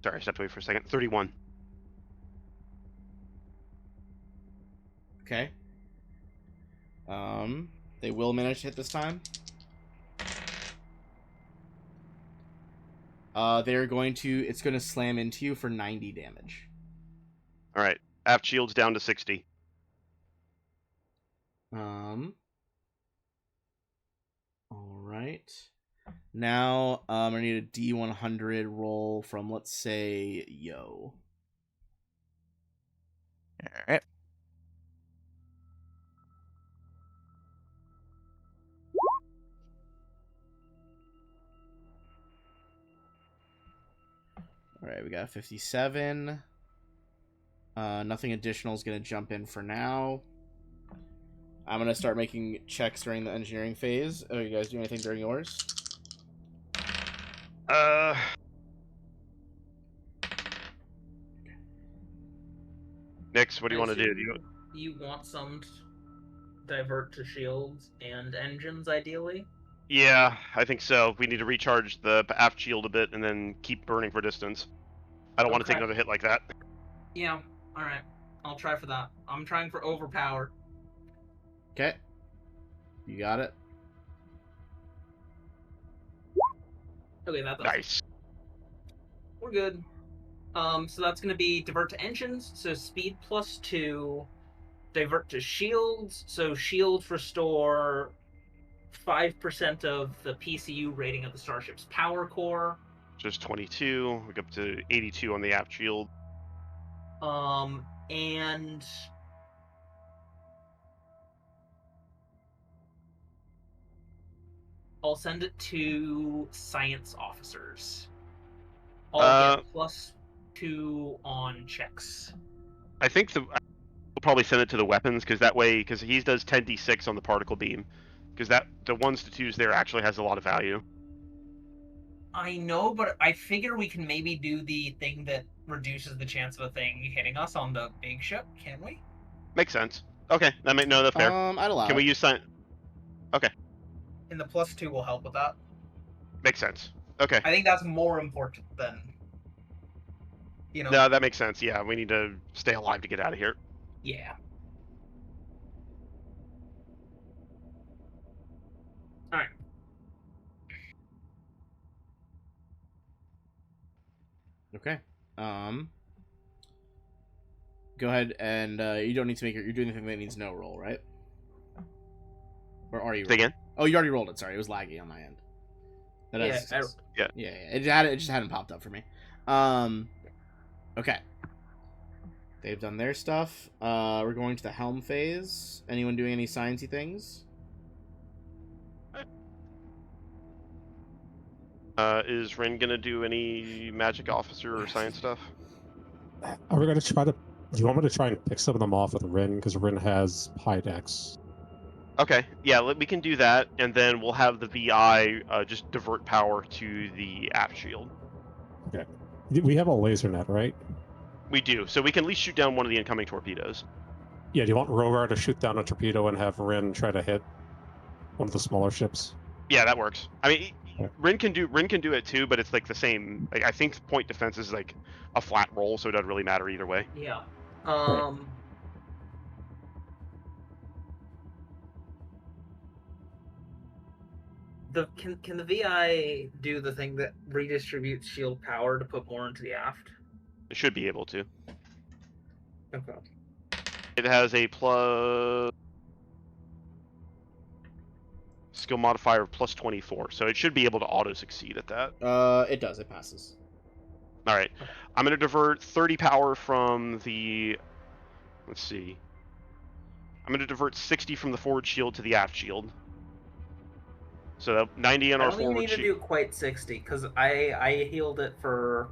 Sorry, I stepped away for a second. 31. Okay. They will manage to hit this time. They're going to... It's going to slam into you for 90 damage. Alright. Aft shields down to 60. Alright. Now, I need a D100 roll from, let's say, Yo. Alright. Alright, we got 57. Nothing additional is going to jump in for now. I'm going to start making checks during the engineering phase. Oh, you guys do anything during yours? Nix, what do you want to do? You want some divert to shields and engines, ideally? Yeah, I think so. We need to recharge the aft shield a bit and then keep burning for distance. I don't want to take Okay. another hit like that. Yeah, alright. I'll try for that. I'm trying for overpower. Okay. You got it. Okay, that does. Nice. We're good. So that's going to be divert to engines, so speed +2, divert to shields, so shields restore 5% of the PCU rating of the starship's power core. Just 22. We go up to 82 on the aft shield. And I'll send it to science officers. I'll get +2 on checks. I think we'll probably send it to the weapons because that way, because he does 10d6 on the particle beam, because that the 1s to 2s there actually has a lot of value. I know, but I figure we can maybe do the thing that reduces the chance of a thing hitting us on the big ship, can we? Makes sense. Okay, no, that's fair. I'd allow Can we it. use sign? Okay, And the +2 will help with that. makes sense. Okay. I think that's more important than, you know. No, that makes sense. Yeah, we need to stay alive to get out of here. Yeah. All right. Okay. Go ahead and you don't need to make it. You're doing the thing that needs no roll, right? Or are you? Say again? Oh, you already rolled it. Sorry, it was laggy on my end. That Yeah, is- Yeah. yeah. It just hadn't popped up for me. Okay. They've done their stuff. We're going to the helm phase. Anyone doing any sciencey things? Is Ren gonna do any magic officer or science stuff? Are we going to try to... Do you want me to try and pick some of them off with Rin? Because Rin has high dex. Okay, yeah, we can do that, and then we'll have the VI just divert power to the aft shield. We have a laser net, right? We do, so we can at least shoot down one of the incoming torpedoes. Yeah, do you want Rogar to shoot down a torpedo and have Rin try to hit one of the smaller ships? Yeah, that works. I mean, Yeah. Rin can do it too, but it's like the same. Like, I think point defense is like a flat roll, so it doesn't really matter either way. Yeah. Can the VI do the thing that redistributes shield power to put more into the aft? It should be able to. Okay. It has a plus skill modifier of plus 24, so it should be able to auto succeed at that. It does. It passes. All right, I'm gonna divert 30 power from the. Let's see. I'm gonna divert 60 from the forward shield to the aft shield. So 90 on I our don't think we forward need to do shield. quite 60 because I healed it for.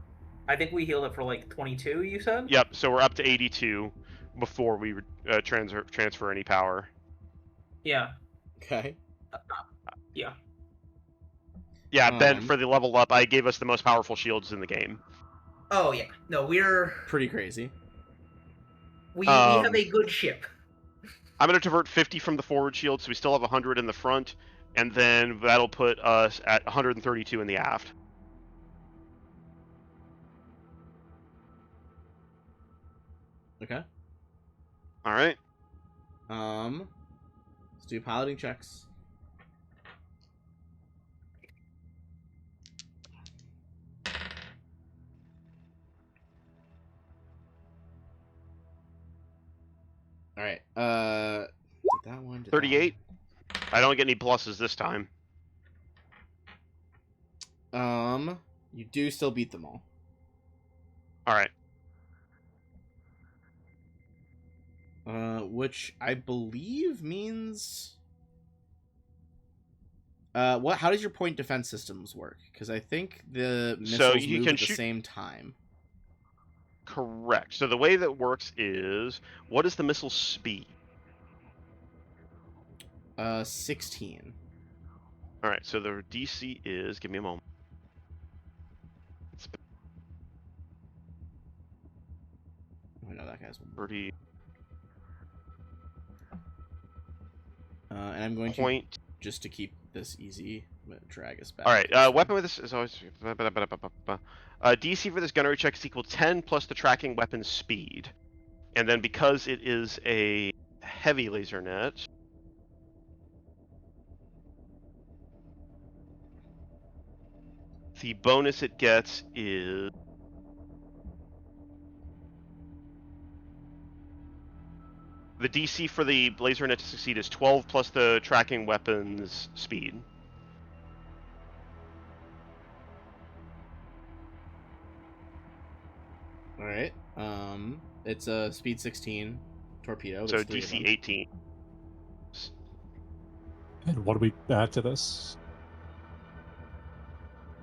I think we healed it for like 22. You said. Yep. So we're up to 82 before we transfer any power. Yeah. Okay. Yeah. Yeah. Ben, Um, for the level up, I gave us the most powerful shields in the game. Oh yeah. No, we're Pretty crazy. we have a good ship. I'm going to divert 50 from the forward shield, so we still have 100 in the front, and then that'll put us at 132 in the aft. Okay. All right. Let's do piloting checks. All right. Did that one? Did that 38. I don't get any pluses this time. one. You do still beat them all. All right. Which I believe means. What? How does your point defense systems work? Because I think the missiles you move can at the shoot- same time. Correct. So the way that works is, what is the missile speed? 16. All right. So the DC is. Give me a moment. Oh, no, that guy's 30 and I'm going to point. just to keep this easy. I'm gonna drag us back. All right. Weapon with this is always. DC for this gunnery check is equal to 10 plus the tracking weapon's speed. And then because it is a heavy laser net, the bonus it gets is the DC for the laser net to succeed is 12 plus the tracking weapon's speed. All right. It's a speed 16 torpedo. So There's 3 of DC them. 18. And what do we add to this?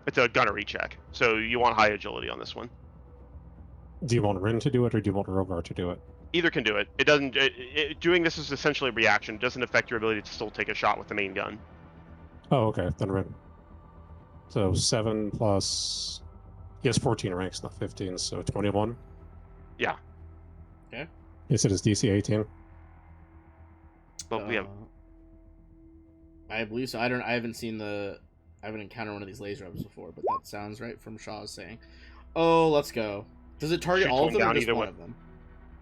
It's a gunnery check. So you want high agility on this one. Do you want Rin to do it, or do you want Rogar to do it? Either can do it. It doesn't. Doing this is essentially a reaction. It doesn't affect your ability to still take a shot with the main gun. Oh, okay, then Rin. So 7 plus... He has 14 ranks, not 15, so 21. Yeah. Okay. You said it's DC 18? But we have. I believe so. I haven't seen the. I haven't encountered one of these laser weapons before, but that sounds right from Shaw's saying. Oh, let's go. Does it target Shoot all of one them or down just either one way. of them?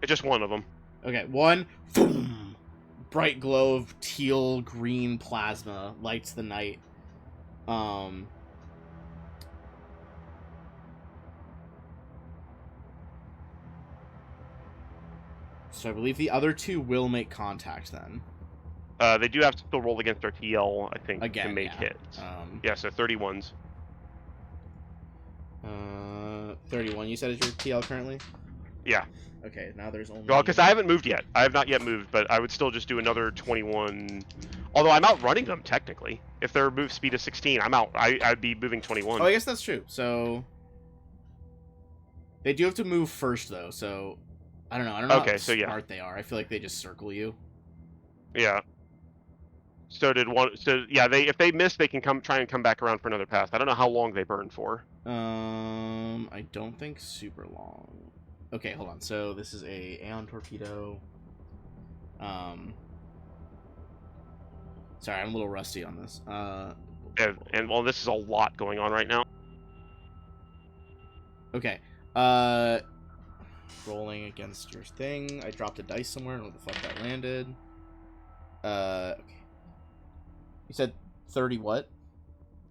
It's just one of them. Okay, one. Boom! Bright glow of teal green plasma lights the night. So I believe the other 2 will make contact then. They do have to still roll against their TL, I think, Again, to make yeah. hits. Yeah, so 31s. 31. You said is your TL currently? Yeah. Okay, now there's only. Well, because I haven't moved yet. I have not yet moved, but I would still just do another 21. Although I'm outrunning them technically. If their move speed is 16, I'm out. I'd be moving 21. Oh, I guess that's true. So they do have to move first, though. So I don't know. I don't know Okay, how so yeah. smart they are. I feel like they just circle you. Yeah. So did one. So yeah, if they miss, they can try and come back around for another pass. I don't know how long they burn for. I don't think super long. Okay, hold on. So this is a Aeon torpedo. Sorry, I'm a little rusty on this. And well, this is a lot going on right now. Okay. Rolling against your thing. I dropped a dice somewhere. I don't know where the fuck that landed. Okay. You said 30 what?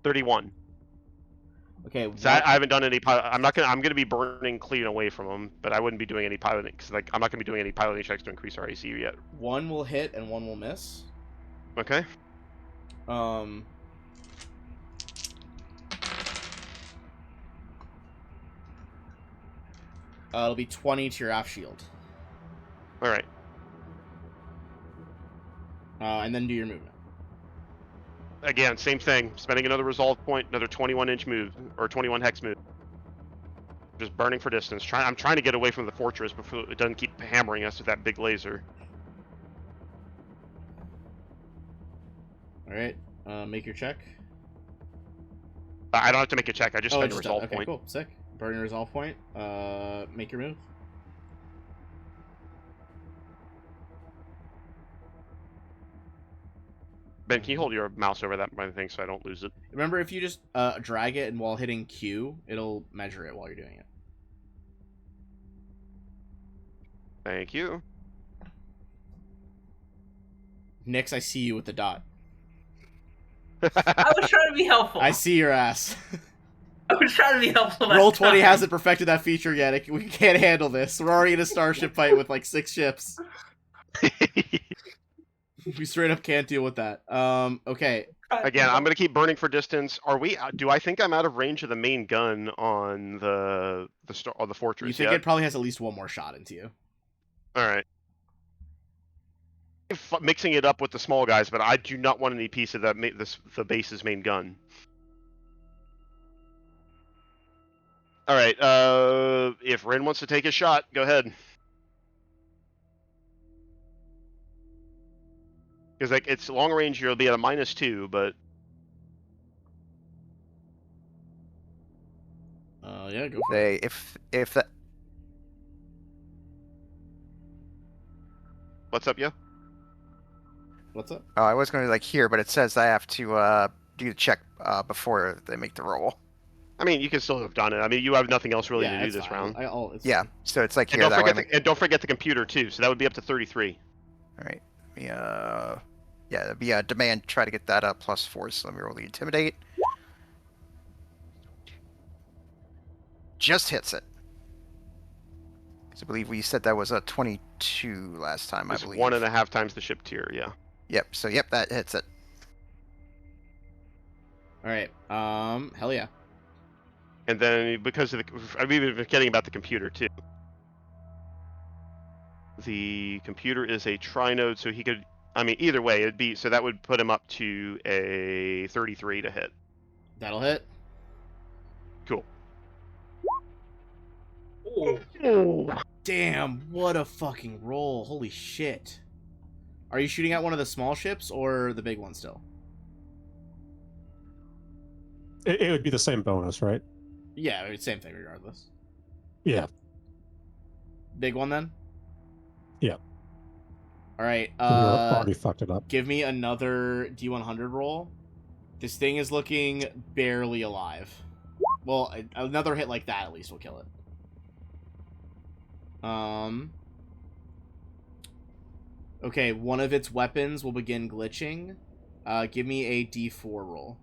31. Okay. So I haven't done any pilot. I'm gonna be burning clean away from them, but I wouldn't be doing any piloting because I'm not gonna be doing any piloting checks to increase our AC yet. 1 will hit and 1 will miss. Okay. It'll be 20 to your aft shield. All right. And then do your movement. Again, same thing. Spending another resolve point, another 21-inch move or 21 hex move. Just burning for distance. I'm trying to get away from the fortress before it doesn't keep hammering us with that big laser. All right. Make your check. I don't have to make a check. I just spend a resolve okay, point. cool. Sick. Burn your resolve point. Make your move. Ben, can you hold your mouse over that thing so I don't lose it? Remember, if you just drag it and while hitting Q, it'll measure it while you're doing it. Thank you. Nix, I see you with the dot. I was trying to be helpful. I see your ass. I was trying to be helpful. that Roll 20 time. hasn't perfected that feature yet. We can't handle this. We're already in a starship fight with like 6 ships. We straight up can't deal with that. Okay. Again, I'm gonna keep burning for distance. Are we? Do I think I'm out of range of the main gun on the fortress? You think yet? it probably has at least 1 more shot into you. All right. Mixing it up with the small guys, but I do not want any piece of that. The base's main gun. All right. If Rin wants to take a shot, go ahead. Because like it's long range, you'll be at a -2, but Yeah, go for it. If that what's up, yeah? What's up? oh, I was going to like here, but it says I have to do the check before they make the roll. I mean, you can still have done it. I mean, you have nothing else really yeah, to do it's this fine. round. It's Yeah, fine. so it's like And here don't that way. forget and don't forget the computer too. So that would be up to 33. All right. Yeah, that'd be a demand. Try to get that up +4. So let me roll the intimidate. Just hits it. Because I believe we said that was a 22 last time. It's I believe 1.5 times the ship tier. Yeah. Yep. So yep, that hits it. All right. Hell yeah. And then because of the, I'm even forgetting about the computer too. The computer is a trinode, so he could. I mean, either way, it'd be so that would put him up to a 33 to hit. That'll hit. Cool. Ooh. Damn, what a fucking roll. Holy shit. Are you shooting at one of the small ships or the big one still? It would be the same bonus, right? Yeah, same thing regardless. Yeah. Big one then? Yeah. All right. We already fucked it up. Give me another D100 roll. This thing is looking barely alive. Well, another hit like that at least will kill it. Okay, one of its weapons will begin glitching. Give me a D4 roll.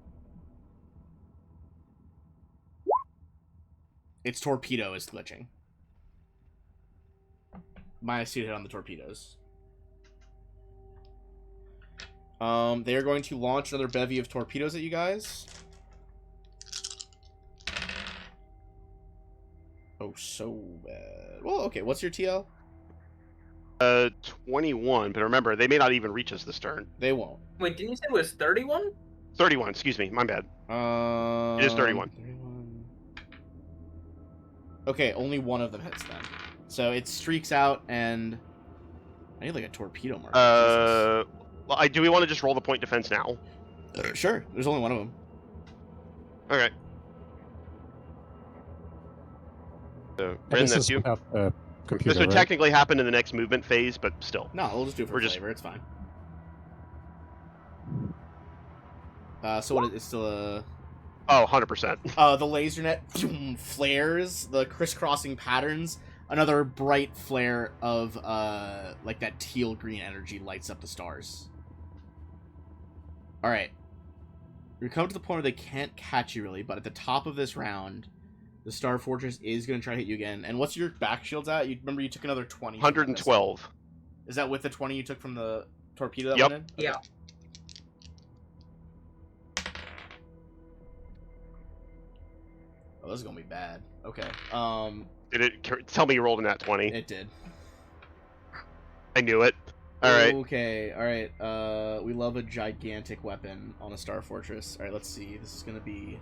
Its torpedo is glitching. -2 hit on the torpedoes. They are going to launch another bevy of torpedoes at you guys. Oh, so bad. Well, okay, what's your TL? 21, but remember, they may not even reach us this turn. They won't. Wait, didn't you say it was 31? 31, excuse me, my bad. It is 31. 31. Okay, only one of them hits then. So it streaks out, and I need like a torpedo mark. Well, do we want to just roll the point defense now? Sure. There's only one of them. Okay. So, And Bryn, this that's is you. without the computer, This would right? technically happen in the next movement phase, but still. No, we'll just do it for We're just- flavor. It's fine. So what? It's still a. Oh, 100%. The laser net flares, the crisscrossing patterns. Another bright flare of like that teal green energy lights up the stars. All right, we come to the point where they can't catch you really, but at the top of this round, the Star Fortress is going to try to hit you again. And what's your back shields at? You remember you took another 20. from that missile. 112. Is that with the 20 you took from the torpedo that Yep. went in? Yeah. Oh, this is gonna be bad. Okay. Did it tell me you rolled in that 20? It did. I knew it. All right. Okay. All right. We love a gigantic weapon on a Star Fortress. All right. Let's see. This is gonna be.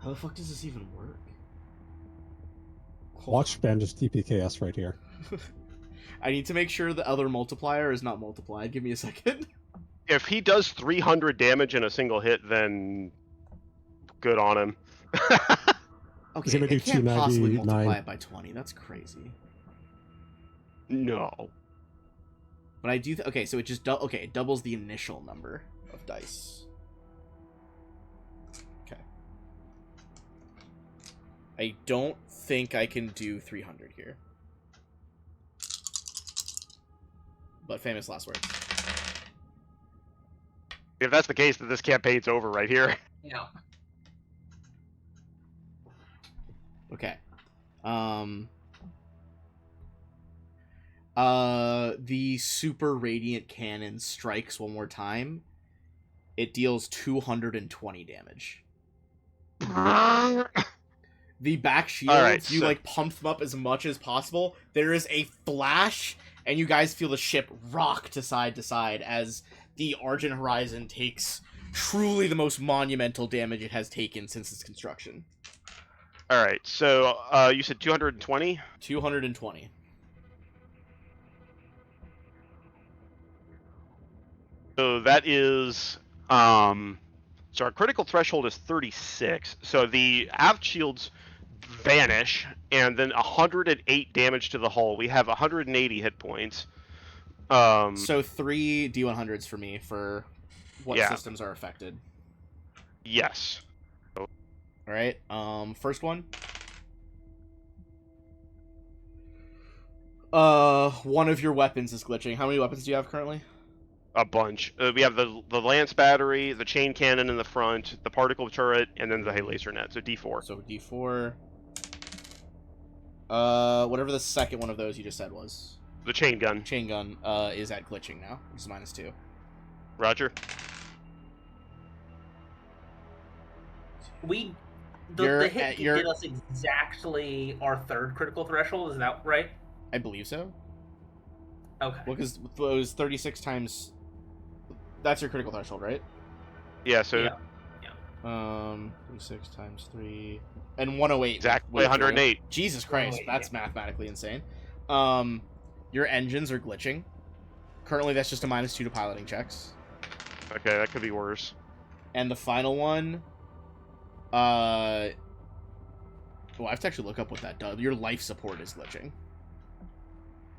How the fuck does this even work? Watch Bandage TPKS right here. I need to make sure the other multiplier is not multiplied. Give me a second. If he does 300 damage in a single hit, then good on him. Okay. gonna do it can't possibly 299. multiply it by 20. That's crazy. No. But I do. Okay. So it just okay. It doubles the initial number of dice. Okay. I don't think I can do 300 here. But famous last words. If that's the case, then this campaign's over right here. Yeah. Okay. The super radiant cannon strikes one more time. It deals 220 damage. The back shields, Alright, you so- like pump them up as much as possible. There is a flash, and you guys feel the ship rock to side as the Argent Horizon takes truly the most monumental damage it has taken since its construction. All right. So you said 220. 220. So that is so our critical threshold is 36. So the aft shields vanish, and then 108 damage to the hull. We have 180 hit points. So 3 D100s for me for what Yeah. systems are affected. Yes. All right. First one. One of your weapons is glitching. How many weapons do you have currently? A bunch. We have the lance battery, the chain cannon in the front, the particle turret, and then the laser net. So D4. So D4. Whatever the second one of those you just said was. The chain gun. Chain gun, is at glitching now, which is -2. Roger. The hit can get us exactly our third critical threshold. Is that right? I believe so. Okay. Well, because it was 36 times. That's your critical threshold, right? Yeah. So Yeah. 36 times 3 and 108. exactly with 108. Jesus Christ, 108, that's mathematically insane. Your engines are glitching. Currently, that's just a -2 to piloting checks. Okay, that could be worse. And the final one, well, I have to actually look up what that does. Your life support is glitching.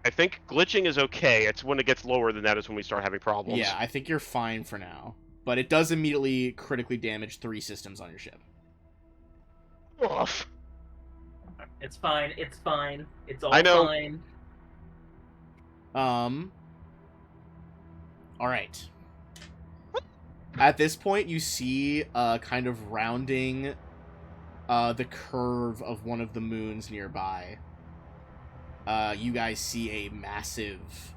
I think glitching is okay. It's when it gets lower than that is when we start having problems. Yeah, I think you're fine for now. But it does immediately critically damage 3 systems on your ship. Oof. It's fine. It's fine. It's all I know. fine. Alright. At this point, you see, kind of rounding, the curve of one of the moons nearby. You guys see a massive,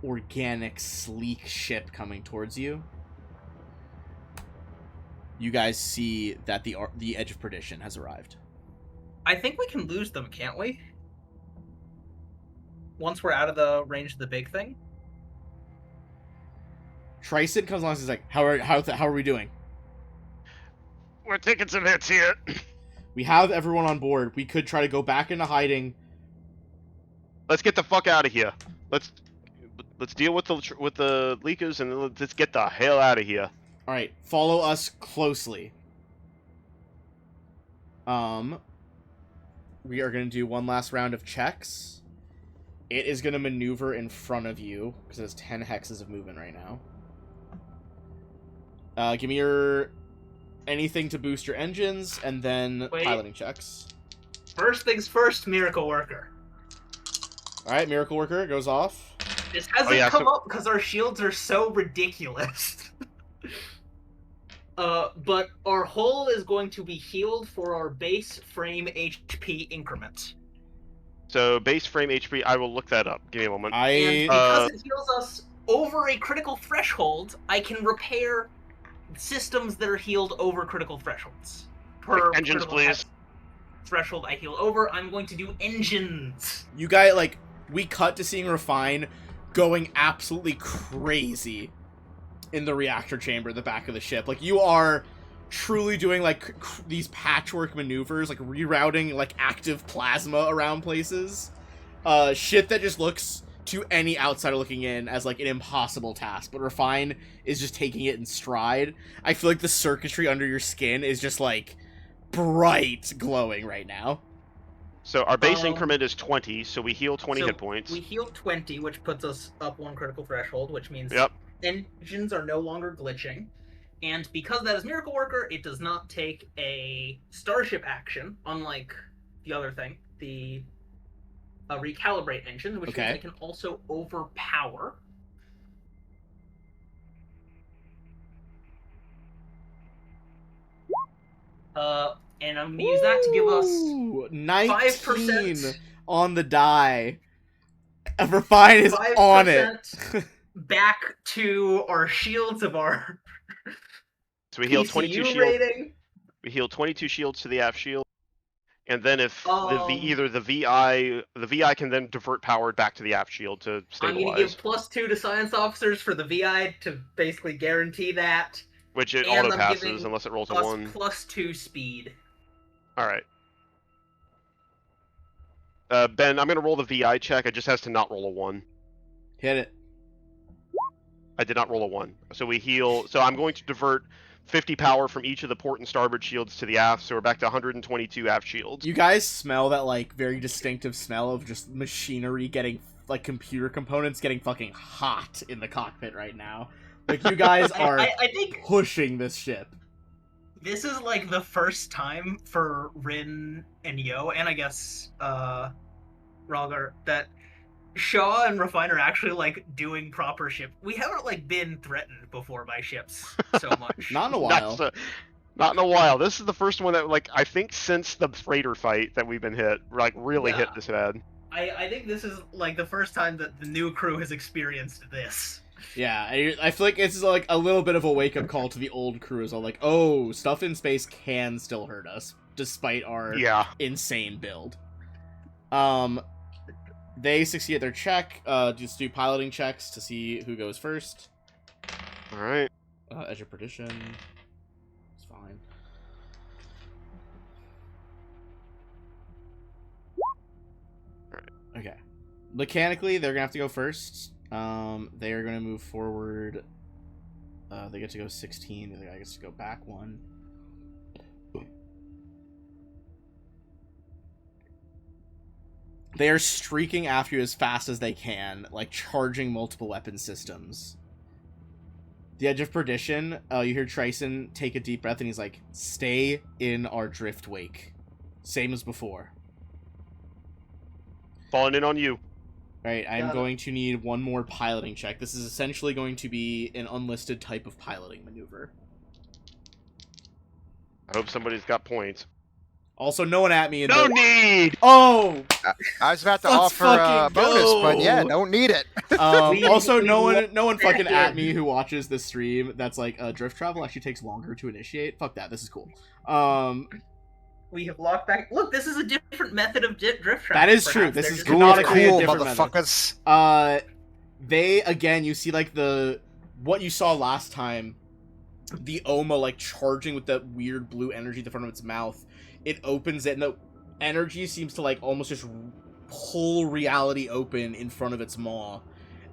organic, sleek ship coming towards you. You guys see that the Edge of Perdition has arrived. I think we can lose them, can't we? Once we're out of the range of the big thing. Tristan comes along and is like, how are we doing? We're taking some hits here. We have everyone on board. We could try to go back into hiding. Let's get the fuck out of here. Let's deal with the leakers and let's get the hell out of here. All right, follow us closely. We are going to do one last round of checks. It is going to maneuver in front of you because it has 10 hexes of movement right now. Give me your anything to boost your engines and then Wait. piloting checks. First things first, Miracle Worker. All right, Miracle Worker goes off. This hasn't yeah, come so- up because our shields are so ridiculous. But our hull is going to be healed for our base frame HP increment. So base frame HP, I will look that up. Give me a moment. And because it heals us over a critical threshold, I can repair systems that are healed over critical thresholds. Per Like engines, critical please. threshold I heal over, I'm going to do engines. You guys, like, we cut to seeing Refine going absolutely crazy in the reactor chamber at the back of the ship. Like, you are truly doing, like, these patchwork maneuvers, like, rerouting, like, active plasma around places. Shit that just looks, to any outsider looking in, as, like, an impossible task. But Refine is just taking it in stride. I feel like the circuitry under your skin is just, like, bright glowing right now. So our base increment is 20, so we heal 20 So hit points. We heal 20, which puts us up one critical threshold, which means Yep. engines are no longer glitching. And because that is Miracle Worker, it does not take a Starship action, unlike the other thing, the recalibrate engine, which means it can also overpower. And I'm going to use that to give us Ooh, 19 5% on the die. Refine is on it. back to our shields of our So we heal PCU 22 shields. rating. We heal 22 shields to the aft shield. And then if Um, either the VI can then divert power back to the aft shield to I'm going stabilize, to give +2 to science officers for the VI to basically guarantee that. which it and auto I'm passes giving unless it rolls a Us 1. +2 speed. All right. Ben, I'm gonna roll the VI check. It just has to not roll a 1. Hit it. I did not roll a 1. So we heal. So I'm going to divert 50 power from each of the port and starboard shields to the aft. So we're back to 122 aft shields. You guys smell that, like, very distinctive smell of just machinery getting, like, computer components getting fucking hot in the cockpit right now. Like, you guys are I think pushing this ship. This is like the first time for Rin and Yo, and I guess Ralgar, that Shaw and Refine are actually like doing proper ship. We haven't like been threatened before by ships so much. Not in a Not, while. not in a while. This is the first one that, like, I think since the freighter fight that we've been hit, like, really hit Yeah. this head. I think this is like the first time that the new crew has experienced this. Yeah, I feel like it's like a little bit of a wake-up call to the old crew as well. Like, oh, stuff in space can still hurt us, despite our Yeah. insane build. They succeed at their check. Just do piloting checks to see who goes first. All right. Edge of Perdition. It's fine. Okay. Mechanically, they're gonna have to go first. They are gonna move forward. They get to go 16. The other guy gets to go back one. They are streaking after you as fast as they can, like charging multiple weapon systems. The Edge of Perdition, you hear Trison take a deep breath and he's like, stay in our drift wake. Same as before. Falling in on you. Alright, I'm Got it. going to need one more piloting check. This is essentially going to be an unlisted type of piloting maneuver. I hope somebody's got points. Also, no one at me in No the... need! Oh! I was about to Let's offer a fucking bonus, go. but yeah, don't need it. Also, no one Second. fucking at me who watches this stream that's like, drift travel actually takes longer to initiate. Fuck that, this is cool. We have locked back. Look, this is a different method of drift travel. That is true. Perhaps This they're is just- Cool, canonically a cool, different method. motherfuckers. They, again, you see, like, what you saw last time, the Oma, like, charging with that weird blue energy at the front of its mouth. It opens it, and the energy seems to, like, almost just pull reality open in front of its maw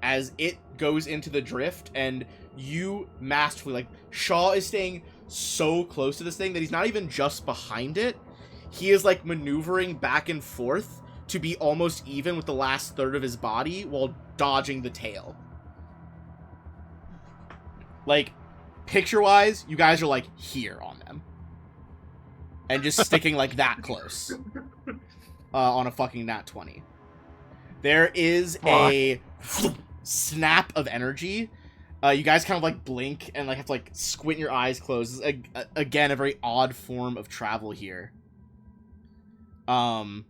as it goes into the drift, and you masterfully, like, Shaw is staying so close to this thing that he's not even just behind it. He is, like, maneuvering back and forth to be almost even with the last third of his body while dodging the tail. Like, picture-wise, you guys are, like, here on them. And just sticking, like, that close. On a fucking nat 20. There is a snap of energy. You guys kind of, like, blink and, like, have to, like, squint your eyes closed. This is, again, a very odd form of travel here. Alright.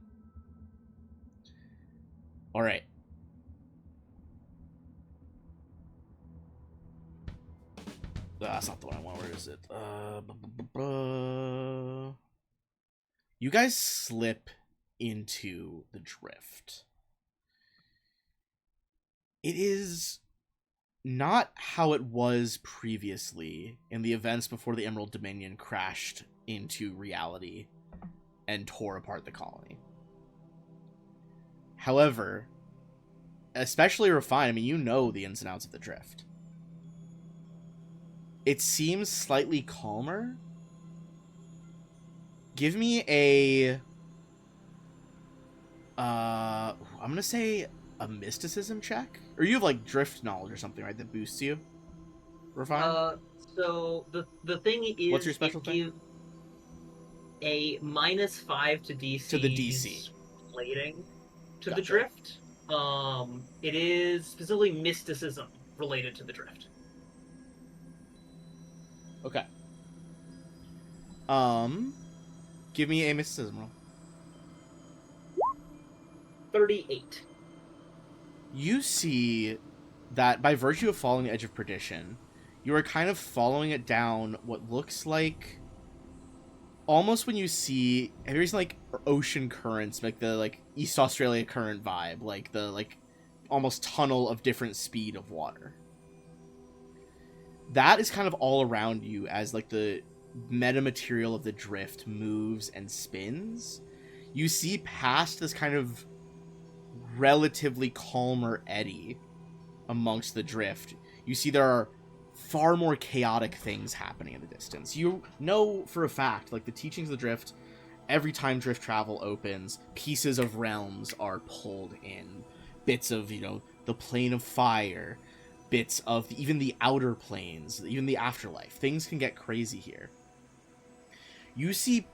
That's not the one I want. Where is it? You guys slip into the drift. It is not how it was previously in the events before the Emerald Dominion crashed into reality and tore apart the colony. However, especially Refine, I mean, you know the ins and outs of the drift. It seems slightly calmer. Give me a... I'm gonna say a mysticism check? Or you have, like, drift knowledge or something, right, that boosts you? Refine? So the thing is, What's your special it thing? gives a -5 to DC. To the DC. Plating to the Gotcha. drift. It is specifically mysticism related to the drift. Okay. Give me a mysticism roll. 38. You see that by virtue of following the Edge of Perdition, you are kind of following it down what looks like almost when you see, have you ever seen, like, ocean currents, like the, like, East Australia current vibe, like the, like, almost tunnel of different speed of water. That is kind of all around you as, like, the metamaterial of the drift moves and spins. You see past this kind of relatively calmer eddy amongst the drift. You see there are far more chaotic things happening in the distance. You know for a fact, like, the teachings of the drift, every time drift travel opens, pieces of realms are pulled in. Bits of, you know, the plane of fire, bits of even the outer planes, even the afterlife. Things can get crazy here. You see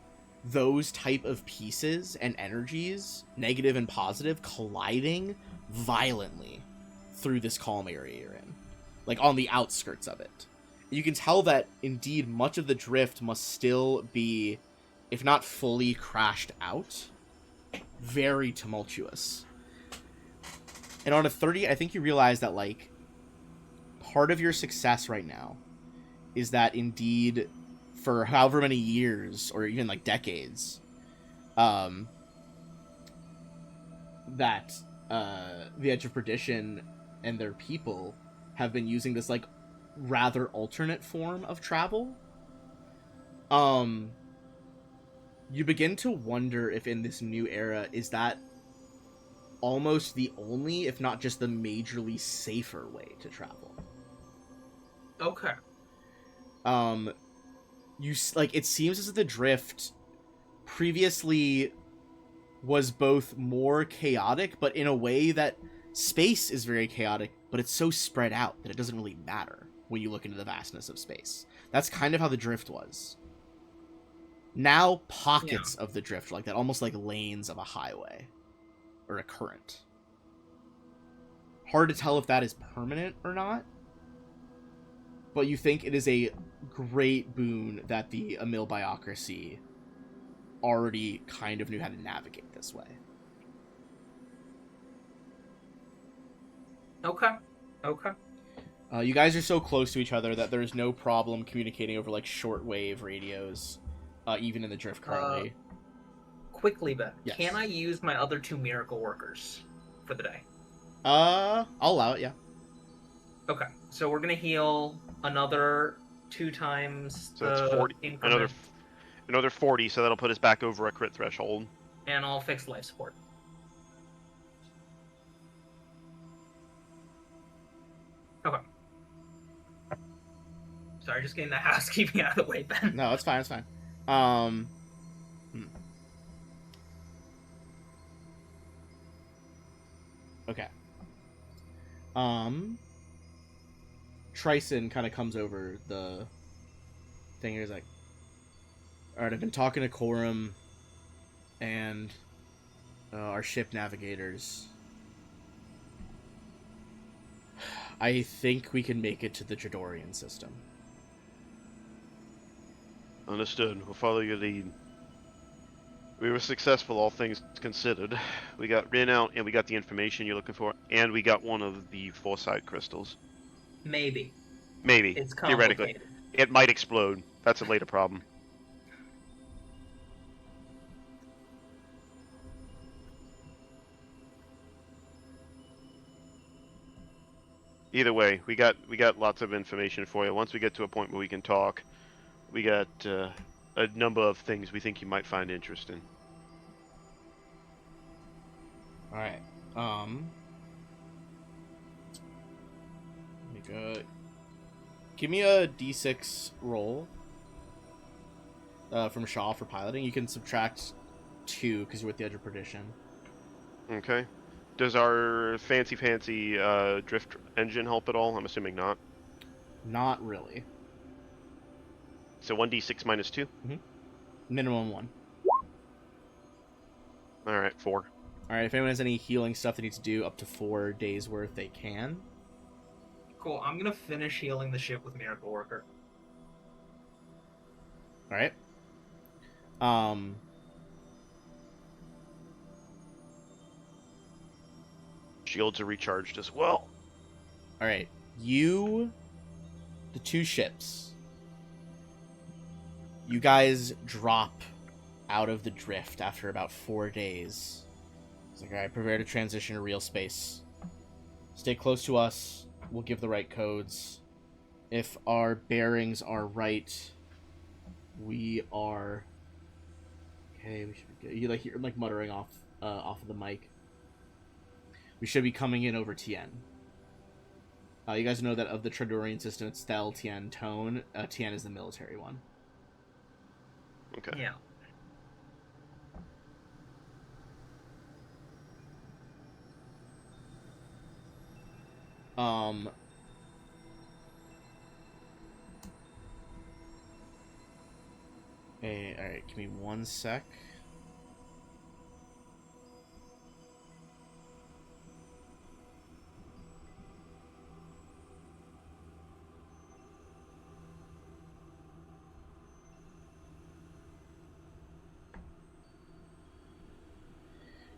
those type of pieces and energies, negative and positive, colliding violently through this calm area you're in, like on the outskirts of it. You can tell that indeed much of the drift must still be, if not fully crashed out, very tumultuous. And on a 30, I think you realize that, like, part of your success right now is that indeed, for however many years, or even, like, decades, that the Edge of Perdition and their people have been using this, like, rather alternate form of travel. You begin to wonder if in this new era, is that almost the only, if not just the majorly safer way to travel. Okay. It seems as if the drift previously was both more chaotic, but in a way that space is very chaotic, but it's so spread out that it doesn't really matter when you look into the vastness of space. That's kind of how the drift was. Now, pockets of the drift are like that, almost like lanes of a highway or a current. Hard to tell if that is permanent or not, but you think it is a great boon that the Emil Biocracy already kind of knew how to navigate this way. Okay. You guys are so close to each other that there's no problem communicating over, like, shortwave radios, even in the drift currently. Quickly, Ben. Yes. Can I use my other 2 miracle workers for the day? I'll allow it, yeah. Okay, so we're gonna heal another 2 times So that's the 40. increment, Another 40, so that'll put us back over a crit threshold. and I'll fix life support. Okay. Sorry, just getting the housekeeping out of the way, Ben. No, it's fine, it's fine. Okay. Tryson kind of comes over the thing and he's like, alright, I've been talking to Corum and our ship navigators. I think we can make it to the Jadorian system. Understood. We'll follow your lead. We were successful, all things considered. We got Rin out, and we got the information you're looking for, and we got one of the foresight crystals. Maybe. Maybe. It's Theoretically. complicated. It might explode. That's a later problem. Either way, we got lots of information for you. Once we get to a point where we can talk, we got a number of things we think you might find interesting. Alright. Give me a D6 roll from Shaw for piloting. You can subtract 2 because you're with the Edge of Perdition. Okay. Does our fancy drift engine help at all? I'm assuming not. Not really. So 1d6 minus 2? Minimum 1. Alright, 4. Alright, if anyone has any healing stuff they need to do up to 4 days worth, they can. Cool, I'm gonna finish healing the ship with Miracle Worker. Alright. Shields are recharged as well. Alright. The 2 ships. You guys drop out of the drift after about 4 days. It's like, alright, prepare to transition to real space. Stay close to us. We'll give the right codes. If our bearings are right, we are... Okay, we should be good. You're like muttering off of the mic. We should be coming in over Tien. You guys know that of the Tradorian system, it's Thel, Tien, Tone. Tien is the military one. Okay. Yeah. Alright, Alright, give me 1 sec.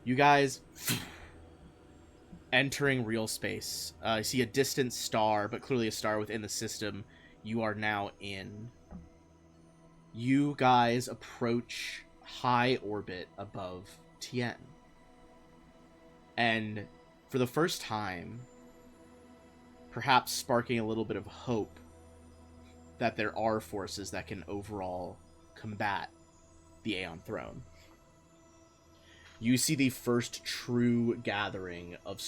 You guys entering real space. You see a distant star, but clearly a star within the system you are now in. You guys approach high orbit above Tien. And for the first time, perhaps sparking a little bit of hope that there are forces that can overall combat the Aeon Throne. You see the first true gathering of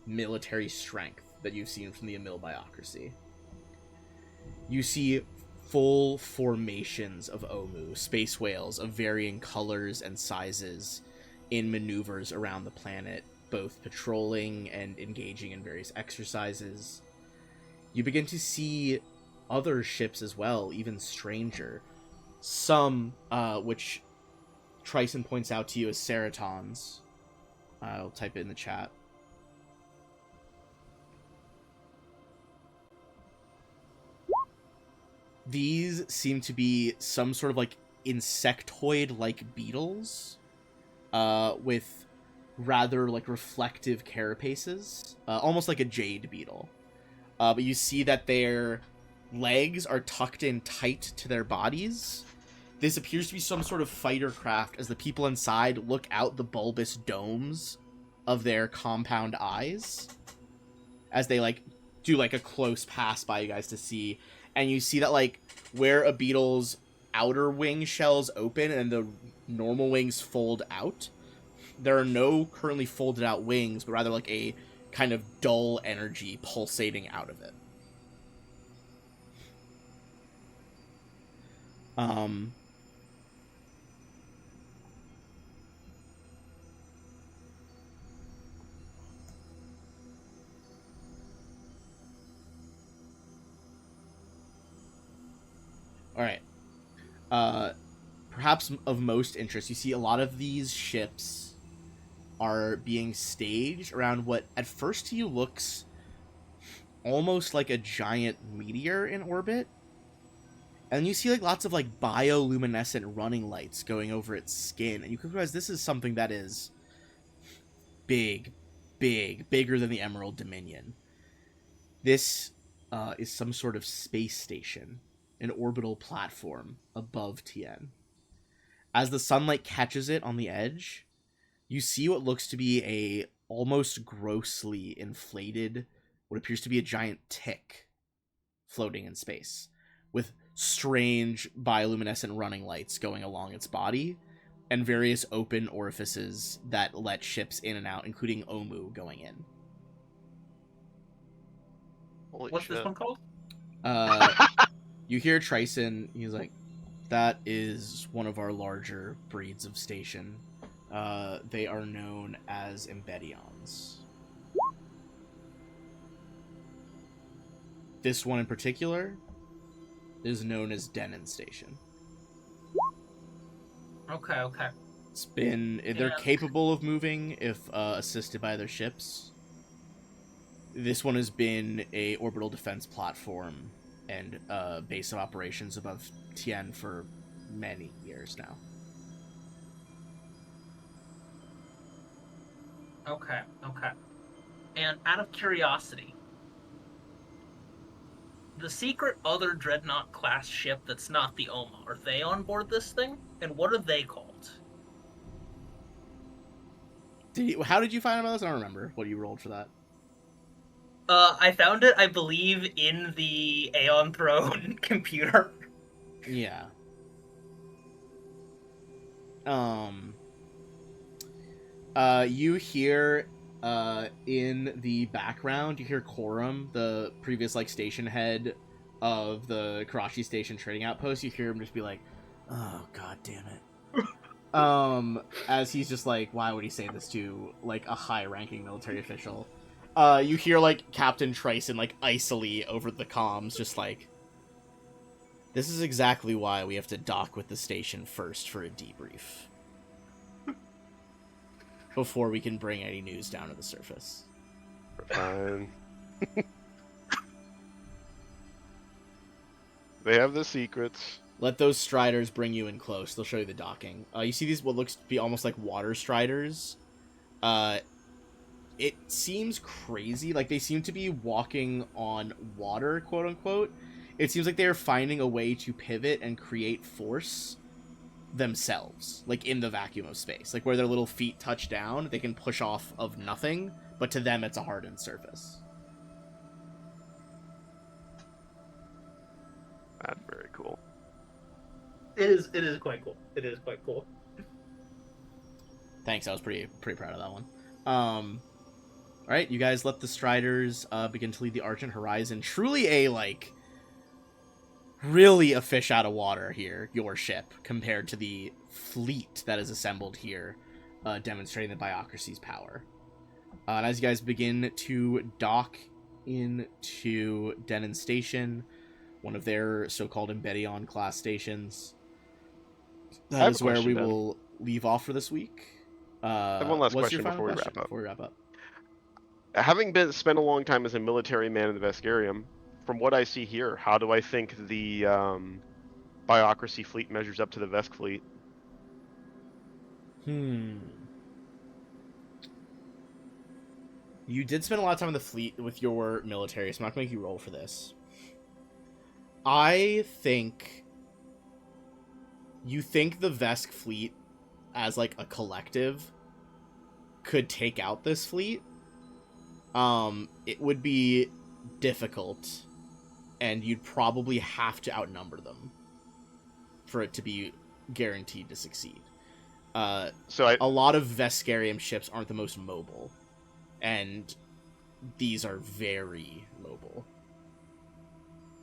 military strength that you've seen from the Emil Biocracy. You see full formations of Omu, space whales of varying colors and sizes, in maneuvers around the planet, both patrolling and engaging in various exercises. You begin to see other ships as well, even stranger. Some, which Tryson points out to you as Ceratons. I'll type it in the chat. These seem to be some sort of like insectoid-like beetles, with rather like reflective carapaces, almost like a jade beetle. But you see that their legs are tucked in tight to their bodies. This appears to be some sort of fighter craft as the people inside look out the bulbous domes of their compound eyes as they like do like a close pass by you guys to see. And you see that like where a beetle's outer wing shells open and the normal wings fold out, there are no currently folded out wings, but rather like a kind of dull energy pulsating out of it. Alright. Perhaps of most interest, you see a lot of these ships are being staged around what at first to you looks almost like a giant meteor in orbit. And you see like lots of like bioluminescent running lights going over its skin, and you can realize this is something that is bigger than the Emerald Dominion. This is some sort of space station, an orbital platform above Tien. As the sunlight catches it on the edge, you see what looks to be a almost grossly inflated, what appears to be a giant tick floating in space, with strange bioluminescent running lights going along its body, and various open orifices that let ships in and out, including Omu going in. Holy What's shit. this one called? You hear Tryson, he's like, that is one of our larger breeds of station. They are known as Embedions. This one in particular is known as Denon Station. Okay. It's been... They're Yeah. capable of moving if assisted by their ships. This one has been a orbital defense platform and base of operations above Tien for many years now. Okay. And out of curiosity, the secret other Dreadnought class ship that's not the Oma, are they on board this thing? And what are they called? How did you find about this? I don't remember what you rolled for that. I found it, I believe, in the Aeon Throne computer. Yeah. You hear in the background, you hear Korum, the previous like station head of the Karachi Station trading outpost. You hear him just be like, "Oh god damn it." As he's just like, why would he say this to like a high-ranking military official? You hear like Captain Tryson like icily over the comms, just like, This is exactly why we have to dock with the station first for a debrief. Before we can bring any news down to the surface. Fine. They have the secrets. Let those striders bring you in close. They'll show you the docking. You see these, what looks to be almost like water striders? It seems crazy. Like, they seem to be walking on water, quote-unquote. It seems like they're finding a way to pivot and create force themselves, like, in the vacuum of space. Like, where their little feet touch down, they can push off of nothing, but to them, it's a hardened surface. That's very cool. It is quite cool. It is quite cool. Thanks, I was pretty proud of that one. Alright, you guys let the Striders begin to lead the Argent Horizon. Truly a, like, really a fish out of water here, your ship, compared to the fleet that is assembled here, demonstrating the Biocracy's power. And as you guys begin to dock into Denon Station, one of their so-called Embeddion class stations, that is where we will leave off for this week. I have one last what's your question final before we wrap up. Having spent a long time as a military man in the Veskarium, from what I see here, how do I think the Biocracy fleet measures up to the Vesk fleet? You did spend a lot of time in the fleet with your military, so I'm not going to make you roll for this. I think... You think the Vesk fleet, as, like, a collective, could take out this fleet? It would be difficult, and you'd probably have to outnumber them for it to be guaranteed to succeed. A lot of Veskarium ships aren't the most mobile, and these are very mobile.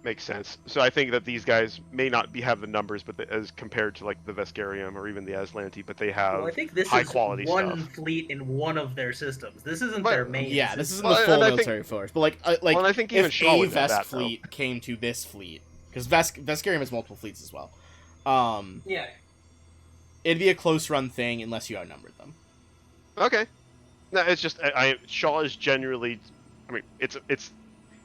Makes sense. So I think that these guys may not have the numbers, but as compared to like the Veskarium or even the Aslanti, but they have Well, I think this high is quality one stuff. fleet in one of their systems. This isn't But- their main. Yeah, this isn't Well, the full and I think- military force, but like Well, and I think even if Shaw a would have Vesk that, though. fleet came to this fleet, because Veskarium has multiple fleets as well, Yeah. it'd be a close run thing unless you outnumbered them. Okay. No, it's just Shaw is generally, I mean,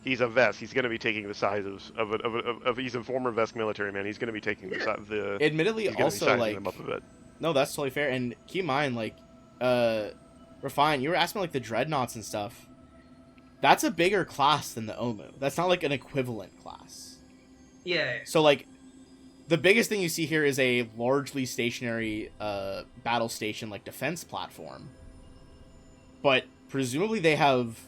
he's a Vesk. He's going to be taking the size of he's a former Vesk military man. He's going to be taking the Admittedly, he's gonna be also sizing like them up a bit. no, that's totally fair. And keep in mind, like, Refine, you were asking like the dreadnoughts and stuff. That's a bigger class than the Omu. That's not like an equivalent class. Yeah. So like, the biggest thing you see here is a largely stationary battle station like defense platform. But presumably they have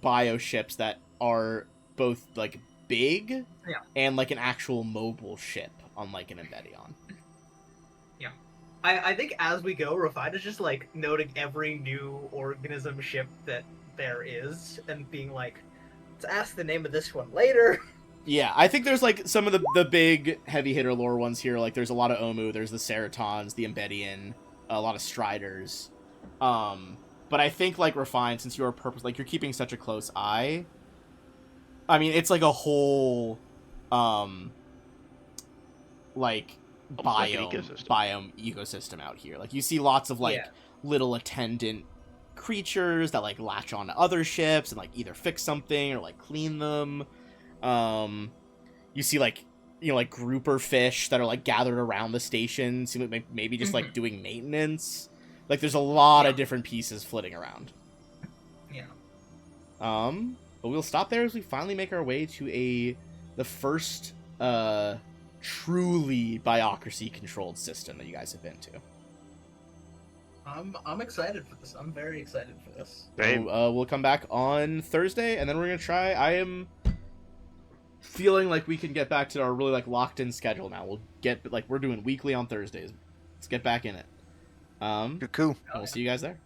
bio ships that are both like big and like an actual mobile ship, unlike an Embeddion. I think as we go, Refine is just like noting every new organism ship that there is and being like, let's ask the name of this one later. Yeah, I think there's like some of the big heavy hitter lore ones here. Like there's a lot of Omu, there's the Ceratons, the Embeddion, a lot of Striders. But I think like Refine, since you're like you're keeping such a close eye. I mean, it's like a whole like biome ecosystem out here. Like you see lots of like little attendant creatures that like latch onto other ships and like either fix something or like clean them. You see like, you know, like grouper fish that are like gathered around the station, seem like maybe just like doing maintenance. Like there's a lot of different pieces flitting around. Yeah. But we'll stop there as we finally make our way to the first truly Biocracy controlled system that you guys have been to. I'm excited for this. I'm very excited for this. Same. So, we'll come back on Thursday, and then we're gonna try. I am feeling like we can get back to our really like locked in schedule now. We'll get like we're doing weekly on Thursdays. Let's get back in it. Cool. We'll see you guys there.